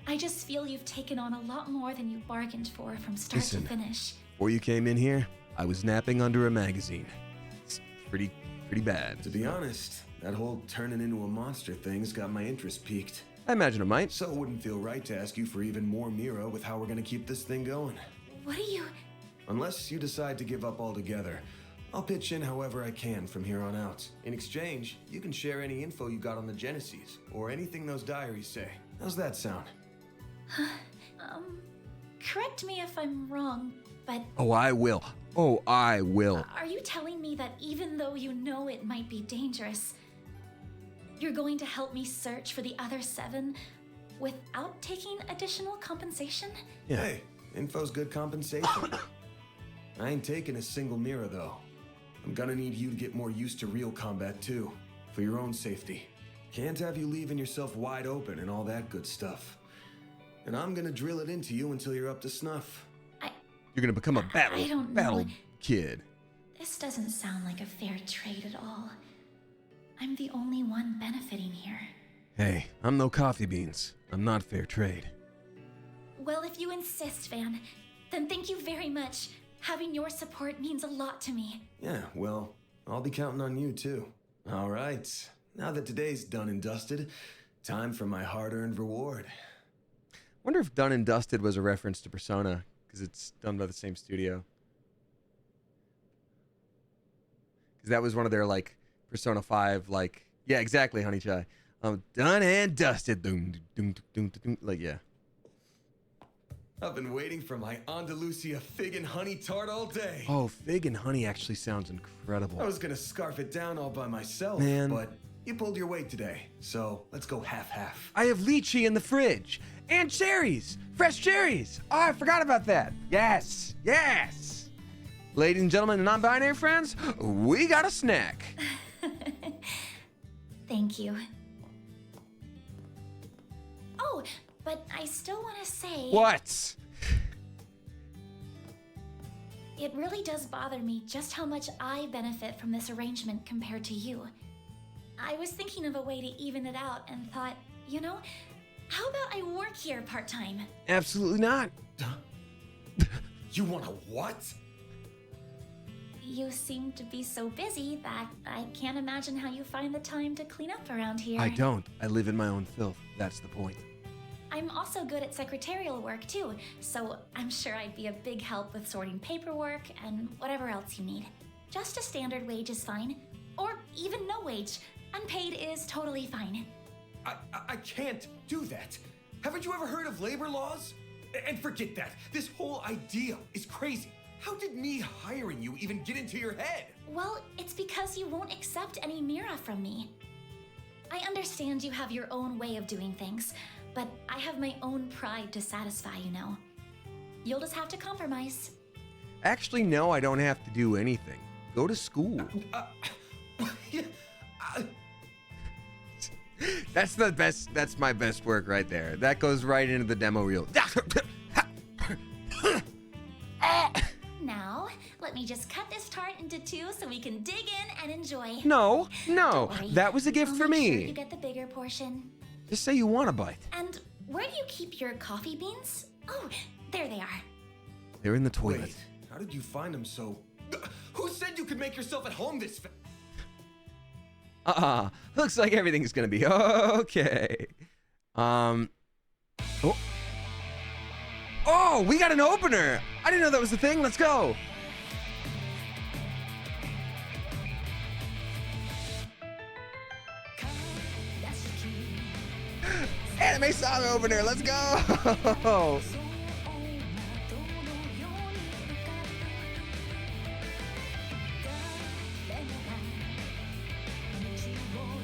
I just feel you've taken on a lot more than you bargained for from start to finish. Before you came in here, I was napping under a magazine. It's pretty bad. To be honest, that whole turning into a monster thing's got my interest piqued. I imagine it might. So it wouldn't feel right to ask you for even more Mira with how we're gonna keep this thing going. What are you... Unless you decide to give up altogether, I'll pitch in however I can from here on out. In exchange, you can share any info you got on the Genesis, or anything those diaries say. How's that sound? Correct me if I'm wrong, but... Oh, I will. Oh, I will. Are you telling me that even though you know it might be dangerous, you're going to help me search for the other 7 without taking additional compensation? Yeah. Hey, info's good compensation. I ain't taking a single Mira, though. I'm gonna need you to get more used to real combat, too, for your own safety. Can't have you leaving yourself wide open and all that good stuff. And I'm gonna drill it into you until you're up to snuff. You're gonna become a I don't know. battle kid. This doesn't sound like a fair trade at all. I'm the only one benefiting here. Hey, I'm no coffee beans. I'm not fair trade. Well, if you insist, Van, then thank you very much. Having your support means a lot to me. Yeah, well, I'll be counting on you, too. All right, now that today's done and dusted, time for my hard-earned reward. Wonder if Done and Dusted was a reference to Persona, because it's done by the same studio. Because that was one of their, like, Persona 5, like... Yeah, exactly, Honey Chai. Done and Dusted. Doom, doom, doom, doom, doom. Like, yeah. I've been waiting for my Andalusia fig and honey tart all day. Oh, fig and honey actually sounds incredible. I was gonna scarf it down all by myself, Man. but You pulled your weight today, so let's go half-half. I have lychee in the fridge. And cherries. Fresh cherries. Oh, I forgot about that. Yes. Yes. Ladies and gentlemen and non-binary friends, we got a snack. Thank you. Oh, but I still want to say... What? It really does bother me just how much I benefit from this arrangement compared to you. I was thinking of a way to even it out and thought, you know, how about I work here part-time? Absolutely not. You want a what? You seem to be so busy that I can't imagine how you find the time to clean up around here. I don't. I live in my own filth. That's the point. I'm also good at secretarial work too, so I'm sure I'd be a big help with sorting paperwork and whatever else you need. Just a standard wage is fine, or even no wage. Unpaid is totally fine. I can't do that. Haven't you ever heard of labor laws? And forget that. This whole idea is crazy. How did me hiring you even get into your head? Well, it's because you won't accept any Mira from me. I understand you have your own way of doing things, but I have my own pride to satisfy, you know. You'll just have to compromise. Actually, no, I don't have to do anything. Go to school. That's the best. That's my best work right there. That goes right into the demo reel. Now, let me just cut this tart into two so we can dig in and enjoy. No, no, Don't worry. that was a gift I'll for make me. Sure you get the bigger portion. Just say you want a bite. And where do you keep your coffee beans? Oh, there they are. They're in the toilet. Wait, how did you find them so... Who said you could make yourself at home this Looks like everything's gonna be okay. Oh, we got an opener. I didn't know that was a thing. Let's go. Anime song opener. Let's go.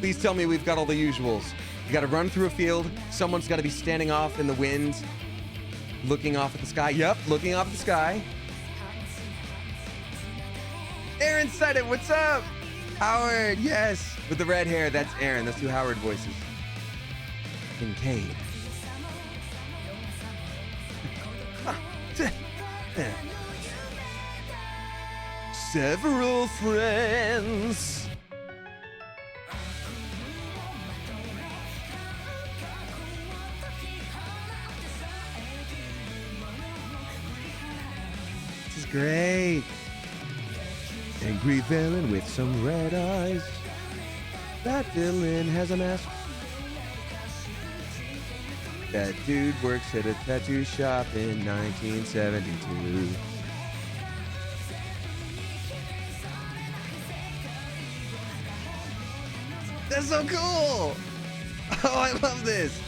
Please tell me we've got all the usuals. You gotta run through a field. Someone's gotta be standing off in the wind, looking off at the sky. Yep, looking off at the sky. Aaron said it. What's up? Howard, yes. With the red hair, that's Aaron. That's two Howard voices. Kincaid. Several friends. This is great. Angry villain with some red eyes. That villain has a mask. That dude works at a tattoo shop in 1972. That's so cool! Oh, I love this!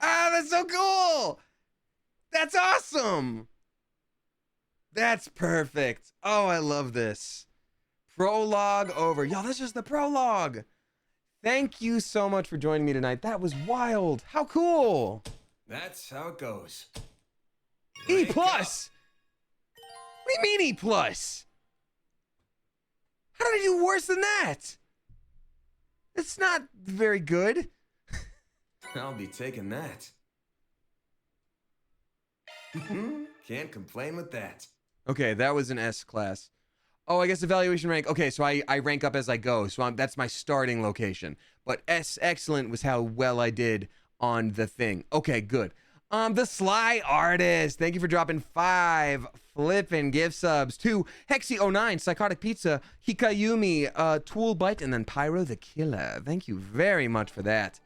Ah, that's so cool! That's awesome! That's perfect. Oh, I love this. Prologue over. Y'all, that's just the prologue. Thank you so much for joining me tonight. That was wild. How cool. That's how it goes. E+. What do you mean E+? How did I do worse than that? It's not very good. I'll be taking that. Can't complain with that. Okay, that was an S class. Oh, I guess evaluation rank. Okay, so I rank up as I go. So that's my starting location. But S excellent was how well I did on the thing. Okay, good. The Sly Artist. Thank you for dropping 5 flippin' gift subs. 2 Hexy09, Psychotic Pizza, Hikayumi, Tool Bite, and then Pyro the Killer. Thank you very much for that.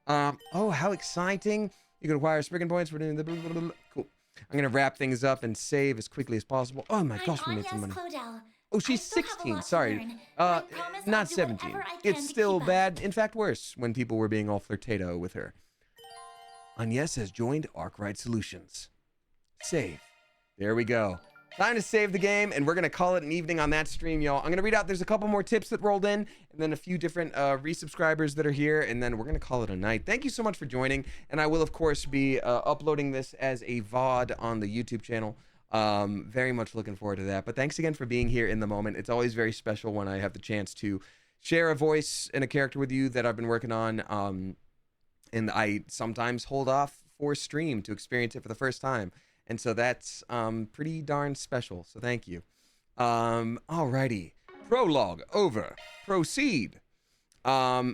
Oh, how exciting. You can acquire Spriggan points for doing the blah, blah, blah, blah. Cool. I'm gonna wrap things up and save as quickly as possible. Oh my gosh, we made some money. Claudel. Oh, she's 16. Sorry, not 17. It's still bad. In fact, worse when people were being all flirtado with her. Agnes has joined Arkride Solutions. Save. There we go. Time to save the game, and we're going to call it an evening on that stream, y'all. I'm going to read out, there's a couple more tips that rolled in, and then a few different resubscribers that are here, and then we're going to call it a night. Thank you so much for joining, and I will, of course, be uploading this as a VOD on the YouTube channel. Very much looking forward to that. But thanks again for being here in the moment. It's always very special when I have the chance to share a voice and a character with you that I've been working on, and I sometimes hold off for stream to experience it for the first time. And so that's pretty darn special. So thank you. Alrighty. Prologue over. Proceed. All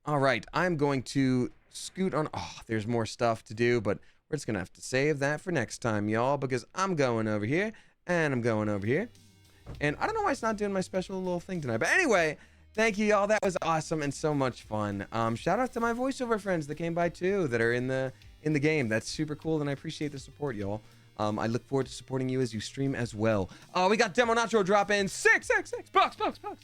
right. I'm going to scoot on. Oh, there's more stuff to do, but we're just going to have to save that for next time, y'all, because I'm going over here and I'm going over here. And I don't know why it's not doing my special little thing tonight. But anyway, thank you, y'all. That was awesome and so much fun. Shout out to my voiceover friends that came by too, that are in the game. That's super cool, and I appreciate the support, y'all. I look forward to supporting you as you stream as well. We got Demo Nacho drop in 666 bucks.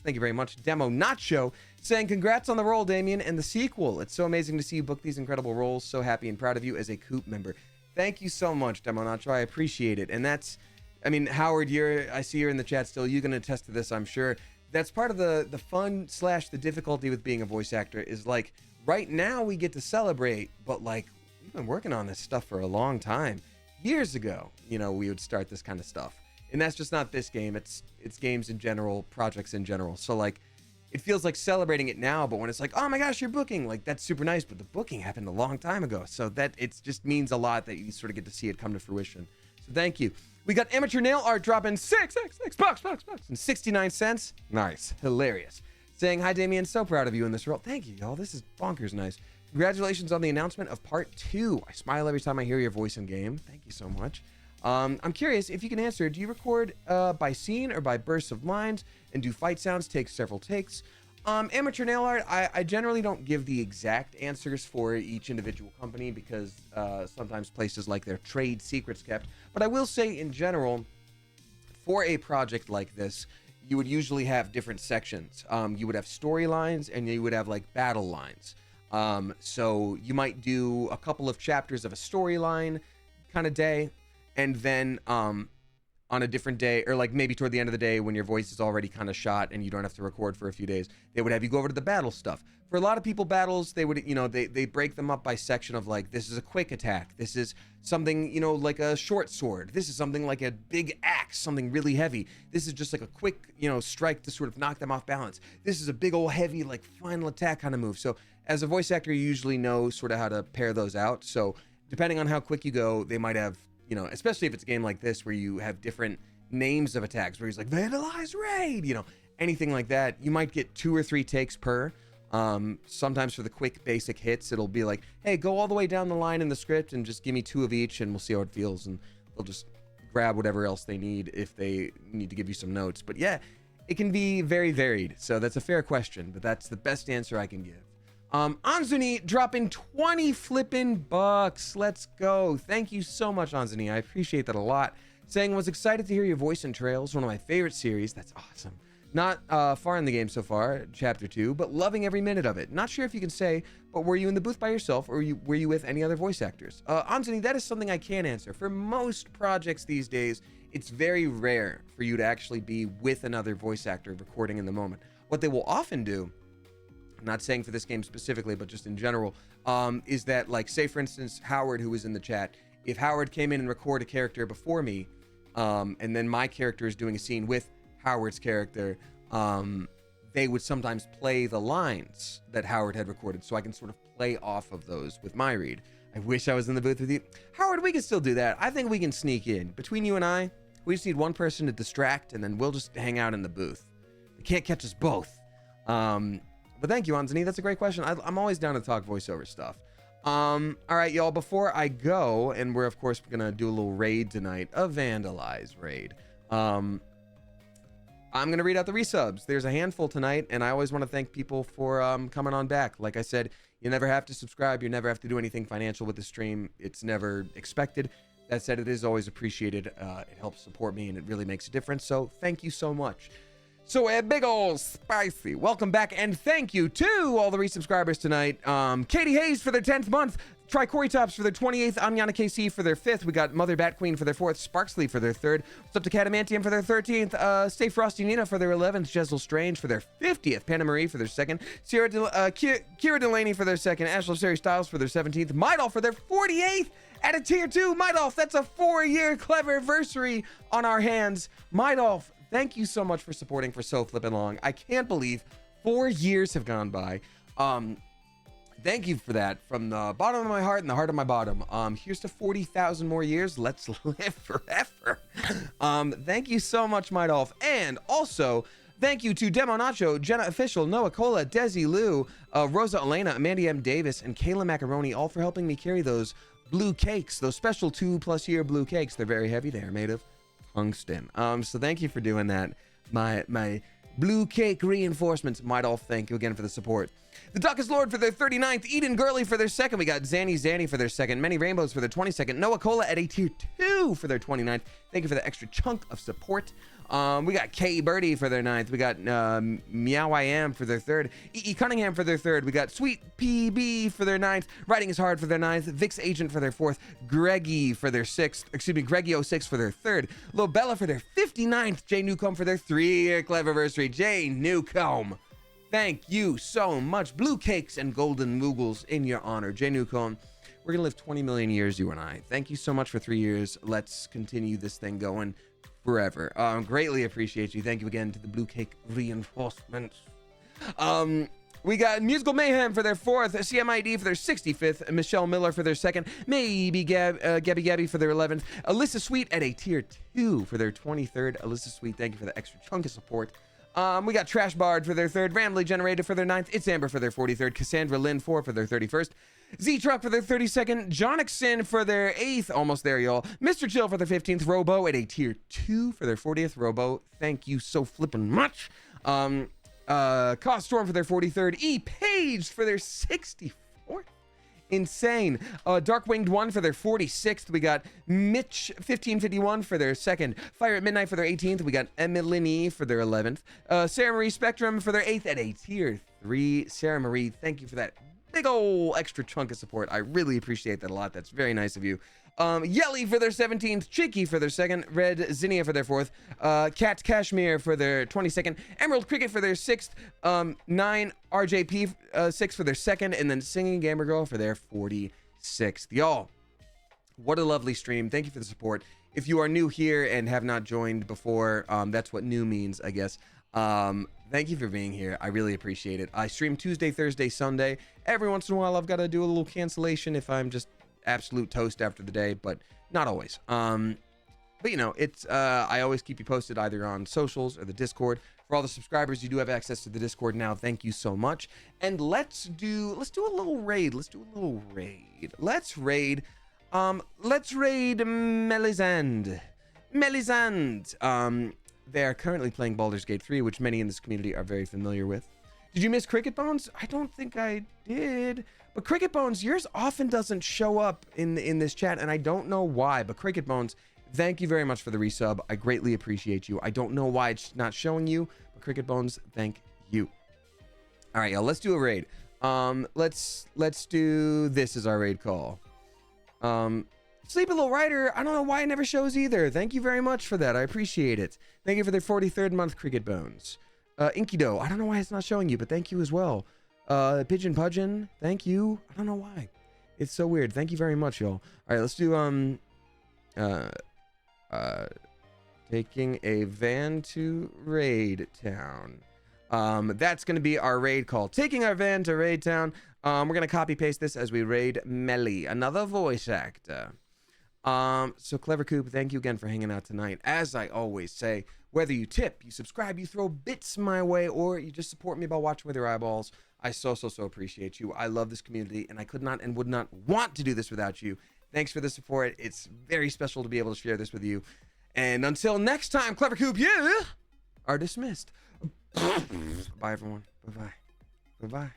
Thank you very much, Demo Nacho, saying congrats on the role, Damien, and the sequel. It's so amazing to see you book these incredible roles. So happy and proud of you as a Coop member. Thank you so much, Demo Nacho. I appreciate it. And that's, I mean, Howard, I see you're in the chat still. You're gonna attest to this, I'm sure. That's part of the fun / the difficulty with being a voice actor is like right now we get to celebrate, but like we've been working on this stuff for a long time. Years ago, you know, we would start this kind of stuff. And that's just not this game. It's games in general, projects in general. So like it feels like celebrating it now, but when it's like, oh my gosh, you're booking, like that's super nice, but the booking happened a long time ago. So that it just means a lot that you sort of get to see it come to fruition. So thank you. We got Amateur Nail Art dropping 666 bucks and 69 cents. Nice. Hilarious. Saying, hi, Damien. So proud of you in this role. Thank you, y'all. This is bonkers nice. Congratulations on the announcement of part 2. I smile every time I hear your voice in game. Thank you so much. I'm curious if you can answer, do you record by scene or by bursts of lines? And do fight sounds take several takes? Amateur Nail Art, I generally don't give the exact answers for each individual company because sometimes places like their trade secrets kept. But I will say in general, for a project like this, you would usually have different sections. You would have storylines and you would have like battle lines. So you might do a couple of chapters of a storyline kind of day, and then on a different day, or like maybe toward the end of the day when your voice is already kind of shot and you don't have to record for a few days, they would have you go over to the battle stuff. For a lot of people, battles, they would, you know, they break them up by section of like, this is a quick attack. This is something, you know, like a short sword. This is something like a big axe, something really heavy. This is just like a quick, you know, strike to sort of knock them off balance. This is a big old heavy, like final attack kind of move. So as a voice actor, you usually know sort of how to pair those out. So depending on how quick you go, they might have, you know, especially if it's a game like this where you have different names of attacks, where he's like, Vandalize Raid, you know, anything like that. You might get 2 or 3 takes per. Sometimes for the quick basic hits, it'll be like, hey, go all the way down the line in the script and just give me 2 of each and we'll see how it feels. And they'll just grab whatever else they need if they need to give you some notes. But yeah, it can be very varied. So that's a fair question, but that's the best answer I can give. Anzuni dropping 20 flippin' bucks. Let's go. Thank you so much, Anzuni. I appreciate that a lot. Saying, was excited to hear your voice in Trails, one of my favorite series. That's awesome. Not far in the game so far, chapter 2, but loving every minute of it. Not sure if you can say, but were you in the booth by yourself or were you with any other voice actors? Anthony, that is something I can answer. For most projects these days, it's very rare for you to actually be with another voice actor recording in the moment. What they will often do, I'm not saying for this game specifically, but just in general, is that, like, say for instance, Howard, who was in the chat, if Howard came in and recorded a character before me, and then my character is doing a scene with Howard's character, they would sometimes play the lines that Howard had recorded, so I can sort of play off of those with my read. I wish I was in the booth with you. Howard, we can still do that. I think we can sneak in. Between you and I, we just need one person to distract, and then we'll just hang out in the booth. They can't catch us both. But thank you, Anthony. That's a great question. I'm always down to talk voiceover stuff. All right, y'all, before I go, and we're, of course, going to do a little raid tonight, a Vandalize raid. I'm going to read out the resubs. There's a handful tonight, and I always want to thank people for coming on back. Like I said, you never have to subscribe. You never have to do anything financial with the stream. It's never expected That said, it is always appreciated. It helps support me, and it really makes a difference. So thank you so much. So a big ol' spicy welcome back, and thank you to all the resubscribers tonight. Katie Hayes for their 10th month, Tricori Tops for their 28th, Anyana KC for their 5th, we got Mother Bat Queen for their 4th, Sparksley for their 3rd, what's up to Cadamantium for their 13th, Stay Frosty Nina for their 11th, Jezel Strange for their 50th, Panna Marie for their 2nd, Kira Delaney for their 2nd, Ashla Sari Styles for their 17th, Mydolf for their 48th, at a tier 2, Mydolf, that's a 4-year clever anniversary on our hands. Mydolf, thank you so much for supporting for so flippin' long. I can't believe 4 years have gone by. Thank you for that from the bottom of my heart and the heart of my bottom. Here's to 40,000 more years. Let's live forever. Thank you so much, Mydolf. And also, thank you to Demo Nacho, Jenna Official, Noah Cola, Desi Lou, Rosa Elena, Amanda M. Davis, and Kayla Macaroni, all for helping me carry those blue cakes, those special 2+ year blue cakes. They're very heavy. They are made of tungsten. So thank you for doing that. My blue cake reinforcements. Mydolf, thank you again for the support. The Duckest Lord for their 39th, Eden Gurley for their 2nd, we got Zanny for their 2nd, Many Rainbows for their 22nd, Noah Cola at a tier 2 for their 29th. Thank you for the extra chunk of support. We got K Birdie for their 9th, we got Meow I Am for their 3rd, E.E. Cunningham for their 3rd, we got Sweet PB for their 9th, Writing is Hard for their 9th, Vix Agent for their 4th, Greggy for their 6th, Greggy06 for their 3rd, Lobella for their 59th, Jay Newcomb for their 3-year Cleverversary. Jay Newcomb, thank you so much. Blue cakes and golden moogles in your honor. Jay Newcomb, we're gonna live 20 million years, you and I. Thank you so much for 3 years. Let's continue this thing going forever. Greatly appreciate you. Thank you again to the blue cake reinforcements. We got Musical Mayhem for their 4th, CMID for their 65th, Michelle Miller for their 2nd, maybe Gabby for their 11th, Alyssa Sweet at a tier 2 for their 23rd. Alyssa Sweet, thank you for the extra chunk of support. We got Trash Bard for their 3rd, Rambly Generated for their 9th, It's Amber for their 43rd, Cassandra Lynn 4 for their 31st, Z-Truck for their 32nd, Jonixon for their 8th, almost there, y'all. Mr. Chill for their 15th, Robo at a tier 2 for their 40th. Robo, thank you so flippin' much. Cost Storm for their 43rd, E Page for their 64th. Insane. Darkwinged 1 for their 46th. We got Mitch 1551 for their 2nd. Fire at Midnight for their 18th. We got Emily for their 11th. Sarah Marie Spectrum for their 8th at a tier 3. Sarah Marie, thank you for that big ol' extra chunk of support. I really appreciate that a lot. That's very nice of you. Yelly for their 17th, Cheeky for their 2nd, Red Zinnia for their 4th, Cat Cashmere for their 22nd, Emerald Cricket for their 6th, 9 RJP 6 for their 2nd, and then Singing Gamer Girl for their 46th. Y'all, what a lovely stream. Thank you for the support. If you are new here and have not joined before, that's what new means, I guess. Thank you for being here. I really appreciate it. I stream Tuesday, Thursday, Sunday. Every once in a while, I've got to do a little cancellation if I'm just absolute toast after the day, but not always. But you know, it's I always keep you posted either on socials or the Discord. For all the subscribers, you do have access to the Discord now. Thank you so much. And let's do a little raid. Let's raid Melisande. They are currently playing Baldur's Gate 3, which many in this community are very familiar with. Did you miss Cricket Bones? I don't think I did. But Cricket Bones, yours often doesn't show up in this chat, and I don't know why. But Cricket Bones, thank you very much for the resub. I greatly appreciate you. I don't know why it's not showing you, but Cricket Bones, thank you. All right, y'all, let's do a raid. Let's do this as our raid call. Sleepy Little Rider, I don't know why it never shows either. Thank you very much for that. I appreciate it. Thank you for their 43rd month, Cricket Bones. Inkido, I don't know why it's not showing you, but thank you as well. Pigeon Pudgeon, thank you. I don't know why. It's so weird. Thank you very much, y'all. All right, let's do, taking a van to Raid Town. That's going to be our raid call. Taking our van to Raid Town. We're going to copy paste this as we raid Melly, another voice actor. So Clever Coop, thank you again for hanging out tonight. As I always say, whether you tip, you subscribe, you throw bits my way, or you just support me by watching with your eyeballs, I so appreciate you. I love this community, and I could not and would not want to do this without you. Thanks for the support. It's very special to be able to share this with you. And until next time, Clever Coop, you are dismissed. Bye, everyone. Bye-bye. Bye-bye.